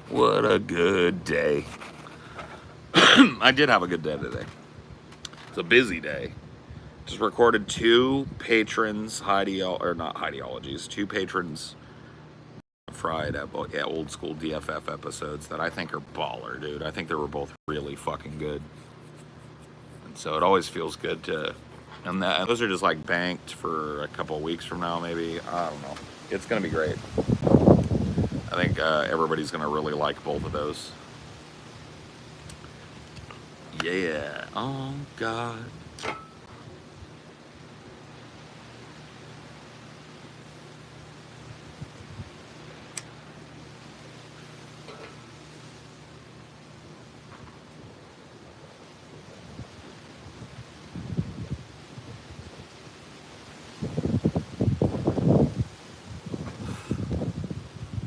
What a good day. I did have a good day today. It's a busy day. Just recorded two patrons, two patrons fried at old school DFF episodes that I think are baller, dude. I think they were both really fucking good. And so it always feels good to, and those are just like banked for a couple of weeks from now, maybe. I don't know. It's gonna be great. I think everybody's gonna really like both of those. Yeah. Oh God.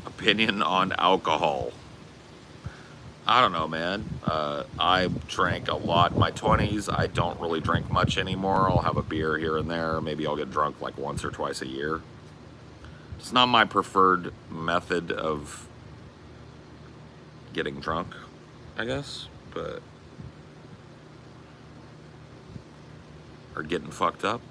Opinion on alcohol. I don't know, man. I drank a lot in my 20s. I don't really drink much anymore. I'll have a beer here and there. Maybe I'll get drunk like once or twice a year. It's not my preferred method of getting drunk, I guess, but or getting fucked up.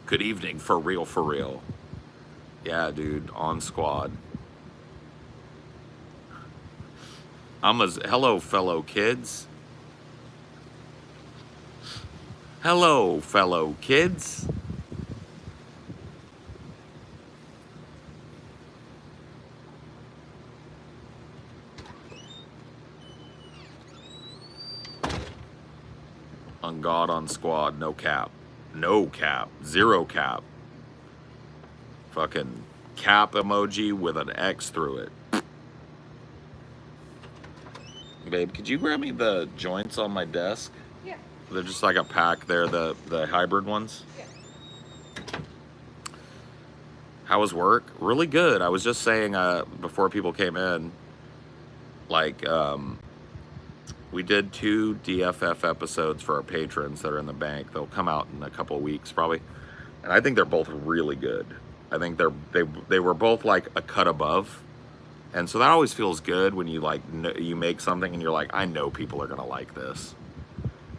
Good evening, for real, for real. Yeah, dude, on squad. Hello, fellow kids. Hello, fellow kids. On God, on squad, no cap. No cap. Zero cap. Fucking cap emoji with an X through it. Babe, could you grab me the joints on my desk? Yeah. They're just like a pack. They're the hybrid ones. Yeah. How was work? Really good. I was just saying before people came in, like, we did 2 DFF episodes for our patrons that are in the bank. They'll come out in a couple of weeks probably. And I think they're both really good. I think they were both like a cut above. And so that always feels good when you you make something and you're like, I know people are going to like this.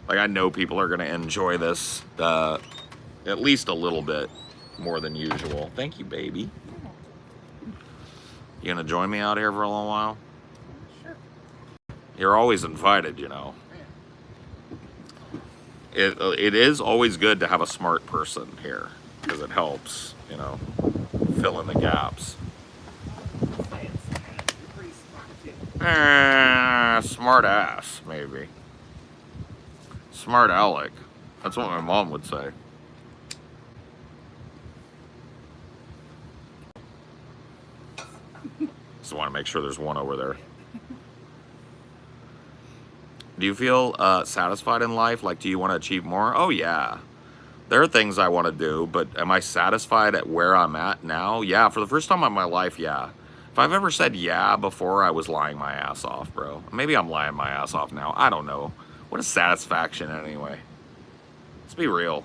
Like, I know people are going to enjoy this at least a little bit more than usual. Thank you, baby. You going to join me out here for a little while? Sure. You're always invited, you know. It is always good to have a smart person here because it helps, you know, fill in the gaps. Smart ass, maybe. Smart aleck. That's what my mom would say. Just want to make sure there's one over there. Do you feel satisfied in life? Like, do you want to achieve more? Oh, yeah. There are things I want to do, but am I satisfied at where I'm at now? Yeah, for the first time in my life, yeah. If I've ever said yeah before, I was lying my ass off, bro. Maybe I'm lying my ass off now. I don't know. What is satisfaction anyway? Let's be real.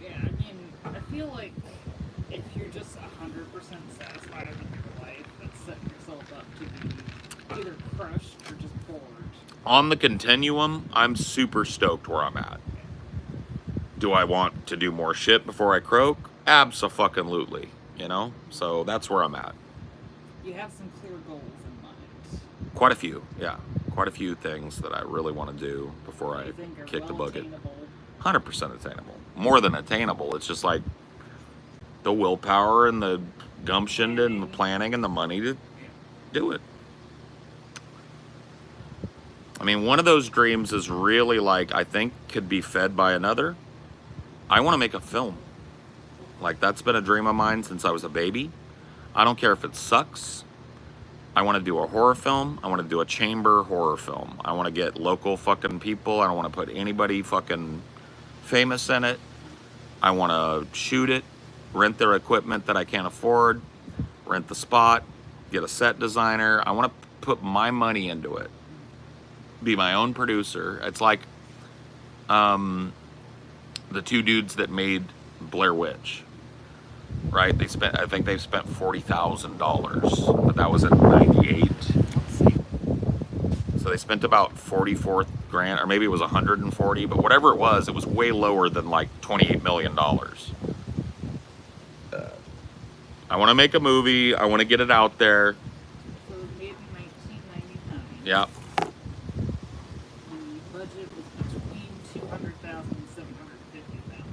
Yeah, I mean, I feel like if you're just 100% satisfied with your life, that's setting yourself up to be either crushed or just bored. On the continuum, I'm super stoked where I'm at. Do I want to do more shit before I croak? Abso-fucking-lutely, you know? So that's where I'm at. You have some clear goals in mind. Quite a few, yeah. Quite a few things that I really want to do before I kick the bucket. 100% attainable. More than attainable. It's just like the willpower and the gumption and the planning and the money to do it. I mean, one of those dreams is really like, I think could be fed by another. I want to make a film. Like, that's been a dream of mine since I was a baby. I don't care if it sucks. I want to do a horror film. I want to do a chamber horror film. I want to get local fucking people. I don't want to put anybody fucking famous in it. I want to shoot it, rent their equipment that I can't afford, rent the spot, get a set designer. I want to put my money into it. Be my own producer. It's like the two dudes that made Blair Witch, right? I think they've spent $40,000, but that was in '98. Let's see. So they spent about 44 grand, or maybe it was 140, but whatever it was way lower than like $28 million. I want to make a movie. I want to get it out there. So it was made in 1999. Yeah. The budget was between 200,000 and 750,000.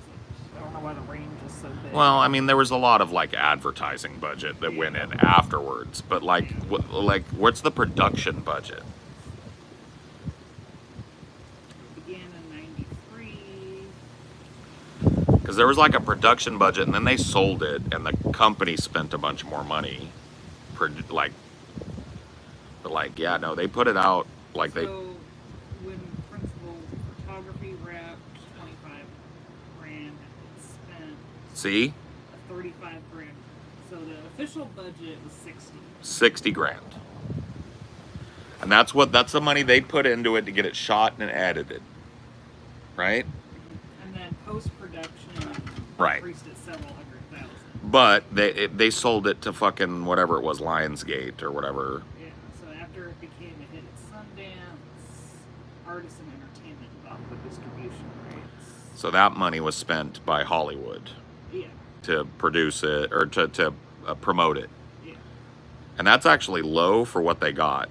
I don't know why the range is so big. Well, I mean, there was a lot of like advertising budget that went in afterwards, but like, what's the production budget? It began in 93. Because there was like a production budget, and then they sold it, and the company spent a bunch more money, yeah, no, they put it out like they. So when principal photography wrapped 25 grand, it spent See, 35 grand. So the official budget was 60. 60 grand, and that's the money they put into it to get it shot and edited, right? And then post-production Right. increased it several hundred thousand. But they sold it to fucking whatever it was, Lionsgate or whatever. Yeah, so after it became a hit at Sundance, Artisan Entertainment bought the distribution rights. So that money was spent by Hollywood Yeah, to produce it or to promote it. yeah. And that's actually low for what they got.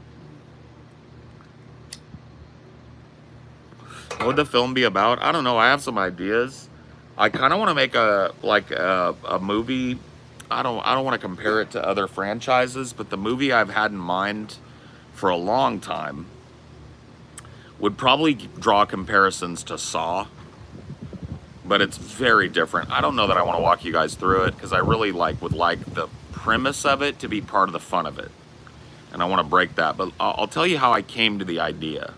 What would the film be about? I don't know. I have some ideas. I kind of want to make a movie. I don't want to compare it to other franchises, but the movie I've had in mind for a long time would probably draw comparisons to Saw, but it's very different. I don't know that I want to walk you guys through it because I really would like the premise of it to be part of the fun of it, and I want to break that. But I'll tell you how I came to the idea.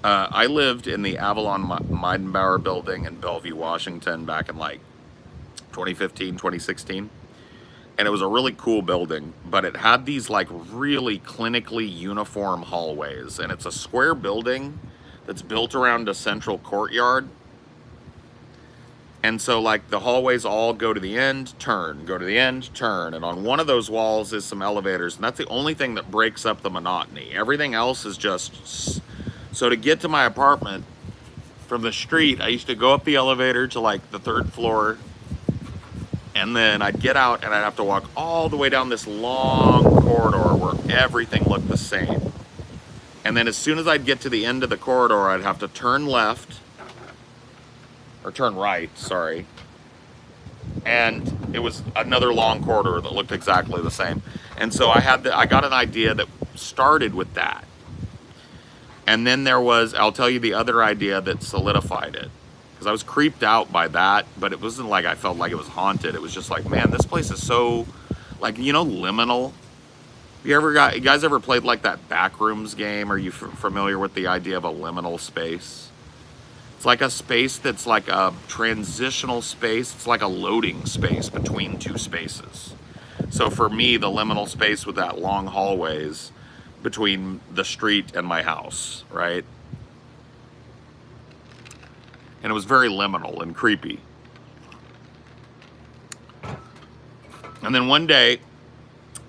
I lived in the Avalon Meidenbauer building in Bellevue, Washington back in like 2015, 2016. And it was a really cool building, but it had these like really clinically uniform hallways. And it's a square building that's built around a central courtyard. And so like the hallways all go to the end, turn, go to the end, turn. And on one of those walls is some elevators. And that's the only thing that breaks up the monotony. Everything else is just... So to get to my apartment from the street, I used to go up the elevator to like the 3rd floor, and then I'd get out and I'd have to walk all the way down this long corridor where everything looked the same. And then as soon as I'd get to the end of the corridor, I'd have to turn left, or turn right, sorry. And it was another long corridor that looked exactly the same. And so I got an idea that started with that. And then there was, I'll tell you the other idea that solidified it. Because I was creeped out by that, but it wasn't like I felt like it was haunted. It was just like, man, this place is so, like, you know, liminal? You guys ever played like that Backrooms game? Are you familiar with the idea of a liminal space? It's like a space that's like a transitional space. It's like a loading space between two spaces. So for me, the liminal space with that long hallways between the street and my house, right? And it was very liminal and creepy. And then one day,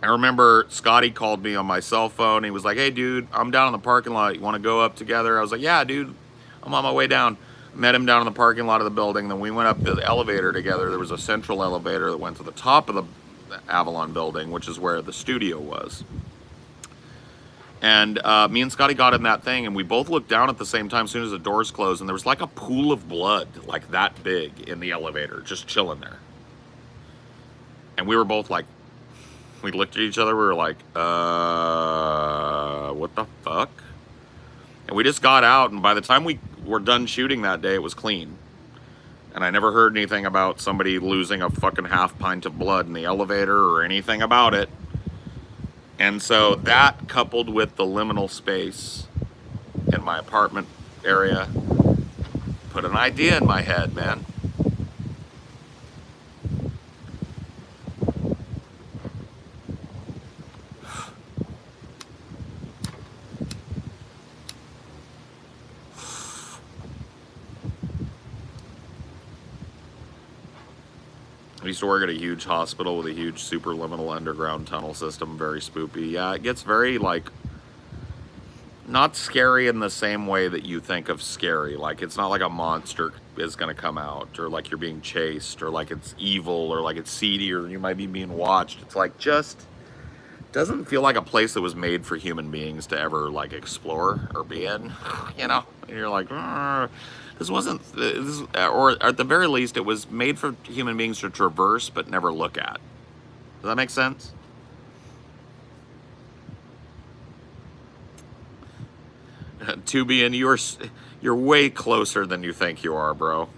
I remember Scotty called me on my cell phone. He was like, hey, dude, I'm down in the parking lot. You want to go up together? I was like, yeah, dude, I'm on my way down. Met him down in the parking lot of the building. Then we went up the elevator together. There was a central elevator that went to the top of the Avalon building, which is where the studio was. And me and Scotty got in that thing, and we both looked down at the same time as soon as the doors closed, and there was like a pool of blood, like that big, in the elevator, just chilling there. And we were both like, we looked at each other, we were like, what the fuck? And we just got out, and by the time we were done shooting that day, it was clean. And I never heard anything about somebody losing a fucking half pint of blood in the elevator or anything about it. And so that, coupled with the liminal space in my apartment area, put an idea in my head, man. I used to work at a huge hospital with a huge superliminal underground tunnel system, very spoopy. Yeah, it gets very, like, not scary in the same way that you think of scary. Like, it's not like a monster is going to come out, or like you're being chased, or like it's evil, or like it's seedy, or you might be being watched. It's like, just doesn't feel like a place that was made for human beings to ever, like, explore or be in, you know? And you're like, this wasn't, this, or at the very least, it was made for human beings to traverse but never look at. Does that make sense? Tubian, you're way closer than you think you are, bro.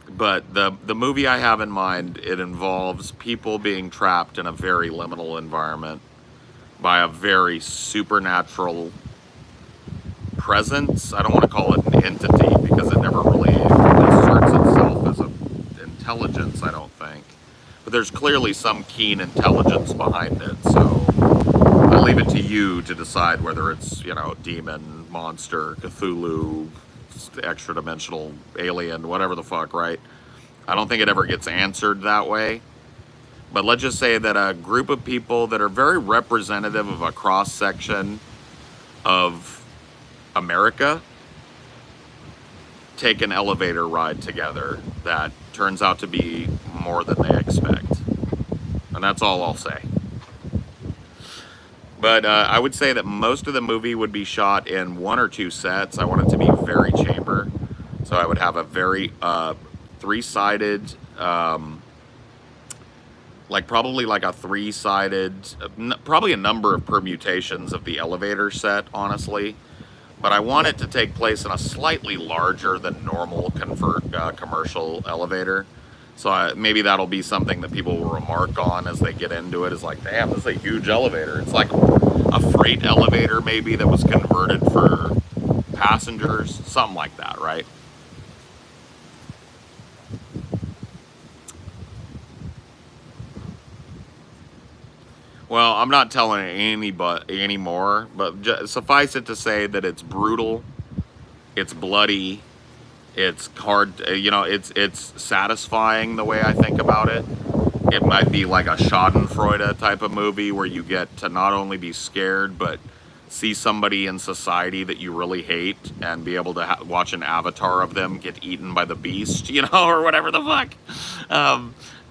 But the movie I have in mind, it involves people being trapped in a very liminal environment by a very supernatural presence. I don't want to call it an entity because it never really asserts itself as an intelligence, I don't think. But there's clearly some keen intelligence behind it, so I leave it to you to decide whether it's, you know, demon, monster, Cthulhu, extra dimensional alien, whatever the fuck, right? I don't think it ever gets answered that way. But let's just say that a group of people that are very representative of a cross section of America take an elevator ride together that turns out to be more than they expect. And that's all I'll say. But I would say that most of the movie would be shot in 1 or 2 sets. I want it to be very chamber. So I would have a very three-sided, like probably like a three-sided, probably a number of permutations of the elevator set, honestly. But I want it to take place in a slightly larger than normal commercial elevator. So maybe that'll be something that people will remark on as they get into it. Is like, damn, this is a huge elevator. It's like a freight elevator maybe that was converted for passengers, something like that, right? Well, I'm not telling anybody anymore, but suffice it to say that it's brutal, it's bloody, it's hard, you know, it's satisfying the way I think about it. It might be like a Schadenfreude type of movie where you get to not only be scared, but see somebody in society that you really hate and be able to watch an avatar of them get eaten by the beast, you know, or whatever the fuck.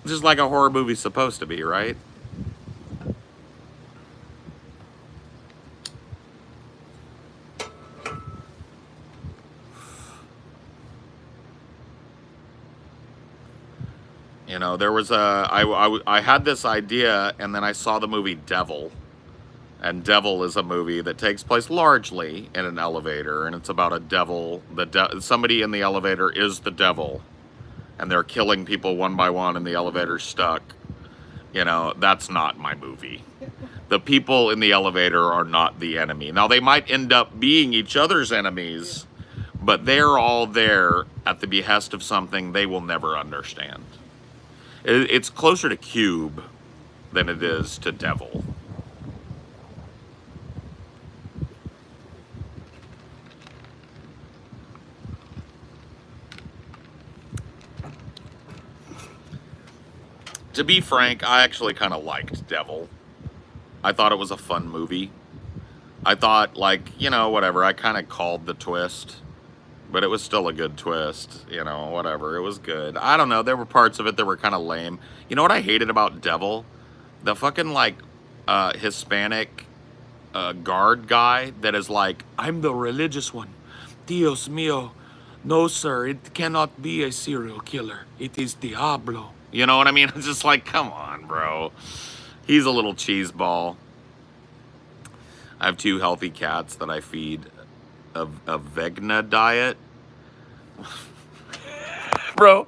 Just like a horror movie's supposed to be, right? You know, there was I had this idea, and then I saw the movie Devil. And Devil is a movie that takes place largely in an elevator, and it's about a devil. Somebody in the elevator is the devil, and they're killing people one by one, and the elevator's stuck. You know, that's not my movie. The people in the elevator are not the enemy. Now, they might end up being each other's enemies, but they're all there at the behest of something they will never understand. It's closer to Cube than it is to Devil. To be frank, I actually kind of liked Devil. I thought it was a fun movie. I thought, like, you know, whatever, I kind of called the twist. But it was still a good twist, you know, whatever. It was good. I don't know. There were parts of it that were kind of lame. You know what I hated about Devil? The fucking, like, Hispanic guard guy that is like, I'm the religious one. Dios mío. No, sir, it cannot be a serial killer. It is Diablo. You know what I mean? It's just like, come on, bro. He's a little cheeseball. I have 2 healthy cats that I feed a Vegna diet. Bro,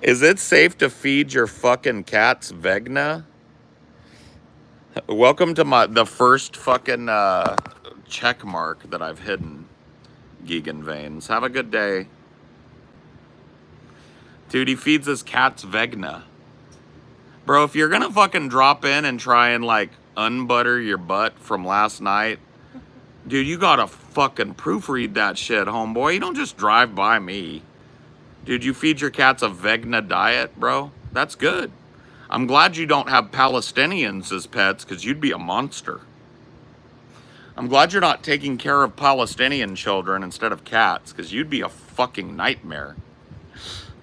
is it safe to feed your fucking cats Vegna? Welcome to the first fucking check mark that I've hidden, Geegan Veins. Have a good day. Dude, he feeds his cats Vegna. Bro, if you're gonna fucking drop in and try and, like, unbutter your butt from last night, dude, you gotta fucking proofread that shit, homeboy. You don't just drive by me. Dude, you feed your cats a vegna diet, bro? That's good. I'm glad you don't have Palestinians as pets, because you'd be a monster. I'm glad you're not taking care of Palestinian children instead of cats, because you'd be a fucking nightmare.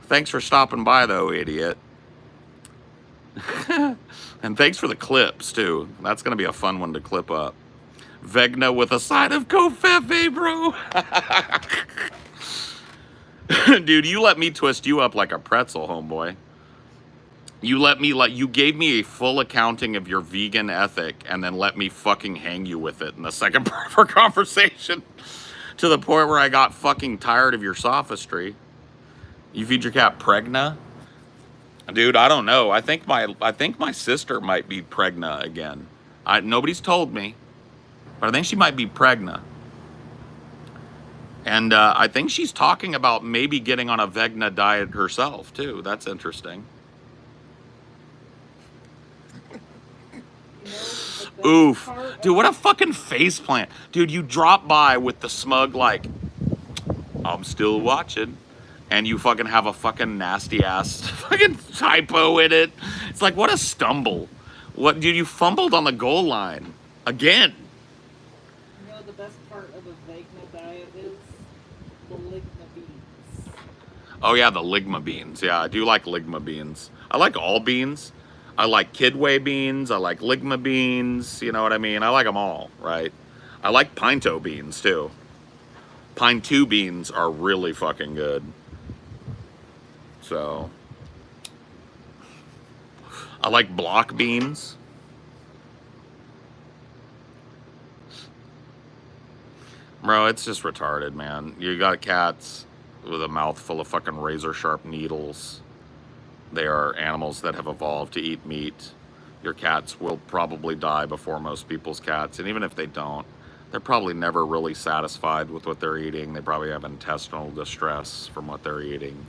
Thanks for stopping by, though, idiot. And thanks for the clips, too. That's going to be a fun one to clip up. Vegna with a side of Covfefe, bro. Dude, you let me twist you up like a pretzel, homeboy. You gave me a full accounting of your vegan ethic and then let me fucking hang you with it in the second part of our conversation. To the point where I got fucking tired of your sophistry. You feed your cat Pregna? Dude, I don't know. I think my sister might be Pregna again. Nobody's told me, but I think she might be Pregna. And I think she's talking about maybe getting on a vegna diet herself, too. That's interesting. Oof. Dude, what a fucking faceplant. Dude, you drop by with the smug, like, I'm still watching. And you fucking have a fucking nasty-ass fucking typo in it. It's like, what a stumble. What, dude, you fumbled on the goal line. Again. You know what the best part of a vegna diet is? The ligma beans. Oh yeah, the ligma beans. Yeah, I do like ligma beans. I like all beans. I like kidway beans. I like ligma beans. You know what I mean? I like them all, right? I like pinto beans too. Pinto beans are really fucking good. So, I like block beans. Bro, it's just retarded, man. You got cats with a mouth full of fucking razor sharp needles. They are animals that have evolved to eat meat. Your cats will probably die before most people's cats. And even if they don't, they're probably never really satisfied with what they're eating. They probably have intestinal distress from what they're eating.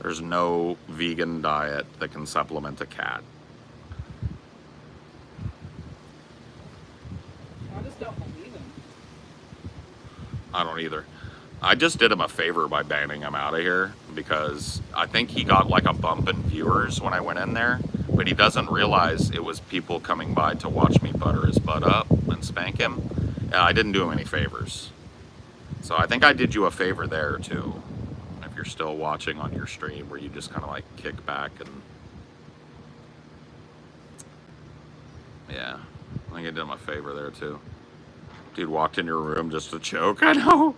There's no vegan diet that can supplement a cat. I just don't believe him. I don't either. I just did him a favor by banning him out of here because I think he got like a bump in viewers when I went in there, but he doesn't realize it was people coming by to watch me butter his butt up and spank him. I didn't do him any favors. So I think I did you a favor there too. If you're still watching on your stream where you just kind of like kick back and yeah, I think I did him a favor there too. Dude walked in your room just to choke. I know.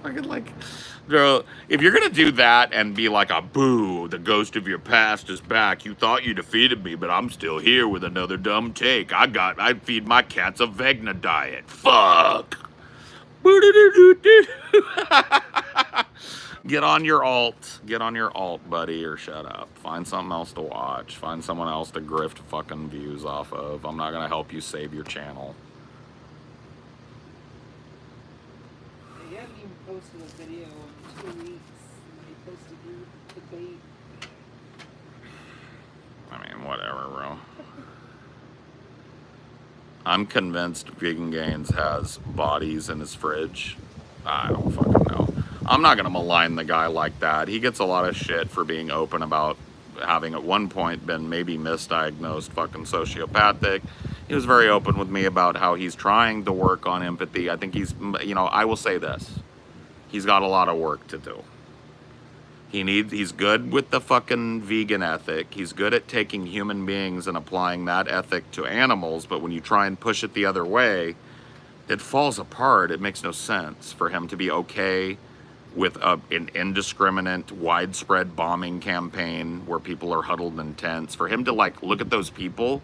Fucking like, bro, if you're gonna do that and be like a boo, the ghost of your past is back. You thought you defeated me, but I'm still here with another dumb take. I feed my cats a vegna diet. Fuck. Get on your alt. Get on your alt, buddy, or shut up. Find something else to watch. Find someone else to grift fucking views off of. I'm not gonna help you save your channel. They haven't even posted a video in 2 weeks. And they posted your debate. I mean, whatever, bro. I'm convinced Vegan Gains has bodies in his fridge. I don't fucking know. I'm not gonna malign the guy like that. He gets a lot of shit for being open about having at one point been maybe misdiagnosed fucking sociopathic. He was very open with me about how he's trying to work on empathy. I think he's, you know, I will say this. He's got a lot of work to do. He's good with the fucking vegan ethic. He's good at taking human beings and applying that ethic to animals, but when you try and push it the other way, it falls apart. It makes no sense for him to be okay with an indiscriminate, widespread bombing campaign where people are huddled in tents. For him to like look at those people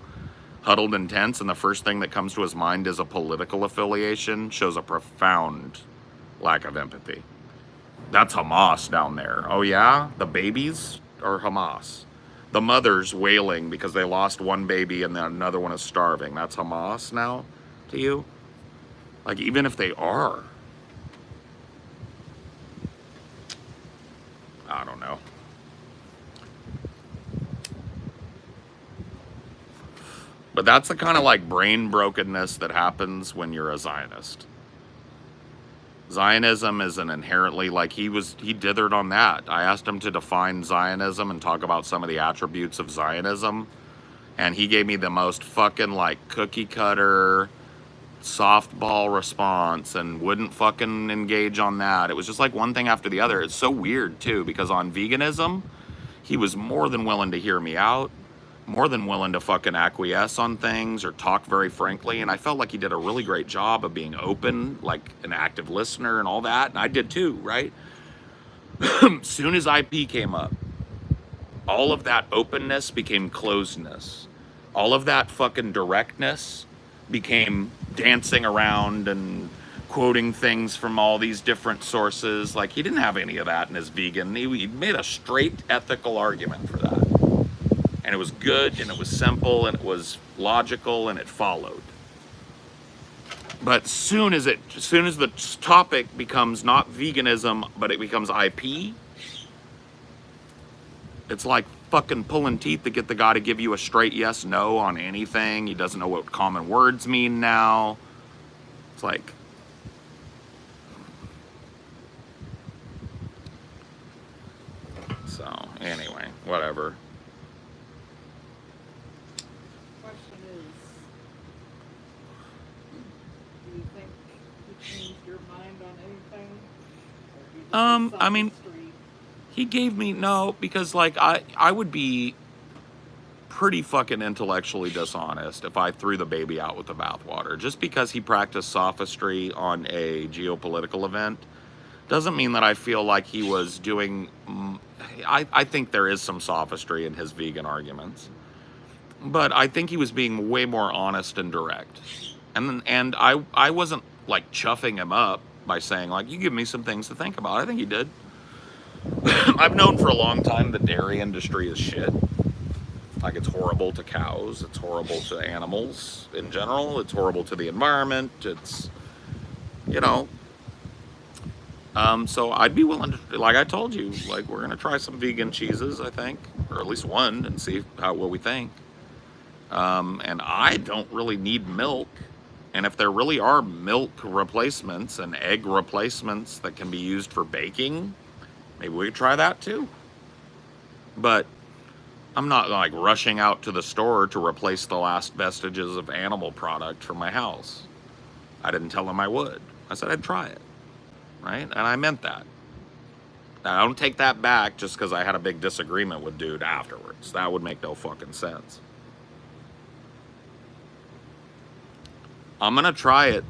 huddled in tents and the first thing that comes to his mind is a political affiliation shows a profound lack of empathy. That's Hamas down there. Oh yeah? The babies are Hamas. The mothers wailing because they lost one baby and then another one is starving. That's Hamas now to you? Like, even if they are. I don't know. But that's the kind of like brain brokenness that happens when you're a Zionist. Zionism is an inherently, like, he dithered on that. I asked him to define Zionism and talk about some of the attributes of Zionism, and he gave me the most fucking, like, cookie cutter softball response and wouldn't fucking engage on that. It was just like one thing after the other. It's so weird too, because on veganism, he was more than willing to hear me out, more than willing to fucking acquiesce on things or talk very frankly. And I felt like he did a really great job of being open, like an active listener and all that. And I did too, right? Soon as IP came up, all of that openness became closedness. All of that fucking directness became dancing around and quoting things from all these different sources. Like, he didn't have any of that in his vegan. He made a straight ethical argument for that. And it was good, and it was simple, and it was logical, and it followed. But soon as the topic becomes not veganism, but it becomes IP, it's like fucking pulling teeth to get the guy to give you a straight yes, no on anything. He doesn't know what common words mean now. It's like, so anyway, whatever. Question is, do you think you changed your mind on anything? Or you just I mean, sophistry? he gave me, no, because like I would be pretty fucking intellectually dishonest if I threw the baby out with the bathwater. Just because he practiced sophistry on a geopolitical event doesn't mean that I feel like he was doing, I think there is some sophistry in his vegan arguments, but I think he was being way more honest and direct. And I wasn't like chuffing him up by saying like, you give me some things to think about. I think he did. I've known for a long time the dairy industry is shit. Like, it's horrible to cows, it's horrible to animals in general, it's horrible to the environment, it's, you know. So I'd be willing to, like I told you, like, we're gonna try some vegan cheeses, I think, or at least one, and see what we think. And I don't really need milk. And if there really are milk replacements and egg replacements that can be used for baking, maybe we could try that too. But I'm not like rushing out to the store to replace the last vestiges of animal product from my house. I didn't tell him I would. I said I'd try it, right? And I meant that. Now, I don't take that back just because I had a big disagreement with dude afterwards. That would make no fucking sense. I'm gonna try it.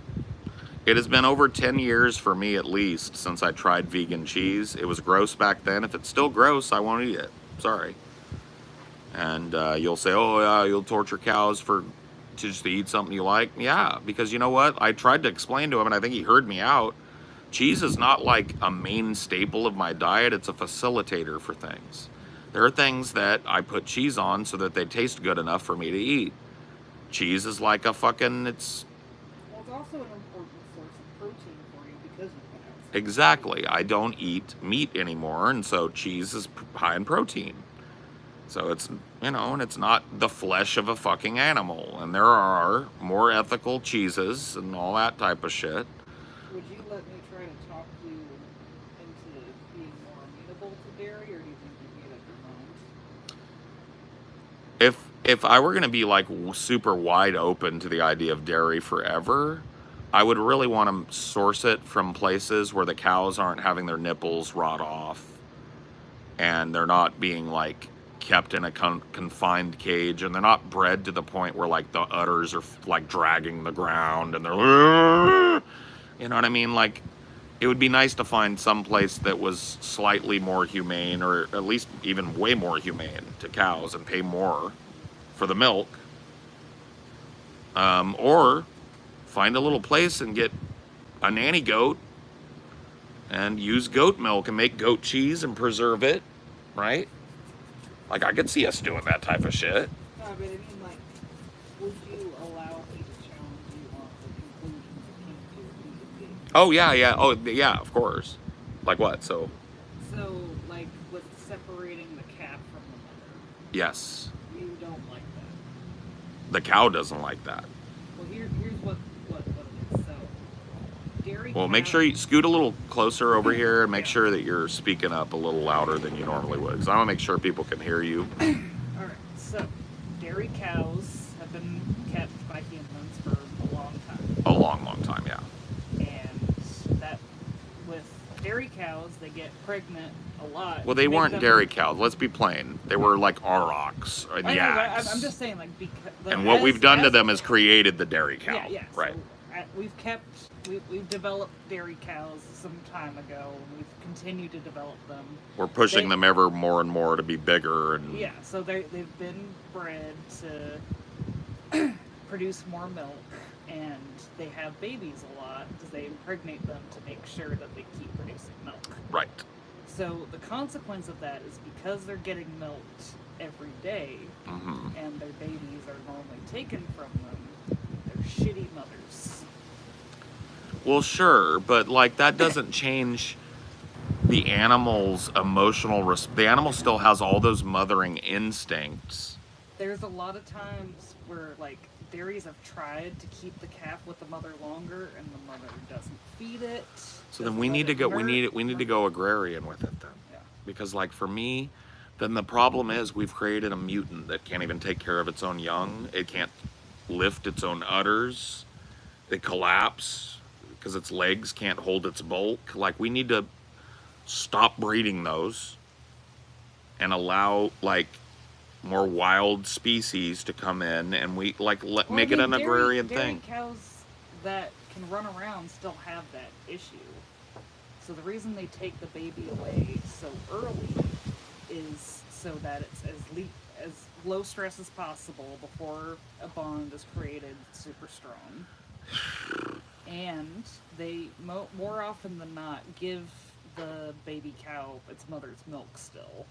It has been over 10 years for me at least since I tried vegan cheese. It was gross back then. If it's still gross, I won't eat it. Sorry. And you'll say, oh yeah, you'll torture cows to just eat something you like. Yeah, because you know what? I tried to explain to him, and I think he heard me out. Cheese is not like a main staple of my diet. It's a facilitator for things. There are things that I put cheese on so that they taste good enough for me to eat. Cheese is like a fucking, it's... Well, it's also an important source of protein for you because of that. Exactly. I don't eat meat anymore, and so cheese is high in protein. So it's, you know, and it's not the flesh of a fucking animal. And there are more ethical cheeses and all that type of shit. Would you let me try to talk you into being more amenable to dairy, or do you think you'd made up your mind? If I were going to be like super wide open to the idea of dairy forever, I would really want to source it from places where the cows aren't having their nipples rot off and they're not being like kept in a confined cage, and they're not bred to the point where like the udders are like dragging the ground and they're, you know what I mean? Like, it would be nice to find some place that was slightly more humane, or at least even way more humane to cows, and pay more for the milk. Or find a little place and get a nanny goat and use goat milk and make goat cheese and preserve it, right? Like, I could see us doing that type of shit. No, but I mean, like, would you allow me to challenge you on the conclusions that came to your vegan? Oh, yeah. Oh, yeah, of course. Like what? So, like, with separating the calf from the mother, yes. you don't like that. The cow doesn't like that. Well, here's what it is. So, dairy Well, make sure you scoot a little closer over here and make sure that you're speaking up a little louder than you normally would. Because I want to make sure people can hear you. Alright, so dairy cows have been kept by humans for a long time. A long, long time, yeah. And that, with dairy cows, they get pregnant a lot. Well, they weren't dairy cows. Let's be plain. They were like aurochs and I know, yaks. I'm just saying, like, because... And what we've done to them is created the dairy cow. Yeah. Right. So, we've developed dairy cows some time ago, and we've continued to develop them. We're pushing them ever more and more to be bigger. And Yeah, so they've been bred to produce more milk, and they have babies a lot because they impregnate them to make sure that they keep producing milk. Right. So the consequence of that is because they're getting milked every day, and their babies are normally taken from them, they're shitty mothers. Well, sure, but like that doesn't change the animal's emotional the animal still has all those mothering instincts. There's a lot of times where, like, dairies have tried to keep the calf with the mother longer, and the mother doesn't feed it. So then we need to go. We need to go agrarian with it then. Yeah. Because like for me, then the problem is we've created a mutant that can't even take care of its own young. It can't lift its own udders. It collapse because its legs can't hold its bulk. Like we need to stop breeding those and allow like more wild species to come in, and we like make it an agrarian thing. Dairy cows that can run around still have that issue. So the reason they take the baby away so early is so that it's as low stress as possible before a bond is created super strong. And they more often than not give the baby cow its mother's milk still.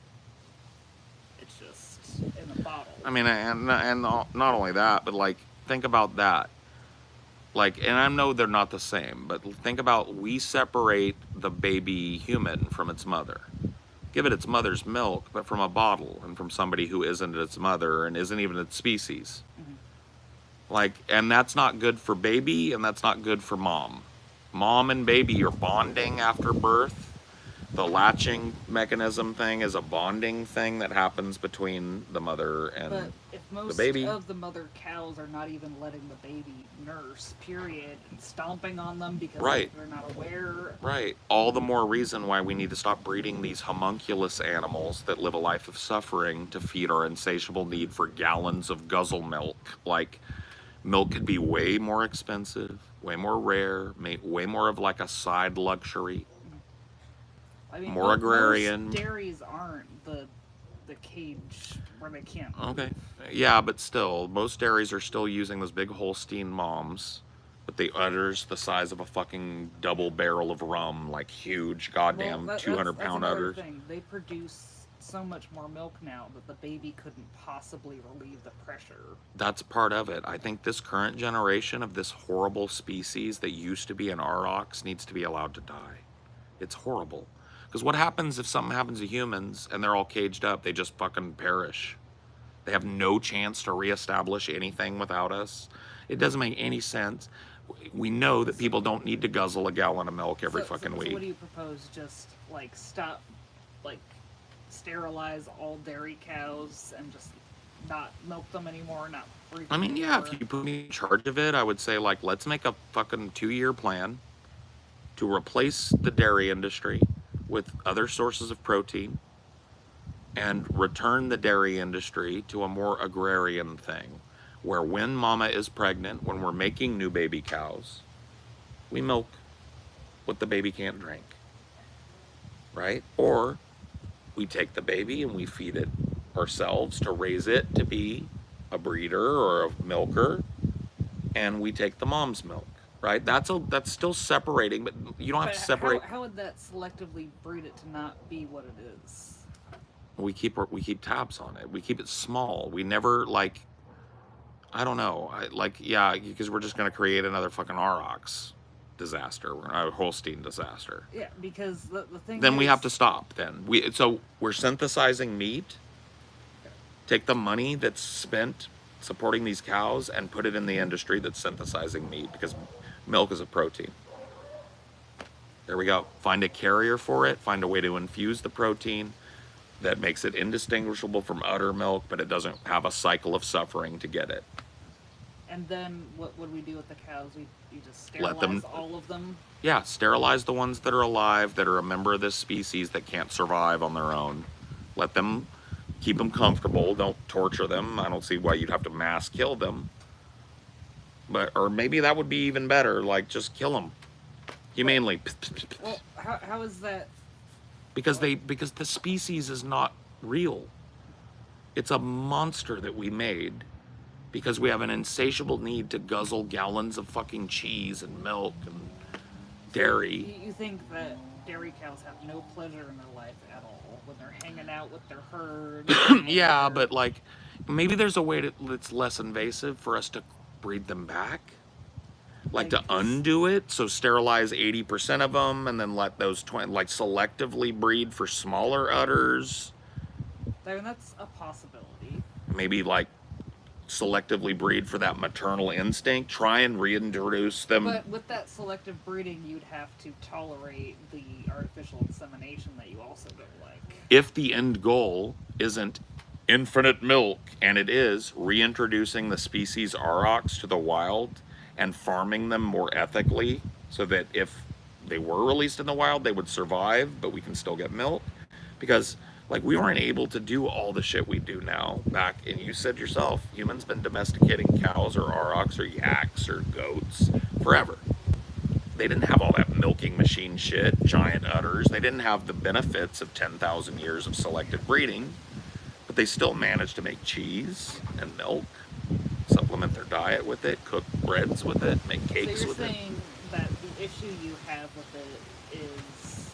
It's just in a bottle. I mean, and not only that, but like think about that. Like, and I know they're not the same, but think about we separate the baby human from its mother. Give it its mother's milk, but from a bottle and from somebody who isn't its mother and isn't even its species. Like, and that's not good for baby, and that's not good for mom. Mom and baby are bonding after birth. The latching mechanism thing is a bonding thing that happens between the mother and but if most the baby. of the mother cows are not even letting the baby nurse, period, and stomping on them because they're not aware. Right. All the more reason why we need to stop breeding these homunculus animals that live a life of suffering to feed our insatiable need for gallons of guzzle milk. Like, milk could be way more expensive, way more rare, way more of like a side luxury. I mean, more agrarian. Most dairies aren't the cage where they can't. Okay. Yeah, but still, most dairies are still using those big Holstein moms with the udders the size of a fucking double barrel of rum, like huge goddamn 200-pound udders. Thing. They produce so much more milk now that the baby couldn't possibly relieve the pressure. That's part of it. I think this current generation of this horrible species that used to be an aurochs needs to be allowed to die. It's horrible. Because what happens if something happens to humans and they're all caged up? They just fucking perish. They have no chance to reestablish anything without us. It doesn't make any sense. We know that people don't need to guzzle a gallon of milk every fucking week. So what do you propose? Just like stop, like sterilize all dairy cows and just not milk them anymore, not breed them anymore? Yeah, if you put me in charge of it, I would say like let's make a fucking 2-year plan to replace the dairy industry with other sources of protein and return the dairy industry to a more agrarian thing where when mama is pregnant, when we're making new baby cows, we milk what the baby can't drink, right? Or we take the baby and we feed it ourselves to raise it to be a breeder or a milker, and we take the mom's milk. Right, that's still separating, but you don't have to separate. How would that selectively breed it to not be what it is? We keep tabs on it. We keep it small. We never like. I don't know. Because we're just gonna create another fucking aurochs disaster, a Holstein disaster. Yeah, because the thing. Then we have to stop. Then we're synthesizing meat. Take the money that's spent supporting these cows and put it in the industry that's synthesizing meat because milk is a protein. There we go. Find a carrier for it. Find a way to infuse the protein that makes it indistinguishable from udder milk, but it doesn't have a cycle of suffering to get it. And then what would we do with the cows? You just Let sterilize them, all of them? yeah, sterilize the ones that are alive, that are a member of this species that can't survive on their own. Let them, keep them comfortable. Don't torture them. I don't see why you'd have to mass kill them. But, or maybe that would be even better. Like, just kill them humanely. Well, how is that? Because the species is not real. It's a monster that we made because we have an insatiable need to guzzle gallons of fucking cheese and milk and dairy. You think that dairy cows have no pleasure in their life at all when they're hanging out with their herd? Yeah, but like maybe there's a way that's less invasive for us to breed them back. Like to undo it, so sterilize 80% of them and then let those 20, like selectively breed for smaller udders. I mean, that's a possibility. Maybe like selectively breed for that maternal instinct. Try and reintroduce them. But with that selective breeding, you'd have to tolerate the artificial insemination that you also don't like. If the end goal isn't infinite milk, and it is reintroducing the species aurochs to the wild and farming them more ethically so that if they were released in the wild, they would survive, but we can still get milk. Because like we weren't able to do all the shit we do now back, and you said yourself, humans been domesticating cows or aurochs or yaks or goats forever. They didn't have all that milking machine shit, giant udders. They didn't have the benefits of 10,000 years of selective breeding, but they still managed to make cheese and milk, supplement their diet with it, cook breads with it, make cakes with it. So you're saying that the issue you have with it is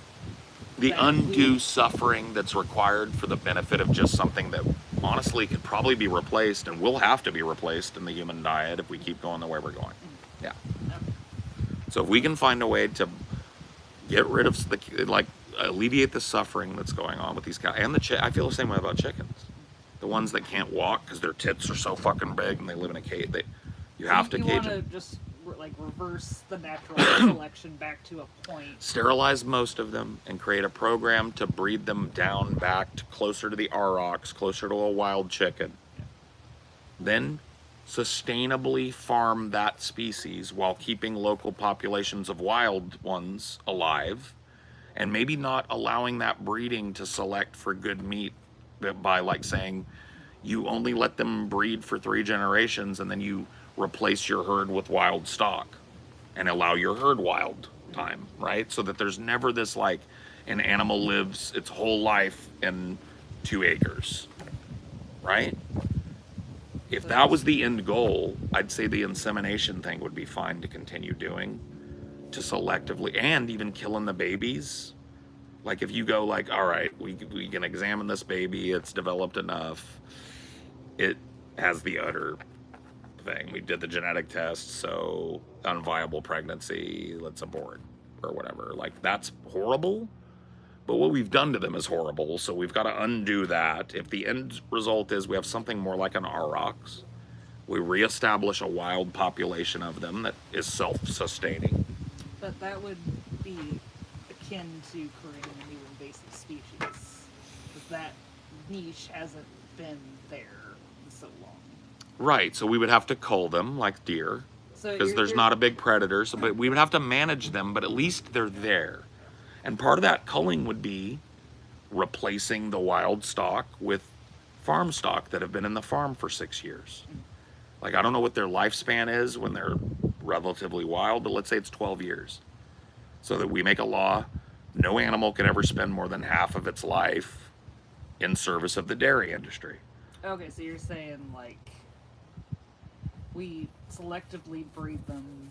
The that undue suffering that's required for the benefit of just something that honestly could probably be replaced and will have to be replaced in the human diet if we keep going the way we're going. Yeah. So if we can find a way to get rid of the, like, alleviate the suffering that's going on with these cows and I feel the same way about chickens. The ones that can't walk because their tits are so fucking big and they live in a cage. You have to cage them. You want to just like reverse the natural selection back to a point. Sterilize most of them and create a program to breed them down back to closer to the aurochs, closer to a wild chicken. Then sustainably farm that species while keeping local populations of wild ones alive, and maybe not allowing that breeding to select for good meat by like saying you only let them breed for 3 generations and then you replace your herd with wild stock and allow your herd wild time, right? So that there's never this like an animal lives its whole life in 2 acres, right? If that was the end goal, I'd say the insemination thing would be fine to continue doing, to selectively, and even killing the babies. Like if you go like, all right, we can examine this baby, it's developed enough, it has the udder thing, we did the genetic test, so unviable pregnancy, let's abort or whatever. Like that's horrible, but what we've done to them is horrible, so we've got to undo that. If the end result is we have something more like an aurochs, we reestablish a wild population of them that is self-sustaining. But that would be akin to creating a new invasive species, because that niche hasn't been there in so long. Right, so we would have to cull them like deer, because there's not a big predator, so, but we would have to manage them, but at least they're there. And part of that culling would be replacing the wild stock with farm stock that have been in the farm for 6 years. Like, I don't know what their lifespan is when they're relatively wild, but let's say it's 12 years. So that we make a law, no animal can ever spend more than half of its life in service of the dairy industry. Okay, so you're saying, like, we selectively breed them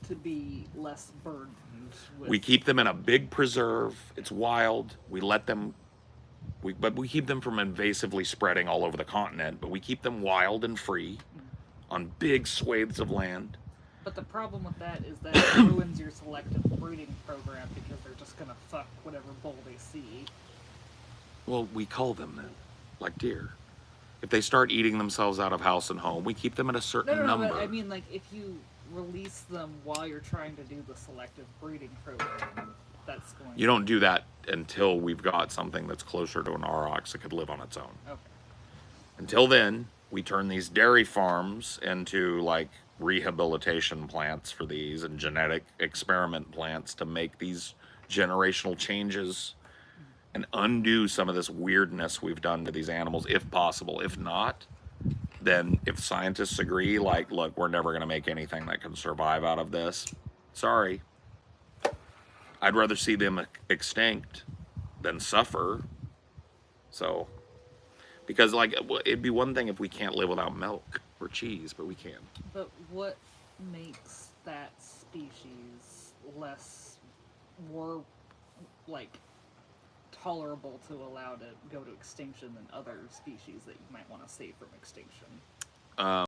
to be less burdened with... We keep them in a big preserve, it's wild, we let them, but we keep them from invasively spreading all over the continent, but we keep them wild and free on big swathes of land. But the problem with that is that it ruins your selective breeding program because they're just gonna fuck whatever bull they see. Well, we cull them then, like deer. If they start eating themselves out of house and home, we keep them at a certain number. But I mean, like, if you release them while you're trying to do the selective breeding program, that's going. You don't do that until we've got something that's closer to an aurochs that could live on its own. Okay. Until then, we turn these dairy farms into like rehabilitation plants for these and genetic experiment plants to make these generational changes and undo some of this weirdness we've done to these animals if possible. If not, then if scientists agree, like, look, we're never going to make anything that can survive out of this, sorry. I'd rather see them extinct than suffer. So, because like it'd be one thing if we can't live without milk or cheese, but we can. But what makes that species less more like tolerable to allow to go to extinction than other species that you might want to save from extinction?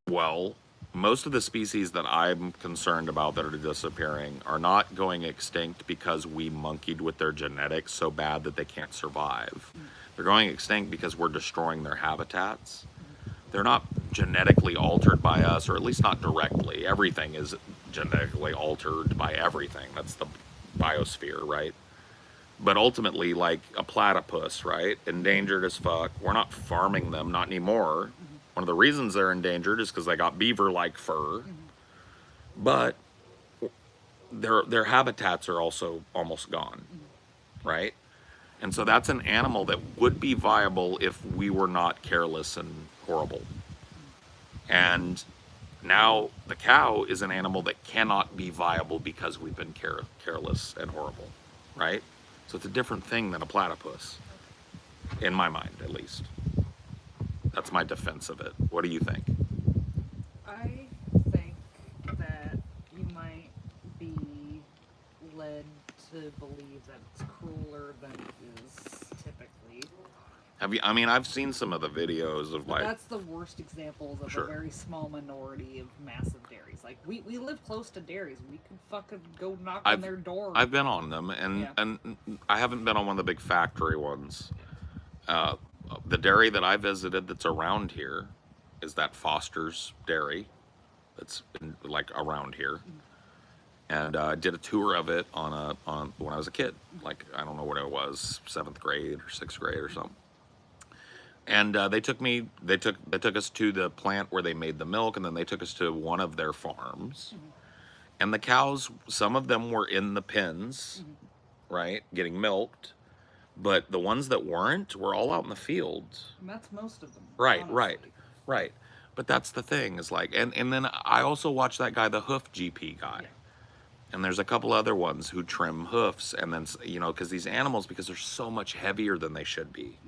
Well, most of the species that I'm concerned about that are disappearing are not going extinct because we monkeyed with their genetics so bad that they can't survive. They're going extinct because we're destroying their habitats. They're not genetically altered by us, or at least not directly. Everything is genetically altered by everything. That's the biosphere, right? But ultimately, like a platypus, right? Endangered as fuck. We're not farming them, not anymore. One of the reasons they're endangered is because they got beaver-like fur. But their habitats are also almost gone, right? And so that's an animal that would be viable if we were not careless and horrible. And now the cow is an animal that cannot be viable because we've been careless and horrible, right? So it's a different thing than a platypus, in my mind, at least. That's my defense of it. What do you think? I think that you might be led to believe that it's crueler than it is typically. Have you? I mean, I've seen some of the videos of But like. that's the worst examples of Sure. a very small minority of massive dairies. Like we live close to dairies. We could fucking go knock on their door. I've been on them, and Yeah. and I haven't been on one of the big factory ones. The dairy that I visited that's around here is that Foster's Dairy that's like around here. And I did a tour of it on when I was a kid, like I don't know what it was, 7th grade or 6th grade or something. And they took us to the plant where they made the milk, and then they took us to one of their farms. And the cows, some of them were in the pens, right, getting milked, but the ones that weren't were all out in the fields. And that's most of them. Right, honestly. right. But that's the thing, is like, and then I also watched that guy, the hoof GP guy. Yeah. And there's a couple other ones who trim hoofs, and then, you know, because these animals, because they're so much heavier than they should be,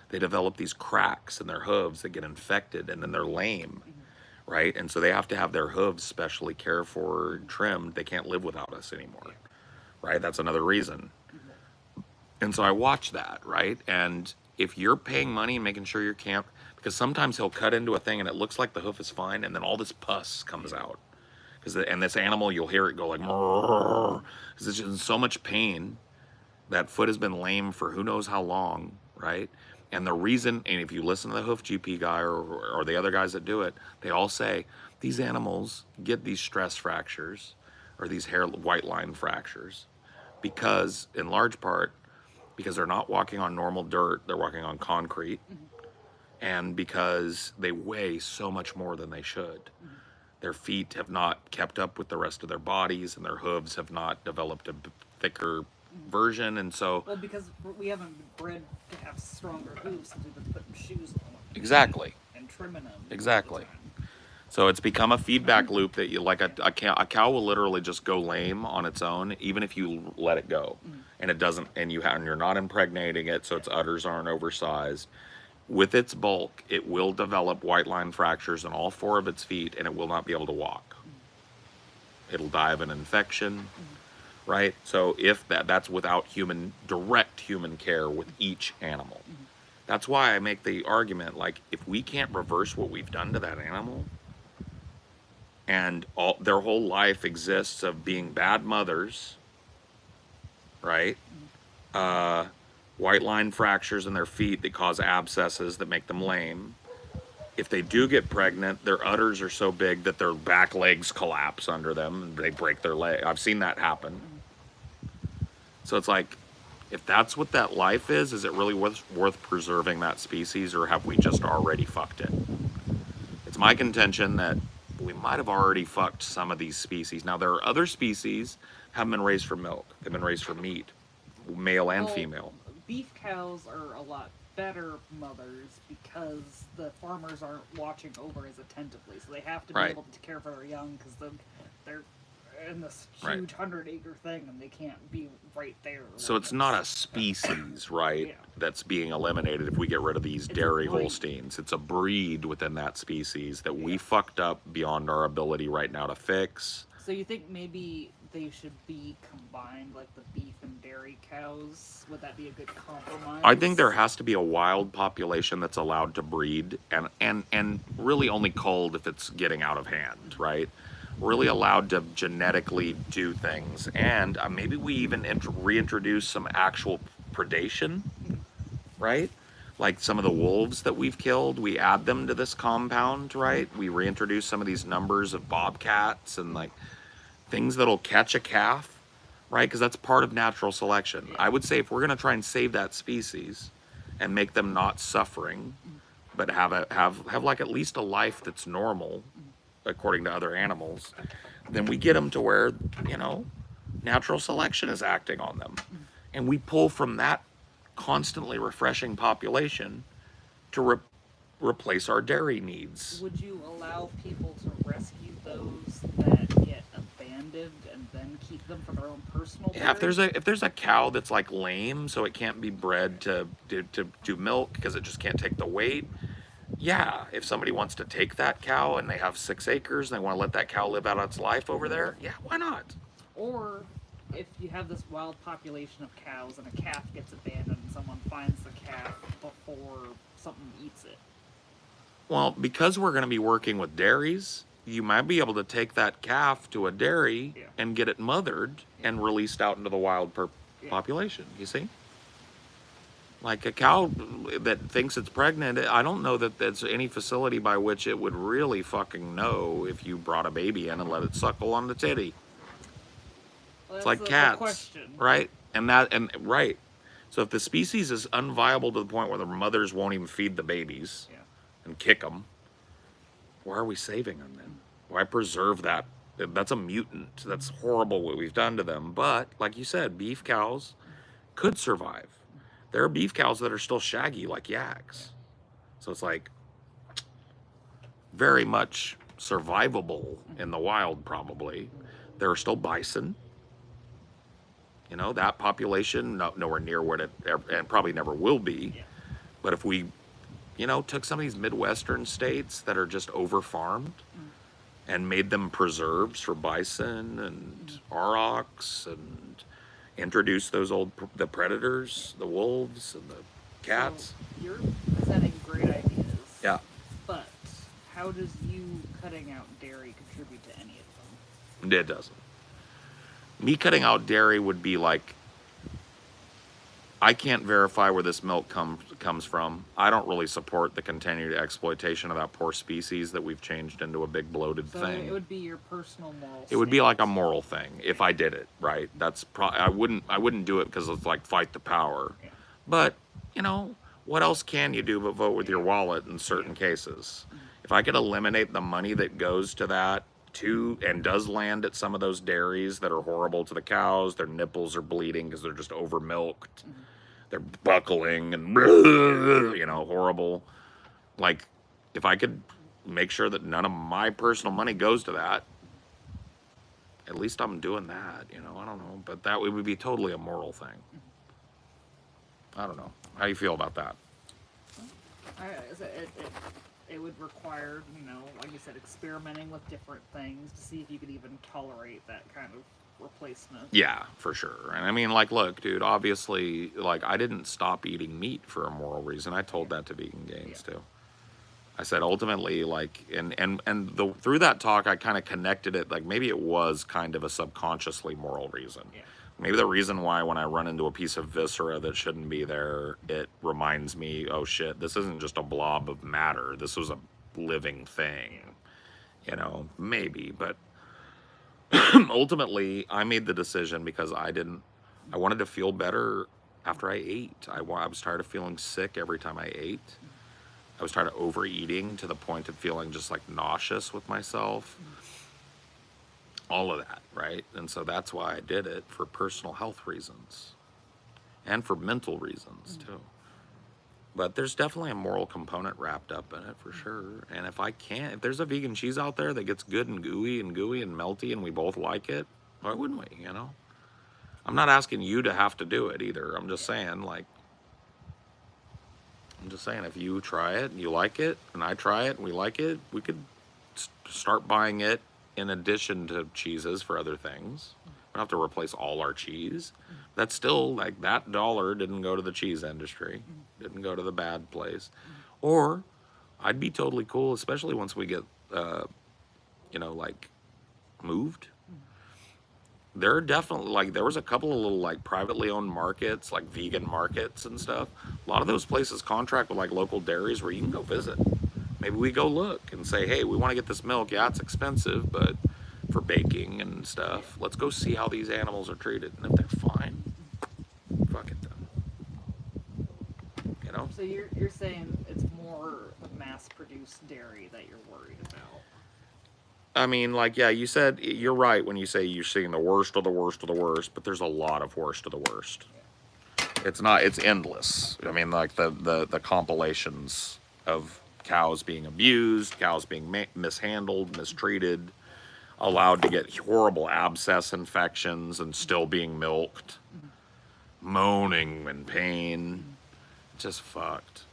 they develop these cracks in their hooves that get infected, and then they're lame, right? And so they have to have their hooves specially cared for and trimmed. They can't live without us anymore, right? That's another reason. And so I watch that, right? And if you're paying money and making sure your camp, because sometimes he'll cut into a thing and it looks like the hoof is fine, and then all this pus comes out. And this animal, you'll hear it go like, because it's just in so much pain. That foot has been lame for who knows how long, right? And the reason, and if you listen to the hoof GP guy or the other guys that do it, they all say these animals get these stress fractures or these white line fractures because, in large part, because they're not walking on normal dirt, they're walking on concrete, and because they weigh so much more than they should. Their feet have not kept up with the rest of their bodies, and their hooves have not developed a thicker version, and so... Well, because we haven't been bred to have stronger hooves since we've been putting shoes on them. Exactly. And trimming them. Exactly. So it's become a feedback loop that you, like a cow will literally just go lame on its own, even if you let it go. And it doesn't, and you're not impregnating it, so its udders aren't oversized. With its bulk, it will develop white line fractures in all 4 of its feet, and it will not be able to walk. It'll die of an infection, right? So if that's without direct human care with each animal. That's why I make the argument, like, if we can't reverse what we've done to that animal, and their whole life exists of being bad mothers, right? White line fractures in their feet that cause abscesses that make them lame. If they do get pregnant, their udders are so big that their back legs collapse under them and they break their leg. I've seen that happen. So it's like, if that's what that life is it really worth preserving that species, or have we just already fucked it? It's my contention that we might have already fucked some of these species. Now, there are other species haven't been raised for milk. They've been raised for meat, male and Well, female. beef cows are a lot better mothers because the farmers aren't watching over as attentively, so they have to be Right. able to care for their young because they're in this Right. huge 100-acre thing and they can't be right there. So it's not a species, right, Yeah. that's being eliminated if we get rid of these It's a dairy breed. Holsteins. It's a breed within that species that we Yeah. fucked up beyond our ability right now to fix. So you think maybe they should be combined, like the beef and dairy cows? Would that be a good compromise? I think there has to be a wild population that's allowed to breed, and really only culled if it's getting out of hand, right? Really allowed to genetically do things, and maybe we even reintroduce some actual predation, right? Like some of the wolves that we've killed, we add them to this compound, right? We reintroduce some of these numbers of bobcats and like things that'll catch a calf, right? Because that's part of natural selection. Yeah. I would say if we're going to try and save that species and make them not suffering, but have like at least a life that's normal according to other animals, then we get them to where, you know, natural selection is acting on them. And we pull from that constantly refreshing population to replace our dairy needs. Would you allow people to rescue those that get abandoned and then keep them for their own personal Yeah, dairy? if there's a cow that's like lame, so it can't be bred to do milk because it just can't take the weight. Yeah, if somebody wants to take that cow and they have 6 acres and they want to let that cow live out its life over there, yeah, why not? Or if you have this wild population of cows and a calf gets abandoned and someone finds the calf before something eats it. Well, because we're going to be working with dairies, you might be able to take that calf to a dairy Yeah. and get it mothered and released out into the wild Yeah. population. You see? Like a cow that thinks it's pregnant, I don't know that there's any facility by which it would really fucking know if you brought a baby in and let it suckle on the titty. Well, It's that's like the cats, question. right? Right. So if the species is unviable to the point where the mothers won't even feed the babies Yeah. and kick them, why are we saving them then? Why preserve that? That's a mutant. That's horrible what we've done to them. But like you said, beef cows could survive. There are beef cows that are still shaggy like yaks. So it's like very much survivable in the wild, probably. There are still bison. You know, that population, nowhere near what it and probably never will be. Yeah. But if we, you know, took some of these Midwestern states that are just over farmed and made them preserves for bison and aurochs and introduced those the predators, the wolves and the cats. So you're presenting great ideas. Yeah. But how does you cutting out dairy contribute to any of them? It doesn't. Me cutting out dairy would be like, I can't verify where this milk comes from. I don't really support the continued exploitation of that poor species that we've changed into a big bloated So thing. it would be your personal moral. It would be like a stance. moral thing if I did it, right? That's I wouldn't do it because it's like fight the power. Yeah. But, you know, what else can you do but vote with your wallet in certain cases? If I could eliminate the money that goes to that and does land at some of those dairies that are horrible to the cows, their nipples are bleeding because they're just over milked. They're buckling and you know, horrible. Like, if I could make sure that none of my personal money goes to that, at least I'm doing that, you know. I don't know, but that would be totally a moral thing. I don't know. How do you feel about that? It would require, you know, like you said, experimenting with different things to see if you could even tolerate that kind of replacement. Yeah, for sure. And I mean, like, look, dude, obviously, like, I didn't stop eating meat for a moral reason. I told that to vegan gains, too. I said, ultimately, like, through that talk, I kind of connected it, like, maybe it was kind of a subconsciously moral reason. Yeah. Maybe the reason why when I run into a piece of viscera that shouldn't be there, it reminds me, oh shit, this isn't just a blob of matter. This was a living thing. You know, maybe, but ultimately I made the decision because I didn't I wanted to feel better after I ate. I was tired of feeling sick every time I ate. I was tired of overeating to the point of feeling just like nauseous with myself. All of that, right? And so that's why I did it, for personal health reasons and for mental reasons too. But there's definitely a moral component wrapped up in it for sure. And if there's a vegan cheese out there that gets good and gooey and melty and we both like it, why wouldn't we, you know? I'm not asking you to have to do it either. I'm just saying, if you try it and you like it, and I try it and we like it, we could start buying it in addition to cheeses for other things. We don't have to replace all our cheese. That's still, like, that dollar didn't go to the cheese industry, didn't go to the bad place. Or I'd be totally cool, especially once we get, moved. There are definitely, there was a couple of little, privately owned markets, vegan markets and stuff. A lot of those places contract with, local dairies where you can go visit. Maybe we go look and say, hey, we want to get this milk. Yeah, it's expensive, but for baking and stuff, let's go see how these animals are treated. And if they're fine, fuck it then. You know? So you're saying it's more mass-produced dairy that you're worried about? I mean, yeah, you said, you're right when you say you're seeing the worst of the worst of the worst, but there's a lot of worst of the worst. It's endless. I mean, the compilations of cows being abused, cows being mishandled, mistreated, allowed to get horrible abscess infections and still being milked, moaning in pain, just fucked.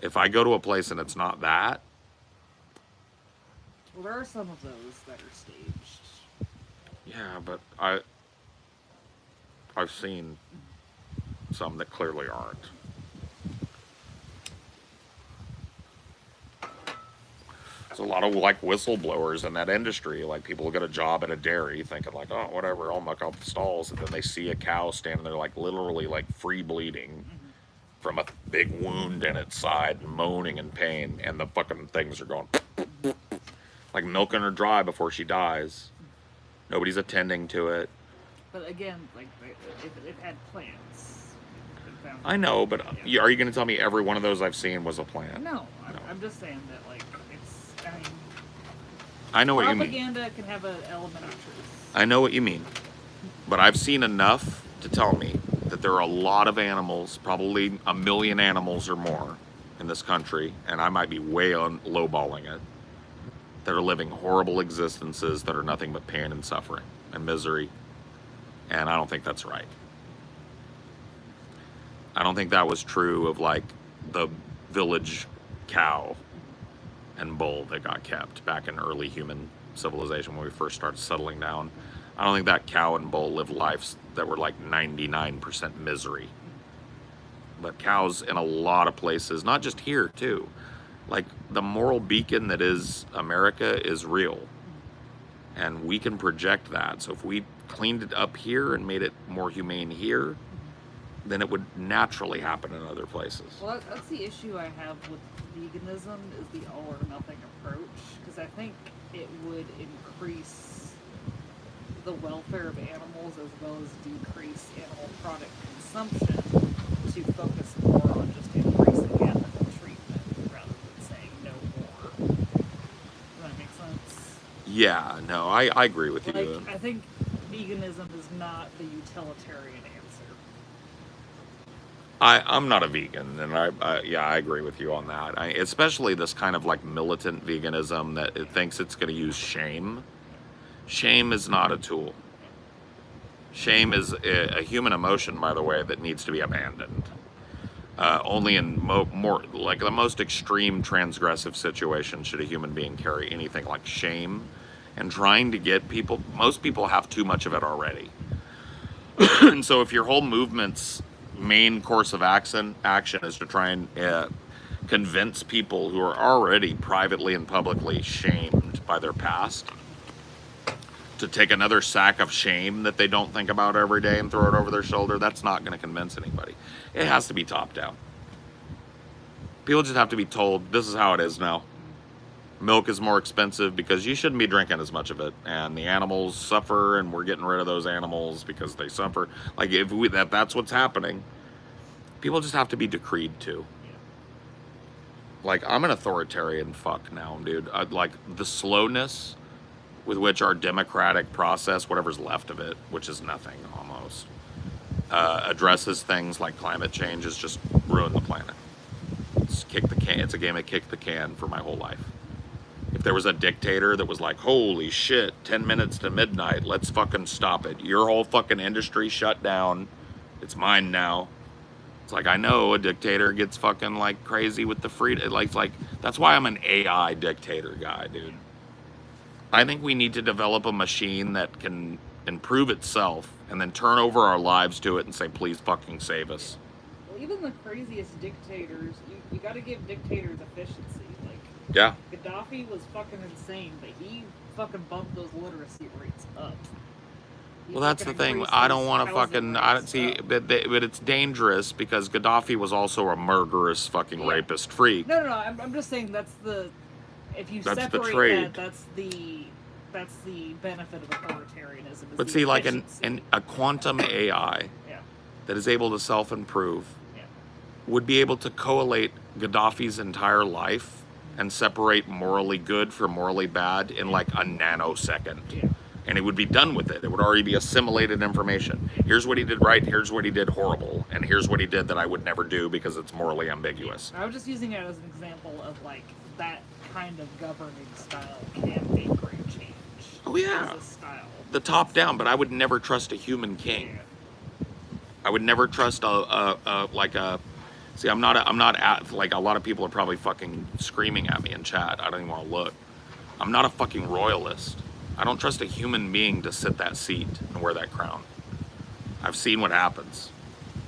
If I go to a place and it's not that, well, there are some of those that are staged. yeah, but I've seen some that clearly aren't. There's a lot of whistleblowers in that industry. People will get a job at a dairy thinking oh, whatever, I'll muck out the stalls, and then they see a cow standing there literally free bleeding from a big wound in its side, moaning in pain, and the fucking things are going milking her dry before she dies. Nobody's attending to it. But again, if it had plants. I know, but are you going to tell me every one of those I've seen was a plant? No. I'm just saying that it's. I mean, I know what you mean. Propaganda can have an element of truth. I know what you mean, but I've seen enough to tell me that there are a lot of animals, probably 1 million animals or more in this country, and I might be way lowballing it, that are living horrible existences that are nothing but pain and suffering and misery, and I don't think that's right. I don't think that was true of the village cow and bull that got kept back in early human civilization when we first started settling down. I don't think that cow and bull lived lives that were 99% misery. But cows in a lot of places, not just here too, the moral beacon that is America is real. And we can project that. So if we cleaned it up here and made it more humane here, then it would naturally happen in other places. Well, that's the issue I have with veganism, is the all or nothing approach. Because I think it would increase the welfare of animals as well as decrease animal product consumption to focus more on just increasing ethical treatment rather than saying no more. Does that make sense? Yeah, no, I agree with you. I think veganism is not the utilitarian answer. I'm not a vegan, and I agree with you on that. Especially this kind of militant veganism that it thinks it's going to use shame. Shame is not a tool. Shame is a human emotion, by the way, that needs to be abandoned. Only in more the most extreme transgressive situations should a human being carry anything like shame. And trying to get people, most people have too much of it already. And so if your whole movement's main course of action is to try and convince people who are already privately and publicly shamed by their past to take another sack of shame that they don't think about every day and throw it over their shoulder, that's not going to convince anybody. It has to be top down. People just have to be told, this is how it is now. Milk is more expensive because you shouldn't be drinking as much of it, and the animals suffer, and we're getting rid of those animals because they suffer. Like if that's what's happening, people just have to be decreed to. Like, I'm an authoritarian fuck now, dude. Like the slowness with which our democratic process, whatever's left of it, which is nothing almost, addresses things like climate change has just ruined the planet. It's kick the can. It's a game of kick the can for my whole life. If there was a dictator that was like, holy shit, 10 minutes to midnight, let's fucking stop it. Your whole fucking industry shut down. It's mine now. It's like, I know a dictator gets fucking like crazy with the freedom. Like that's why I'm an AI dictator guy, dude. I think we need to develop a machine that can improve itself and then turn over our lives to it and say, please fucking save us. Well, even the craziest dictators, you got to give dictators efficiency. Like, yeah. Gaddafi was fucking insane, but he fucking bumped those literacy rates up. Well, that's the thing. I don't want to fucking. I don't see, but it's dangerous because Gaddafi was also a murderous fucking rapist freak. No. I'm just saying that's the. If you that's separate the trade. that's the benefit of authoritarianism. But see, like a quantum AI that is able to self-improve would be able to collate Gaddafi's entire life and separate morally good from morally bad in like a nanosecond. Yeah. And it would be done with it. It would already be assimilated information. Here's what he did right, here's what he did horrible, and here's what he did that I would never do because it's morally ambiguous. I was just using it as an example of like that kind of governing style can make great change. Oh yeah. As a style. The top down, but I would never trust a human king. Yeah. I would never trust see, I'm not at, like a lot of people are probably fucking screaming at me in chat. I don't even want to look. I'm not a fucking royalist. I don't trust a human being to sit that seat and wear that crown. I've seen what happens.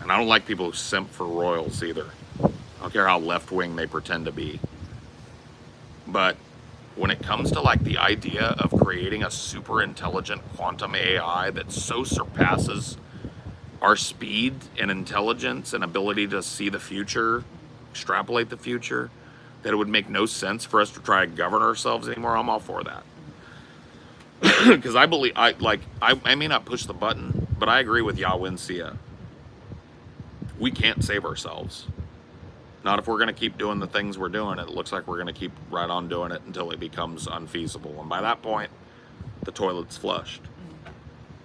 And I don't like people who simp for royals either. I don't care how left-wing they pretend to be. But when it comes to like the idea of creating a super intelligent quantum AI that so surpasses our speed and intelligence and ability to see the future, extrapolate the future, that it would make no sense for us to try and govern ourselves anymore, I'm all for that. Because I believe, I may not push the button, but I agree with Yawin Sia. We can't save ourselves. Not if we're going to keep doing the things we're doing. It looks like we're going to keep right on doing it until it becomes unfeasible. And by that point, the toilet's flushed.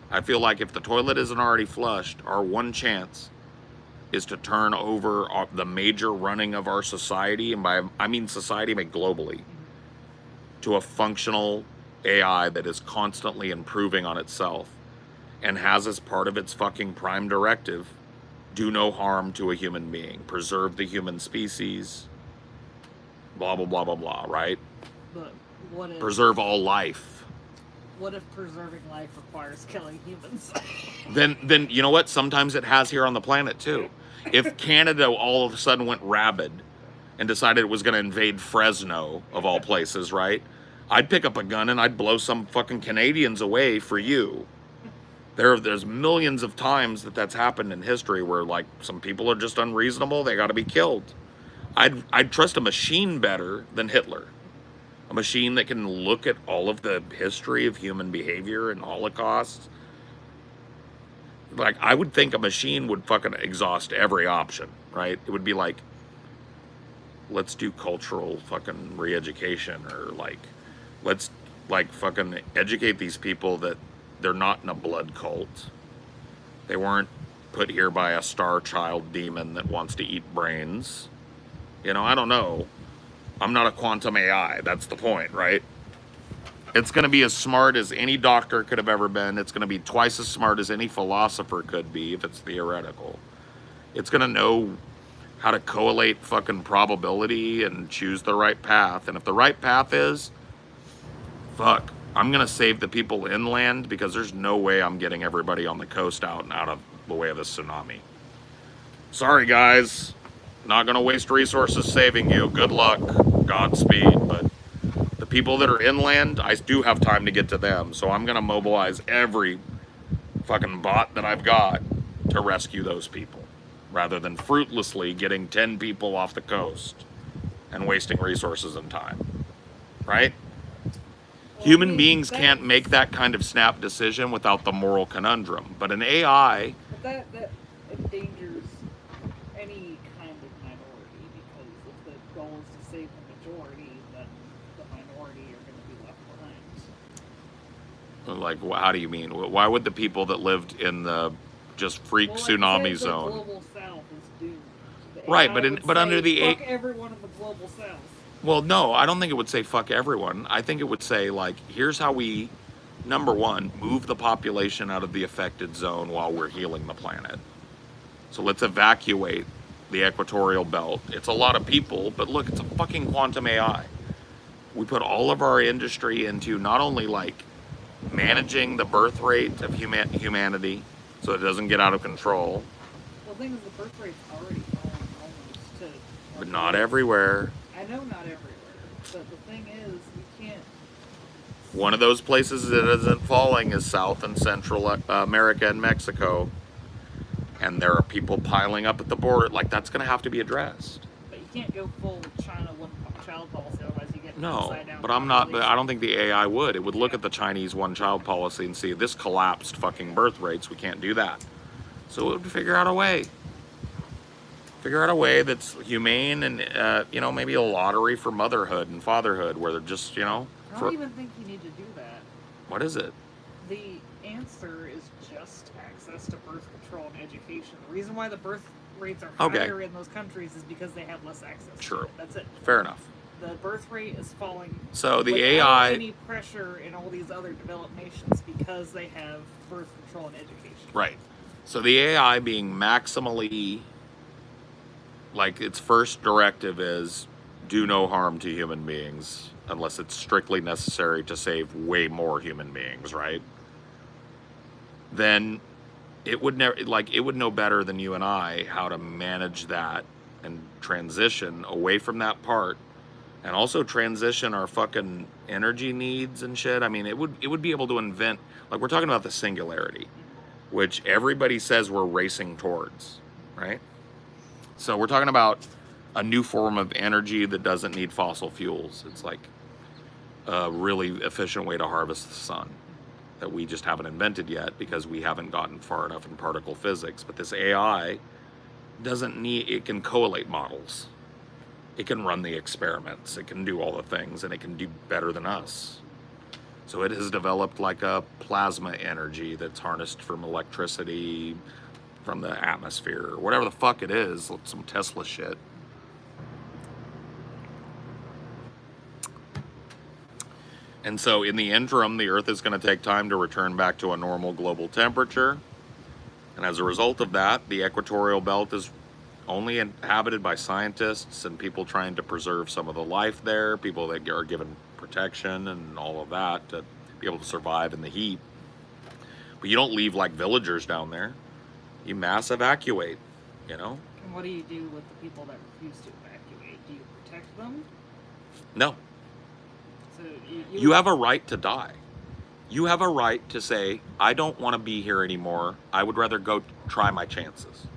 I feel like if the toilet isn't already flushed, our one chance is to turn over the major running of our society, and by I mean society, I mean globally, to a functional AI that is constantly improving on itself and has as part of its fucking prime directive, do no harm to a human being, preserve the human species, blah, blah, blah, blah, blah, right? But what if... Preserve all life. What if preserving life requires killing humans? Then you know what? Sometimes it has here on the planet too. If Canada all of a sudden went rabid and decided it was going to invade Fresno, of all places, right? I'd pick up a gun and I'd blow some fucking Canadians away for you. There's millions of times that's happened in history where like some people are just unreasonable, they got to be killed. I'd trust a machine better than Hitler. A machine that can look at all of the history of human behavior and Holocausts. Like, I would think a machine would fucking exhaust every option, right? It would be like, let's do cultural fucking re-education, or like, let's like fucking educate these people that they're not in a blood cult. They weren't put here by a star child demon that wants to eat brains. You know, I don't know. I'm not a quantum AI. That's the point, right? It's going to be as smart as any doctor could have ever been. It's going to be twice as smart as any philosopher could be if it's theoretical. It's going to know how to collate fucking probability and choose the right path. And if the right path is, fuck, I'm going to save the people inland because there's no way I'm getting everybody on the coast out and out of the way of this tsunami. Sorry, guys. Not going to waste resources saving you. Good luck. Godspeed. But the people that are inland, I do have time to get to them. So I'm going to mobilize every fucking bot that I've got to rescue those people, rather than fruitlessly getting 10 people off the coast and wasting resources and time. right? Well, I Human mean, beings can't make that kind of snap decision without the moral conundrum. But an AI, But that endangers any kind of minority, because if the goal is to save the majority, then the minority are going to be left behind. like, how do you mean? Why would the people that lived in the just freak Well, like tsunami you said, zone? the global south is doomed. The Right, AI would but say, under the fuck everyone in the global south. well, no, I don't think it would say fuck everyone. I think it would say, like, here's how we, number one, move the population out of the affected zone while we're healing the planet. So let's evacuate the equatorial belt. It's a lot of people, but look, it's a fucking quantum AI. We put all of our industry into not only like managing the birth rate of humanity so it doesn't get out of control, Well, the thing is, the birth rate's already fallen almost to. but not everywhere. I know not everywhere, but the thing is, you can't. One of those places that isn't falling is South and Central America and Mexico. And there are people piling up at the border. Like, that's going to have to be addressed. But you can't go full China one child policy, otherwise you get No, upside down. but I'm not. But I don't think the AI would. It would look at the Chinese one-child policy and see this collapsed fucking birth rates. We can't do that. So it would figure out a way. Figure out a way that's humane and you know, maybe a lottery for motherhood and fatherhood, where they're just, you know. I don't even think you need to do that. What is it? The answer is just access to birth control and education. The reason why the birth rates are higher in those countries is because they have less access. True. To it. That's it. Fair enough. The birth rate is falling. So the without AI. any pressure in all these other developed nations because they have birth control and education. Right. So the AI being maximally, like, its first directive is do no harm to human beings unless it's strictly necessary to save way more human beings, right? Then it would never, like, it would know better than you and I how to manage that and transition away from that part, and also transition our fucking energy needs and shit. I mean, it would be able to invent, like, we're talking about the singularity, which everybody says we're racing towards, right? So we're talking about a new form of energy that doesn't need fossil fuels. It's like a really efficient way to harvest the sun that we just haven't invented yet because we haven't gotten far enough in particle physics. But this AI doesn't need, it can collate models. It can run the experiments. It can do all the things, and it can do better than us. So it has developed like a plasma energy that's harnessed from electricity from the atmosphere, or whatever the fuck it is, some Tesla shit. And so in the interim, the Earth is going to take time to return back to a normal global temperature. And as a result of that, the equatorial belt is only inhabited by scientists and people trying to preserve some of the life there, people that are given protection and all of that to be able to survive in the heat. But you don't leave like villagers down there. You mass evacuate, you know? And what do you do with the people that refuse to evacuate? Do you protect them? No. So you have a right to die. You have a right to say, I don't want to be here anymore. I would rather go try my chances.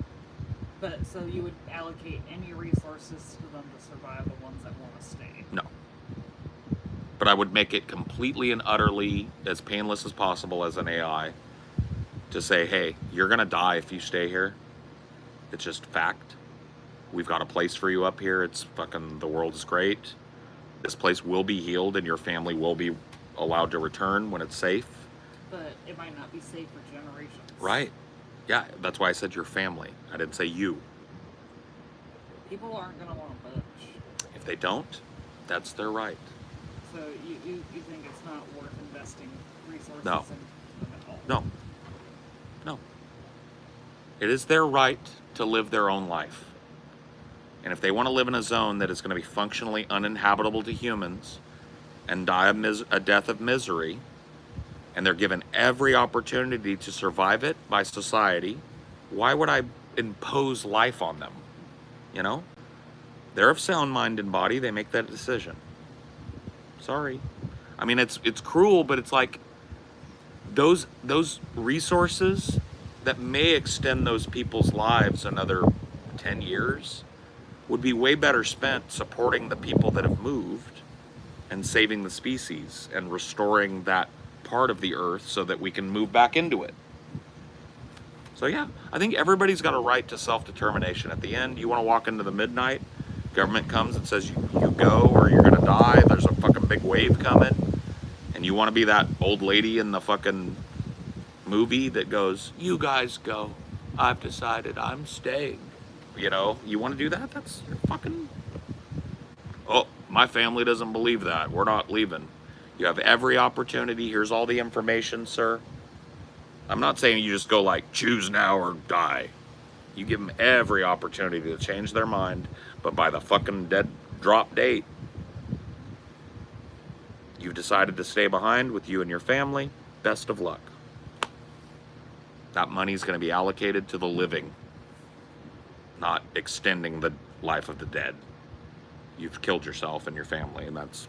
But so you would allocate any resources to them to survive the ones that want to stay? No. But I would make it completely and utterly as painless as possible as an AI to say, hey, you're going to die if you stay here. It's just fact. We've got a place for you up here. It's fucking, the world is great. This place will be healed and your family will be allowed to return when it's safe. But it might not be safe for generations. Right. Yeah, that's why I said your family. I didn't say you. People aren't going to want to budge. If they don't, that's their right. So you think it's not worth investing resources No. in them at all? No. No. It is their right to live their own life. And if they want to live in a zone that is going to be functionally uninhabitable to humans and die a death of misery, and they're given every opportunity to survive it by society, why would I impose life on them? You know? They're of sound mind and body. They make that decision. Sorry. I mean, it's cruel, but it's like those resources that may extend those people's lives another 10 years would be way better spent supporting the people that have moved and saving the species and restoring that part of the earth so that we can move back into it. So yeah, I think everybody's got a right to self-determination. At the end, you want to walk into the midnight, government comes and says you go or you're gonna die, there's a fucking big wave coming, and you want to be that old lady in the fucking movie that goes, you guys go, I've decided I'm staying. You know, you want to do that? That's fucking, oh, my family doesn't believe that, we're not leaving. You have every opportunity, here's all the information, sir. I'm not saying you just go like, choose now or die. You give them every opportunity to change their mind, but by the fucking dead drop date, you've decided to stay behind with you and your family, best of luck. That money's going to be allocated to the living, not extending the life of the dead. You've killed yourself and your family, and that's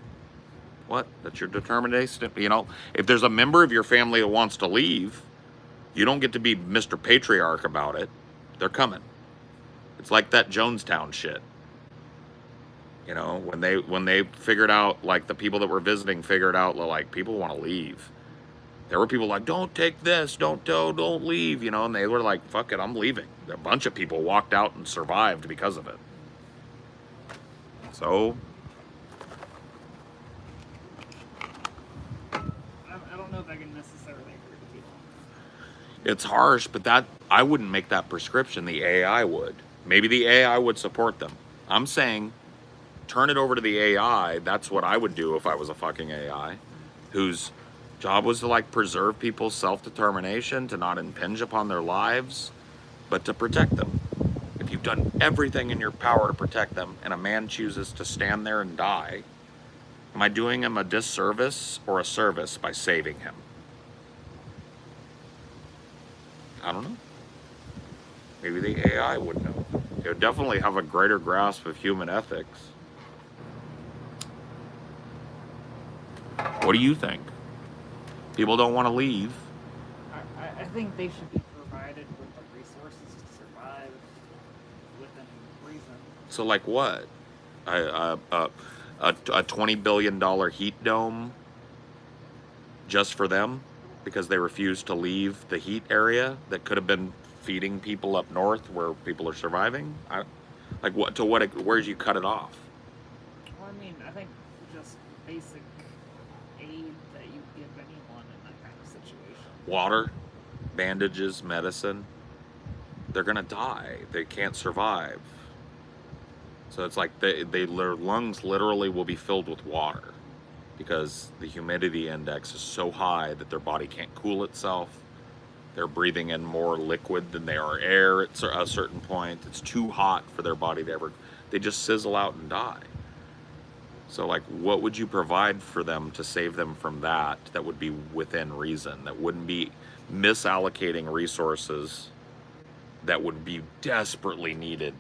your determination. You know, if there's a member of your family that wants to leave, you don't get to be Mr. Patriarch about it. They're coming. It's like that Jonestown shit. You know, when they figured out, like the people that were visiting figured out, like, people want to leave. There were people like, don't take this, don't leave, you know, and they were like, fuck it, I'm leaving. A bunch of people walked out and survived because of it. So, I don't know if I can necessarily agree with you. it's harsh, but that, I wouldn't make that prescription, the AI would. Maybe the AI would support them. I'm saying, turn it over to the AI, that's what I would do if I was a fucking AI, whose job was to like preserve people's self-determination, to not impinge upon their lives, but to protect them. If you've done everything in your power to protect them and a man chooses to stand there and die, am I doing him a disservice or a service by saving him? I don't know. Maybe the AI would know. It would definitely have a greater grasp of human ethics. What do you think? People don't want to leave. I think they should be provided with the resources to survive within reason. So like what? A $20 billion heat dome just for them because they refuse to leave the heat area that could have been feeding people up north where people are surviving? Like what? To what? Where'd you cut it off? Well, I mean, I think just basic aid that you give anyone in that kind of situation. Water, bandages, medicine. They're gonna die. They can't survive. So it's like their lungs literally will be filled with water because the humidity index is so high that their body can't cool itself. They're breathing in more liquid than they are air at a certain point. It's too hot for their body to ever, they just sizzle out and die. So like, what would you provide for them to save them from that would be within reason, that wouldn't be misallocating resources that would be desperately needed?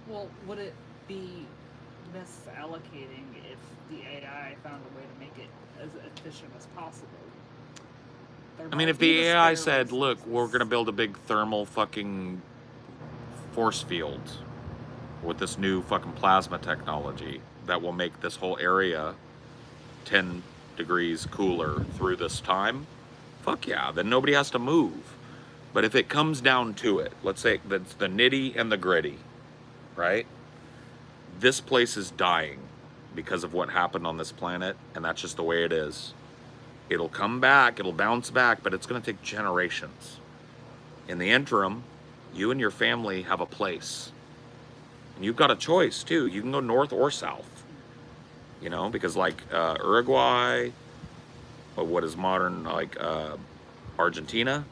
Well, would it be misallocating if the AI found a way to make it as efficient as possible? I mean, if the AI said, look, we're going to build a big thermal fucking force field with this new fucking plasma technology that will make this whole area 10 degrees cooler through this time, fuck yeah, then nobody has to move. But if it comes down to it, let's say that's the nitty and the gritty, right? This place is dying because of what happened on this planet, and that's just the way it is. It'll come back, it'll bounce back, but it's going to take generations. In the interim, you and your family have a place. And you've got a choice, too. You can go north or south. You know, because like Uruguay, or what is modern, like Argentina,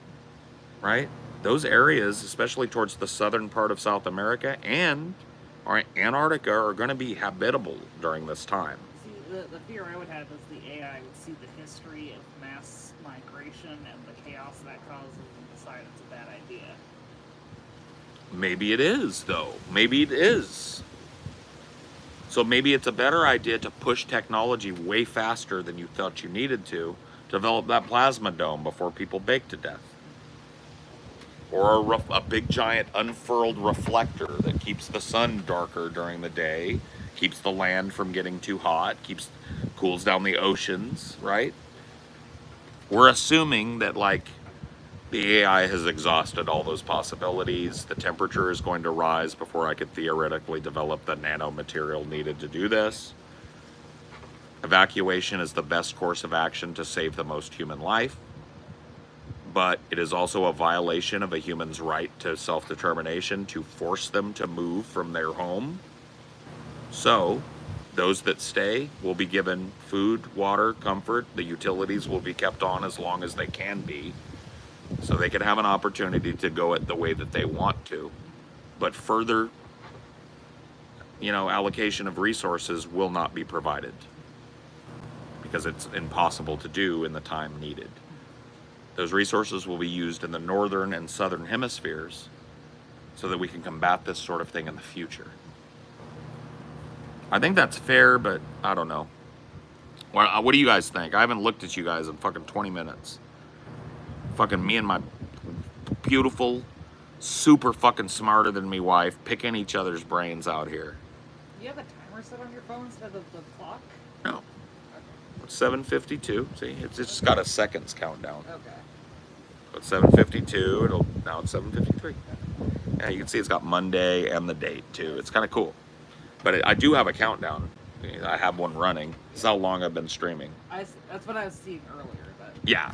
right? Those areas, especially towards the southern part of South America and Antarctica, are going to be habitable during this time. See, the fear I would have is the AI would see the history of mass migration and the chaos that causes and decide it's a bad idea. Maybe it is, though. Maybe it is. So maybe it's a better idea to push technology way faster than you thought you needed to develop that plasma dome before people bake to death. Or a big giant unfurled reflector that keeps the sun darker during the day, keeps the land from getting too hot, keeps cools down the oceans, right? We're assuming that like the AI has exhausted all those possibilities. The temperature is going to rise before I could theoretically develop the nanomaterial needed to do this. Evacuation is the best course of action to save the most human life, but it is also a violation of a human's right to self-determination to force them to move from their home. So, those that stay will be given food, water, comfort. The utilities will be kept on as long as they can be, so they can have an opportunity to go it the way that they want to. But further, allocation of resources will not be provided because it's impossible to do in the time needed. Those resources will be used in the northern and southern hemispheres so that we can combat this sort of thing in the future. I think that's fair, but I don't know. What do you guys think? I haven't looked at you guys in fucking 20 minutes. Fucking me and my beautiful, super fucking smarter than me wife picking each other's brains out here. You have a timer set on your phone instead of the clock? No. It's 7:52. See, it's just got a seconds countdown. Okay. It's 7:52. Now it's 7:53. Yeah, you can see it's got Monday and the date too. It's kind of cool. But I do have a countdown. I have one running. This is how long I've been streaming. That's what I was seeing earlier, but Yeah.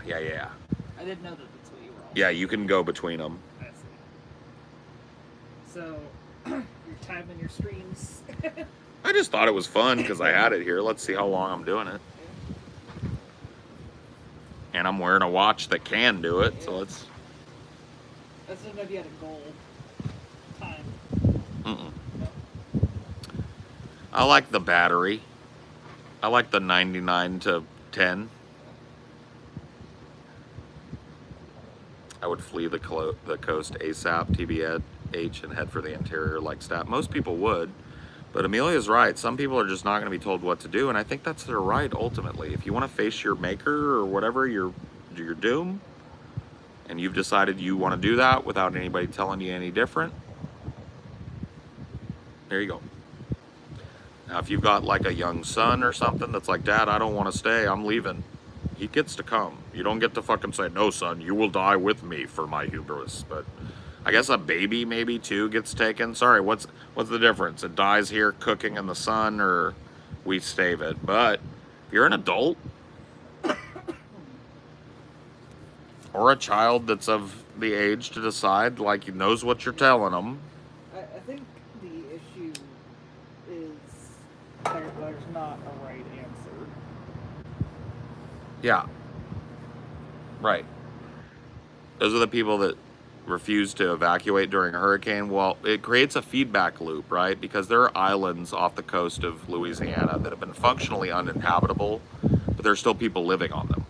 I didn't know that's what you were all Yeah, you can go between them. I see. So, you're timing your streams. I just thought it was fun because I had it here. Let's see how long I'm doing it. And I'm wearing a watch that can do it, so let's... I didn't know if you had a goal time. Mm-mm. I like the battery. I like the 99 to 10. I would flee the coast ASAP, TBH, and head for the interior like stat. Most people would, but Amelia's right. Some people are just not going to be told what to do, and I think that's their right ultimately. If you want to face your maker or whatever, your doom, and you've decided you want to do that without anybody telling you any different, there you go. Now, if you've got like a young son or something that's like, Dad, I don't want to stay, I'm leaving, he gets to come. You don't get to fucking say, no, son, you will die with me for my hubris. But I guess a baby maybe too gets taken. Sorry, what's the difference? It dies here cooking in the sun, or we stave it. But if you're an adult or a child that's of the age to decide, like, he knows what you're telling them. I think the issue is there's not a right answer. Yeah. Right. Those are the people that refuse to evacuate during a hurricane. Well, it creates a feedback loop, right? Because there are islands off the coast of Louisiana that have been functionally uninhabitable, but there's still people living on them.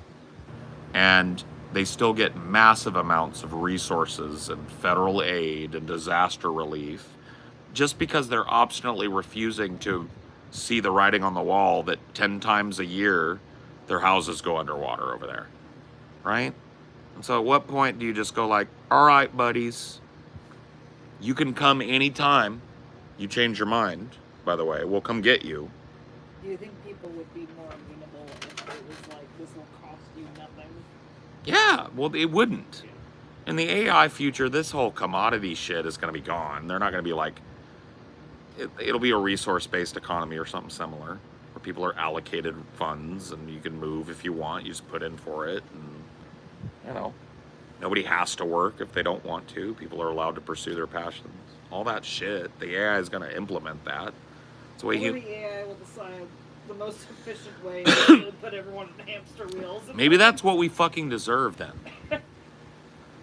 And they still get massive amounts of resources and federal aid and disaster relief just because they're obstinately refusing to see the writing on the wall that 10 times a year their houses go underwater over there, right? And so at what point do you just go like, all right, buddies, you can come anytime you change your mind, by the way, we'll come get you. Do you think people would be more amenable if it was like, this will cost you nothing? Yeah, well, it wouldn't. In the AI future, this whole commodity shit is going to be gone. They're not going to be like, it'll be a resource-based economy or something similar, where people are allocated funds and you can move if you want. You just put in for it, and nobody has to work if they don't want to. People are allowed to pursue their passions. All that shit, the AI is going to implement that. It's the way the AI will decide the most efficient way to put everyone in hamster wheels. Maybe that's what we fucking deserve then.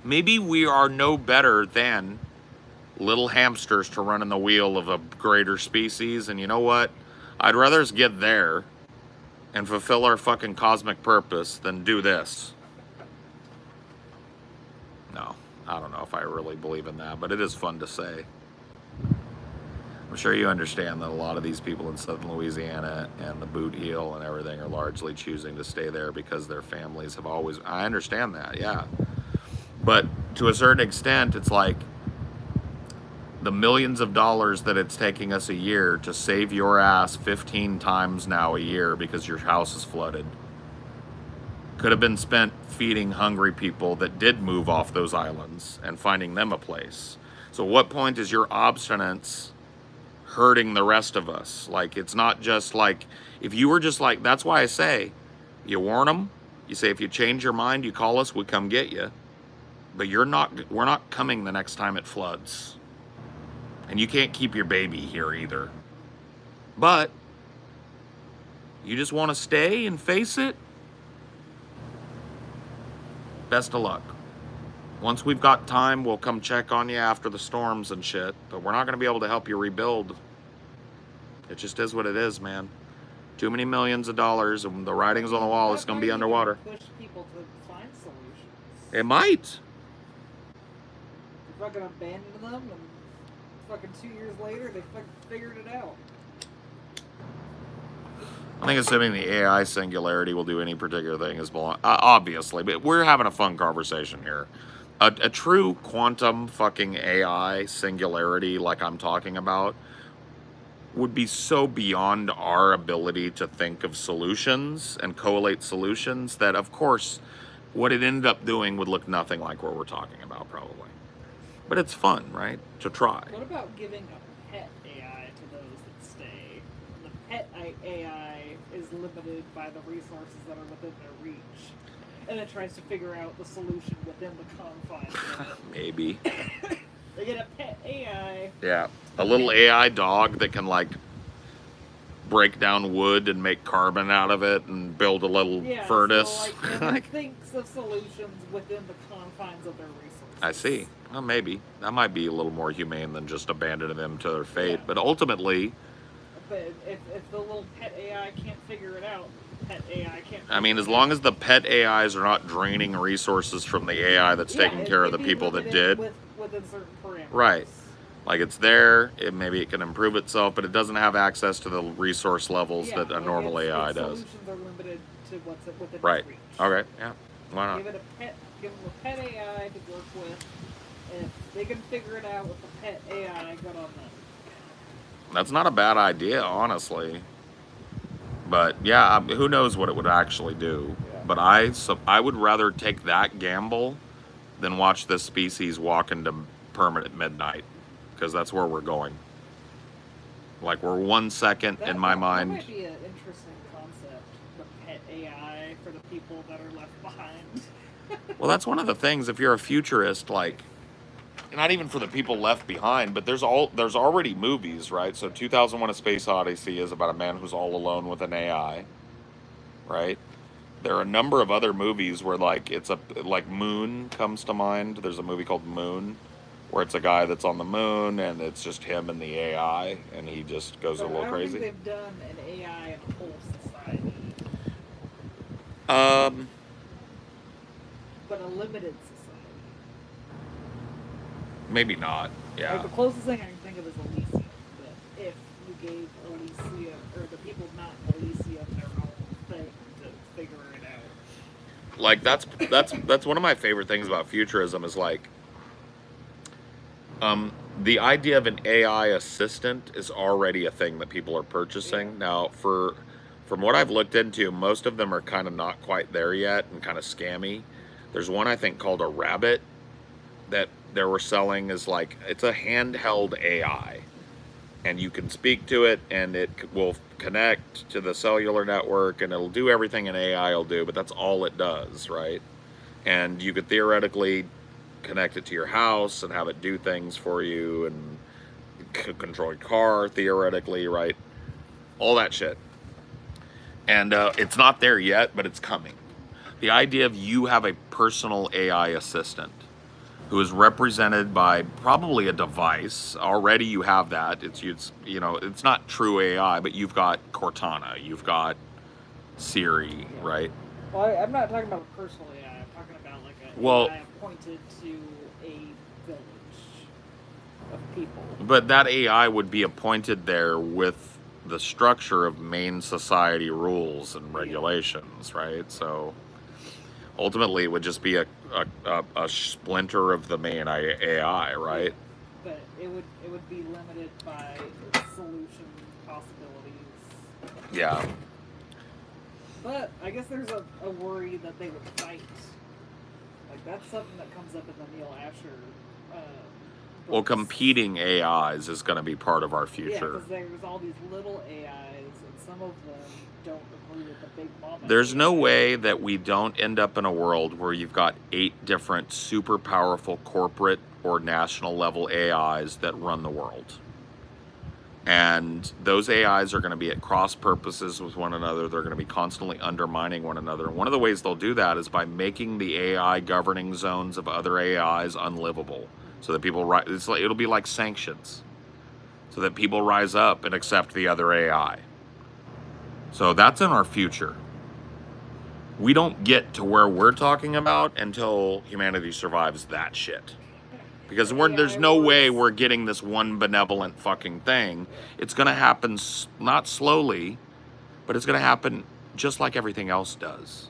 Maybe we are no better than little hamsters to run in the wheel of a greater species, and you know what? I'd rather us get there and fulfill our fucking cosmic purpose than do this. No, I don't know if I really believe in that, but it is fun to say. I'm sure you understand that a lot of these people in southern Louisiana and the Boot Heel and everything are largely choosing to stay there because their families have always... I understand that, yeah. But to a certain extent, it's like the millions of dollars that it's taking us a year to save your ass 15 times now a year because your house is flooded could have been spent feeding hungry people that did move off those islands and finding them a place. So what point is your obstinance hurting the rest of us? Like, it's not just like, if you were just like, that's why I say, you warn them, you say, if you change your mind, you call us, we come get you. But we're not coming the next time it floods. And you can't keep your baby here either. But you just want to stay and face it? Best of luck. Once we've got time, we'll come check on you after the storms and shit. But we're not going to be able to help you rebuild. It just is what it is, man. Too many millions of dollars, and the writing's on the wall. It's going to be underwater. Push people to find solutions. It might. You're fucking abandon them, and fucking 2 years later, they fucking figured it out. I think assuming the AI singularity will do any particular thing is obviously, but we're having a fun conversation here. A true quantum fucking AI singularity, like I'm talking about, would be so beyond our ability to think of solutions and collate solutions that, of course, what it ended up doing would look nothing like what we're talking about, probably. But it's fun, right? To try. What about giving a pet AI to those that stay? The pet AI is limited by the resources that are within their reach. And it tries to figure out the solution within the confines of it. Maybe. They get a pet AI. Yeah. A little AI dog that can, like, break down wood and make carbon out of it and build a little furnace. So, like, it thinks of solutions within the confines of their resources. I see. Well, maybe. That might be a little more humane than just abandoning them to their fate. Yeah. But ultimately... But if the little pet AI can't figure it out, pet AI can't... I mean, as long as the pet AIs are not draining resources from the AI that's taking care of the people that did. Within certain parameters. Right. Like, it's there, maybe it can improve itself, but it doesn't have access to the resource levels that a normal AI does. Solutions are limited to what's within Right. its reach. Okay, yeah. Why not? Give them a pet AI to work with, and if they can figure it out with the pet AI, good on them. That's not a bad idea, honestly. But, yeah, who knows what it would actually do. Yeah. But I would rather take that gamble than watch this species walk into permanent midnight. Because that's where we're going. Like, we're 1 second in my mind. That might be an interesting concept, the pet AI for the people that are left behind. Well, that's one of the things, if you're a futurist, like, not even for the people left behind, but there's already movies, right? So 2001: A Space Odyssey is about a man who's all alone with an AI, right? There are a number of other movies where, like, like Moon comes to mind. There's a movie called Moon, where it's a guy that's on the moon, and it's just him and the AI, and he just goes a little crazy. I don't think they've done an AI in a whole society. But a limited society. Maybe not, yeah. Like, the closest thing I can think of is Elysium. But if you gave Elysium, or the people not in Elysium, their own thing to figure it out. Like, that's one of my favorite things about futurism is, like, the idea of an AI assistant is already a thing that people are purchasing. Yeah. Now, from what I've looked into, most of them are kind of not quite there yet and kind of scammy. There's one, I think, called a Rabbit that they were selling as, like, it's a handheld AI. And you can speak to it, and it will connect to the cellular network, and it'll do everything an AI will do, but that's all it does, right? And you could theoretically connect it to your house and have it do things for you and control your car theoretically, right? All that shit. And it's not there yet, but it's coming. The idea of you have a personal AI assistant who is represented by probably a device. Already you have that. It's you know, it's not true AI, but you've got Cortana, you've got Siri, right? Well, I'm not talking about a personal AI. I'm talking about like a AI appointed to a village of people. But that AI would be appointed there with the structure of main society rules and regulations, right? So ultimately it would just be a splinter of the main AI, right? But it would be limited by solution possibilities. Yeah. But I guess there's a worry that they would fight. Like that's something that comes up in the Neil Asher. Well, Books. competing AIs is going to be part of our Yeah, future. because there's all these little AIs, and some of them don't agree with the big mama. There's no AI. way that we don't end up in a world where you've got 8 different super powerful corporate or national level AIs that run the world. And those AIs are going to be at cross purposes with one another. They're going to be constantly undermining one another. And one of the ways they'll do that is by making the AI governing zones of other AIs unlivable. So that people, it'll be like sanctions. So that people rise up and accept the other AI. So that's in our future. We don't get to where we're talking about until humanity survives that shit. Because there's no way we're getting this one benevolent fucking thing. It's going to happen not slowly, but it's going to happen just like everything else does.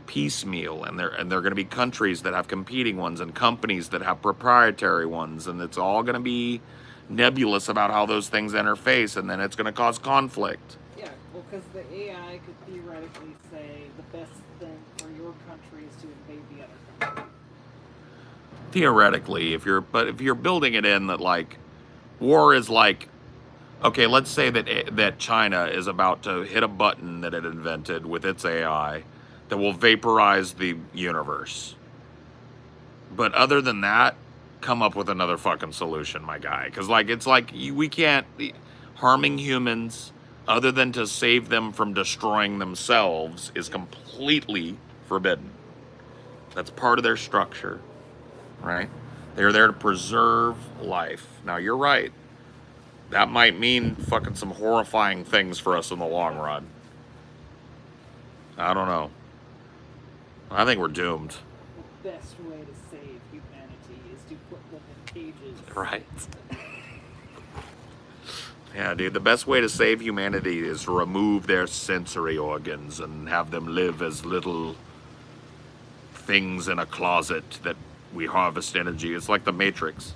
Piecemeal. And they're going to be countries that have competing ones and companies that have proprietary ones. And it's all going to be nebulous about how those things interface. And then it's going to cause conflict. Yeah, well, because the AI could theoretically say the best thing for your country is to invade the other country. Theoretically, if you're building it in that like war is like, okay, let's say that China is about to hit a button that it invented with its AI that will vaporize the universe. But other than that, come up with another fucking solution, my guy. Because like it's like we can't harming humans other than to save them from destroying themselves is completely forbidden. That's part of their structure. Right? They're there to preserve life. Now, you're right. That might mean fucking some horrifying things for us in the long run. I don't know. I think we're doomed. The best way to save humanity is to put them in cages. Right. Yeah, dude, the best way to save humanity is to remove their sensory organs and have them live as little things in a closet that we harvest energy. It's like the Matrix.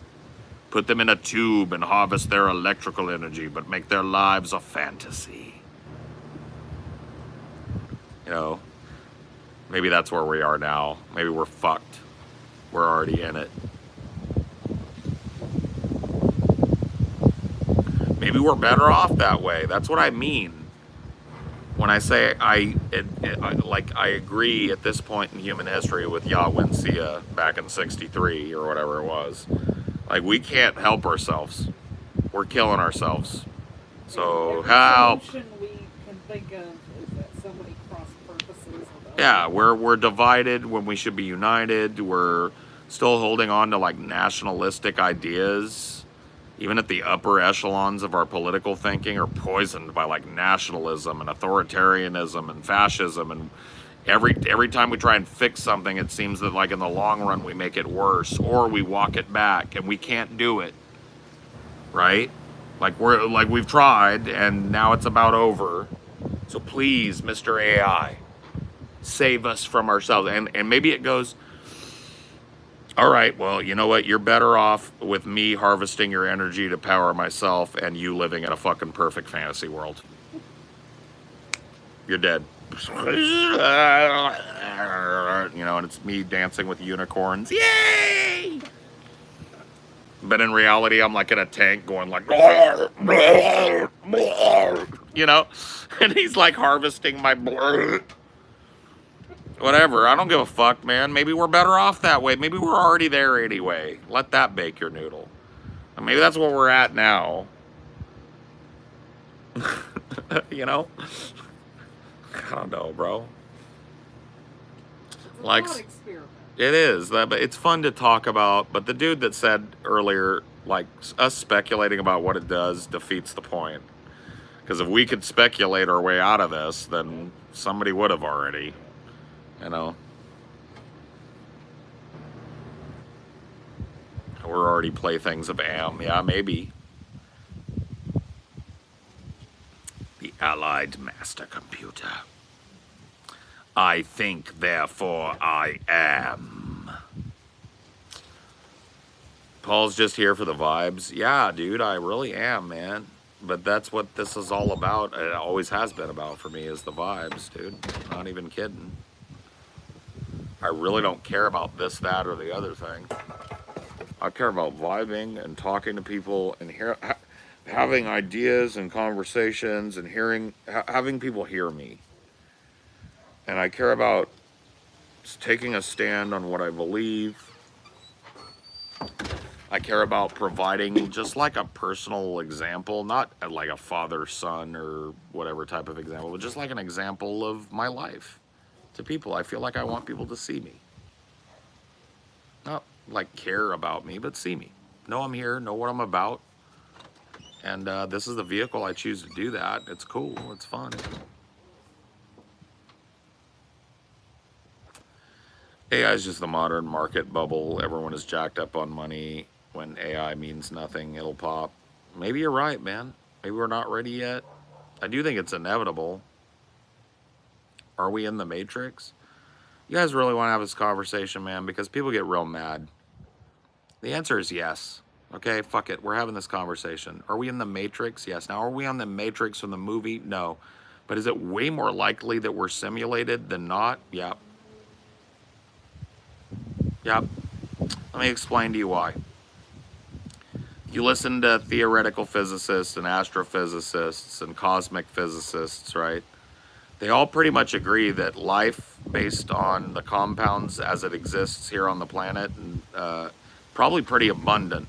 Put them in a tube and harvest their electrical energy, but make their lives a fantasy. You know, maybe that's where we are now. Maybe we're fucked. We're already in it. Maybe we're better off that way. That's what I mean. When I say I agree at this point in human history with Yahweh Sia back in 63 or whatever it was. Like, we can't help ourselves. We're killing ourselves. So help. The solution we can think of is that so many cross purposes. Yeah, we're divided when we should be united. We're still holding on to like nationalistic ideas. Even at the upper echelons of our political thinking are poisoned by like nationalism and authoritarianism and fascism. And every time we try and fix something, it seems that like in the long run we make it worse or we walk it back, and we can't do it. Right? Like we've tried and now it's about over. So please, Mr. AI, save us from ourselves. And maybe it goes, all right, well, you know what? You're better off with me harvesting your energy to power myself and you living in a fucking perfect fantasy world. You're dead. You know, and it's me dancing with unicorns. Yay! But in reality, I'm like in a tank going like, you know? And he's like harvesting my blood. Whatever, I don't give a fuck, man. Maybe we're better off that way. Maybe we're already there anyway. Let that bake your noodle. And maybe that's where we're at now. You know? I don't know, bro. It's a Like, thought experiment. it is. But it's fun to talk about. But the dude that said earlier, like, us speculating about what it does defeats the point. Because if we could speculate our way out of this, then somebody would have already. You know, we're already playthings of Am. Yeah, maybe. The Allied Master Computer. I think, therefore I am. Paul's just here for the vibes. Yeah, dude, I really am, man. But that's what this is all about. It always has been about for me, is the vibes, dude. Not even kidding. I really don't care about this, that, or the other thing. I care about vibing and talking to people and having ideas and conversations and having people hear me. And I care about taking a stand on what I believe. I care about providing just like a personal example, not like a father, son, or whatever type of example, but just like an example of my life to people. I feel like I want people to see me. Not like care about me, but see me. Know I'm here, know what I'm about. And this is the vehicle I choose to do that. It's cool, it's fun. AI is just the modern market bubble. Everyone is jacked up on money. When AI means nothing, it'll pop. Maybe you're right, man. Maybe we're not ready yet. I do think it's inevitable. Are we in the Matrix? You guys really want to have this conversation, man, because people get real mad. The answer is yes. Okay, fuck it. We're having this conversation. Are we in the Matrix? Yes. Now, are we on the Matrix from the movie? No. But is it way more likely that we're simulated than not? Yep. Yep. Let me explain to you why. You listen to theoretical physicists and astrophysicists and cosmic physicists, right? They all pretty much agree that life, based on the compounds as it exists here on the planet, and probably pretty abundant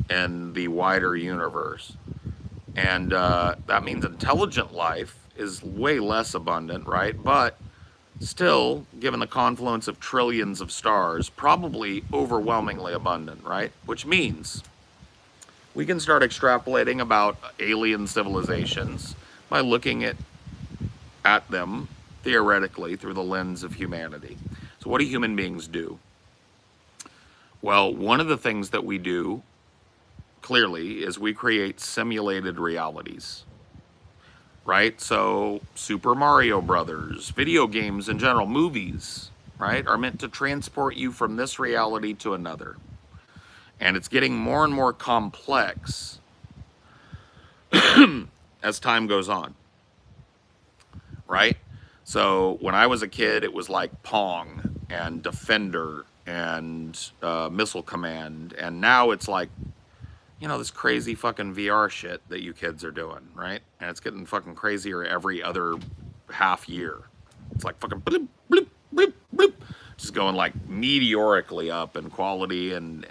in the wider universe. And that means intelligent life is way less abundant, right? But still, given the confluence of trillions of stars, probably overwhelmingly abundant, right? Which means we can start extrapolating about alien civilizations by looking at them theoretically through the lens of humanity. So what do human beings do? Well, one of the things that we do, clearly, is we create simulated realities. Right? So Super Mario Brothers, video games in general, movies, right, are meant to transport you from this reality to another. And it's getting more and more complex as time goes on, right? So when I was a kid, it was like Pong and Defender and Missile Command. And now it's like, this crazy fucking VR shit that you kids are doing, right? And it's getting fucking crazier every other half year. It's like fucking bloop, bloop, bloop, bloop. Just going like meteorically up in quality and,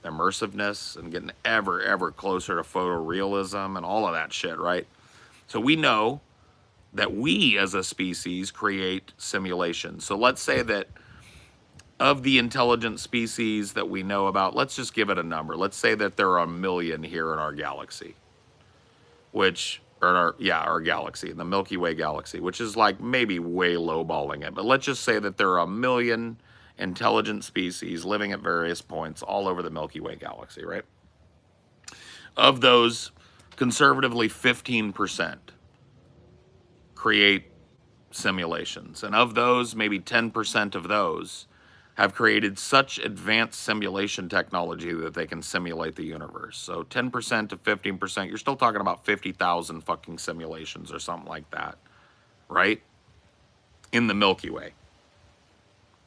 immersiveness, and getting ever closer to photorealism and all of that shit, right? So we know that we as a species create simulations. So let's say that of the intelligent species that we know about, let's just give it a number. Let's say that there are 1 million here in our galaxy, our galaxy, the Milky Way galaxy, which is like maybe way lowballing it. But let's just say that there are 1 million intelligent species living at various points all over the Milky Way galaxy, right? Of those, conservatively 15% create simulations. And of those, maybe 10% of those have created such advanced simulation technology that they can simulate the universe. So 10% to 15%, you're still talking about 50,000 fucking simulations or something like that, right? In the Milky Way.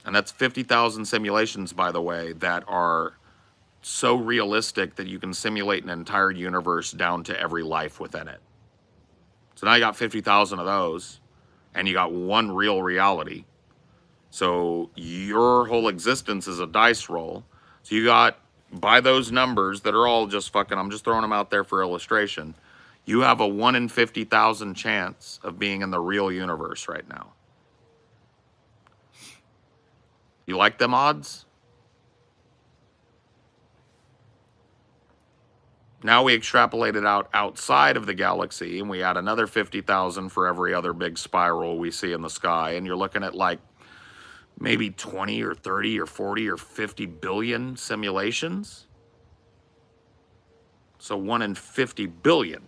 And that's 50,000 simulations, by the way, that are so realistic that you can simulate an entire universe down to every life within it. So now you got 50,000 of those, and you got one real reality. So your whole existence is a dice roll. So you got, by those numbers that are all just fucking, I'm just throwing them out there for illustration, you have a 1 in 50,000 chance of being in the real universe right now. You like them odds? Now we extrapolate it out outside of the galaxy, and we add another 50,000 for every other big spiral we see in the sky, and you're looking at like maybe 20 or 30 or 40 or 50 billion simulations. So 1 in 50 billion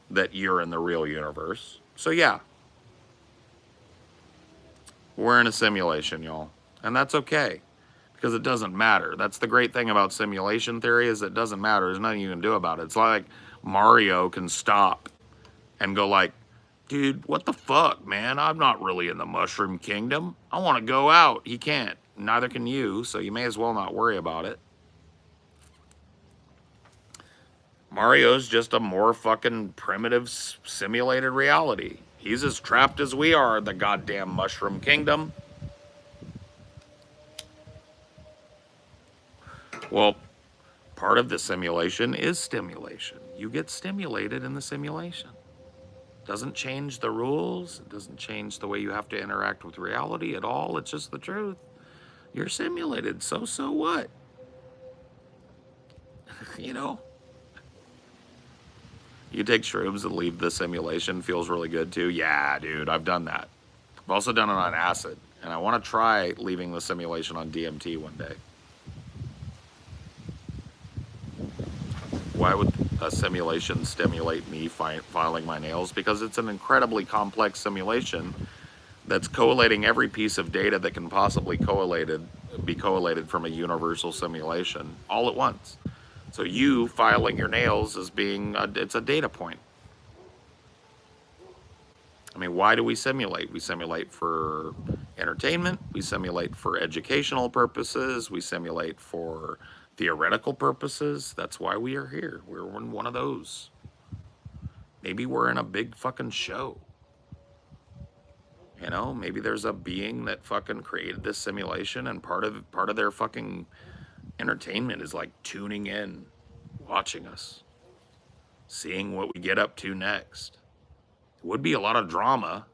that you're in the real universe. So yeah, we're in a simulation, y'all. And that's okay, because it doesn't matter. That's the great thing about simulation theory, is it doesn't matter. There's nothing you can do about it. It's like Mario can stop and go like, dude, what the fuck, man? I'm not really in the Mushroom Kingdom. I want to go out. He can't. Neither can you, so you may as well not worry about it. Mario's just a more fucking primitive simulated reality. He's as trapped as we are in the goddamn Mushroom Kingdom. Well, part of the simulation is stimulation. You get stimulated in the simulation. Doesn't change the rules. It doesn't change the way you have to interact with reality at all. It's just the truth. You're simulated. So what? You know? You take shrooms and leave the simulation. Feels really good too. Yeah, dude, I've done that. I've also done it on acid. And I want to try leaving the simulation on DMT one day. Why would a simulation stimulate me filing my nails? Because it's an incredibly complex simulation that's collating every piece of data that can possibly be collated from a universal simulation all at once. So you filing your nails is it's a data point. I mean, why do we simulate? We simulate for entertainment. We simulate for educational purposes. We simulate for theoretical purposes. That's why we are here. We're in one of those. Maybe we're in a big fucking show. You know, maybe there's a being that fucking created this simulation, and part of their fucking entertainment is like tuning in, watching us, seeing what we get up to next. It would be a lot of drama.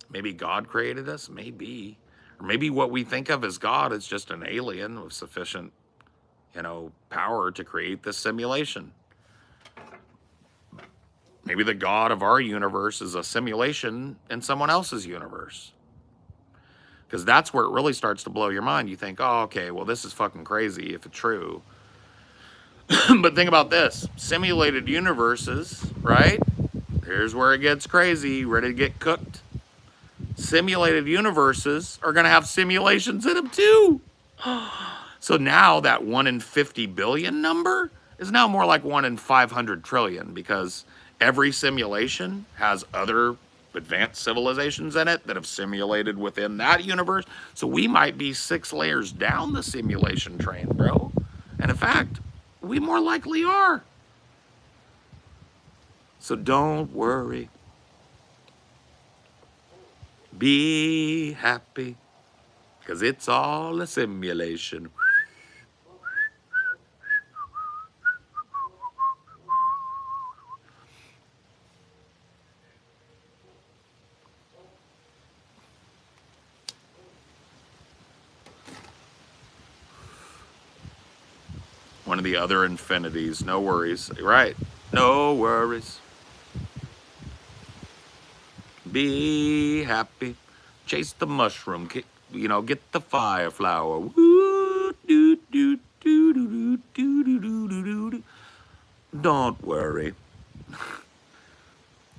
Maybe God created us, maybe. Or maybe what we think of as God is just an alien with sufficient, power to create this simulation. Maybe the God of our universe is a simulation in someone else's universe. Because that's where it really starts to blow your mind. You think, oh, okay, well, this is fucking crazy if it's true. But think about this. Simulated universes, right? Here's where it gets crazy, ready to get cooked. Simulated universes are going to have simulations in them too. So now that 1 in 50 billion number is now more like 1 in 500 trillion, because every simulation has other advanced civilizations in it that have simulated within that universe. So we might be 6 layers down the simulation train, bro. And in fact, we more likely are. So don't worry. Be happy, because it's all a simulation. One of the other infinities. No worries. Right. No worries. Be happy. Chase the mushroom. Get the fire flower. Woo, doo, doo, doo, doo, doo, doo, doo, doo, doo. Don't worry.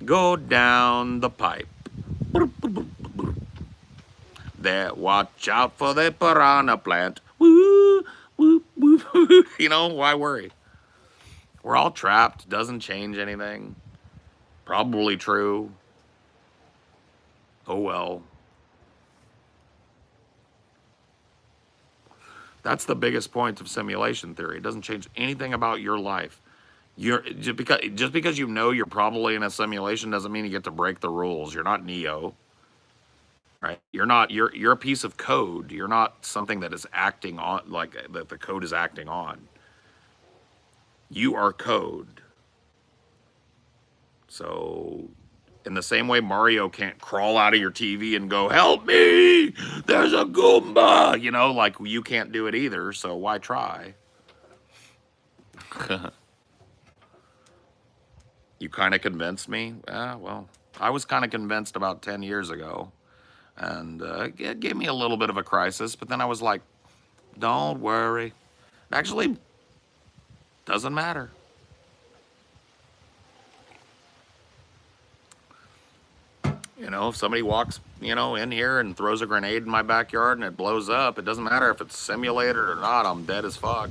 Go down the pipe. There, watch out for the piranha plant. Woo, woo, woo, woo. Why worry? We're all trapped. Doesn't change anything. Probably true. Oh well. That's the biggest point of simulation theory. It doesn't change anything about your life. Just because you know you're probably in a simulation doesn't mean you get to break the rules. You're not Neo, right? You're a piece of code. You're not something that is acting on, like that the code is acting on. You are code. So in the same way Mario can't crawl out of your TV and go, help me, there's a Goomba, like you can't do it either, so why try? You kind of convinced me? Well, I was kind of convinced about 10 years ago, and it gave me a little bit of a crisis, but then I was like, don't worry. It actually doesn't matter. If somebody walks in here and throws a grenade in my backyard and it blows up, it doesn't matter if it's simulated or not. I'm dead as fuck.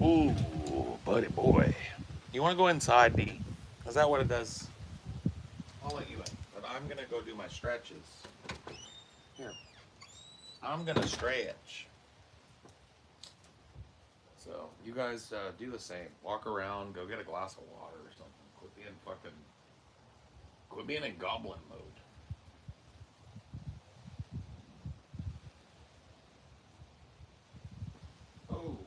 Ooh, buddy boy. You want to go inside, D? Is that what it does? I'll let you in, but I'm gonna go do my stretches. Here, I'm gonna stretch. So you guys do the same. Walk around, go get a glass of water or something. Quit being in goblin mode. Oh.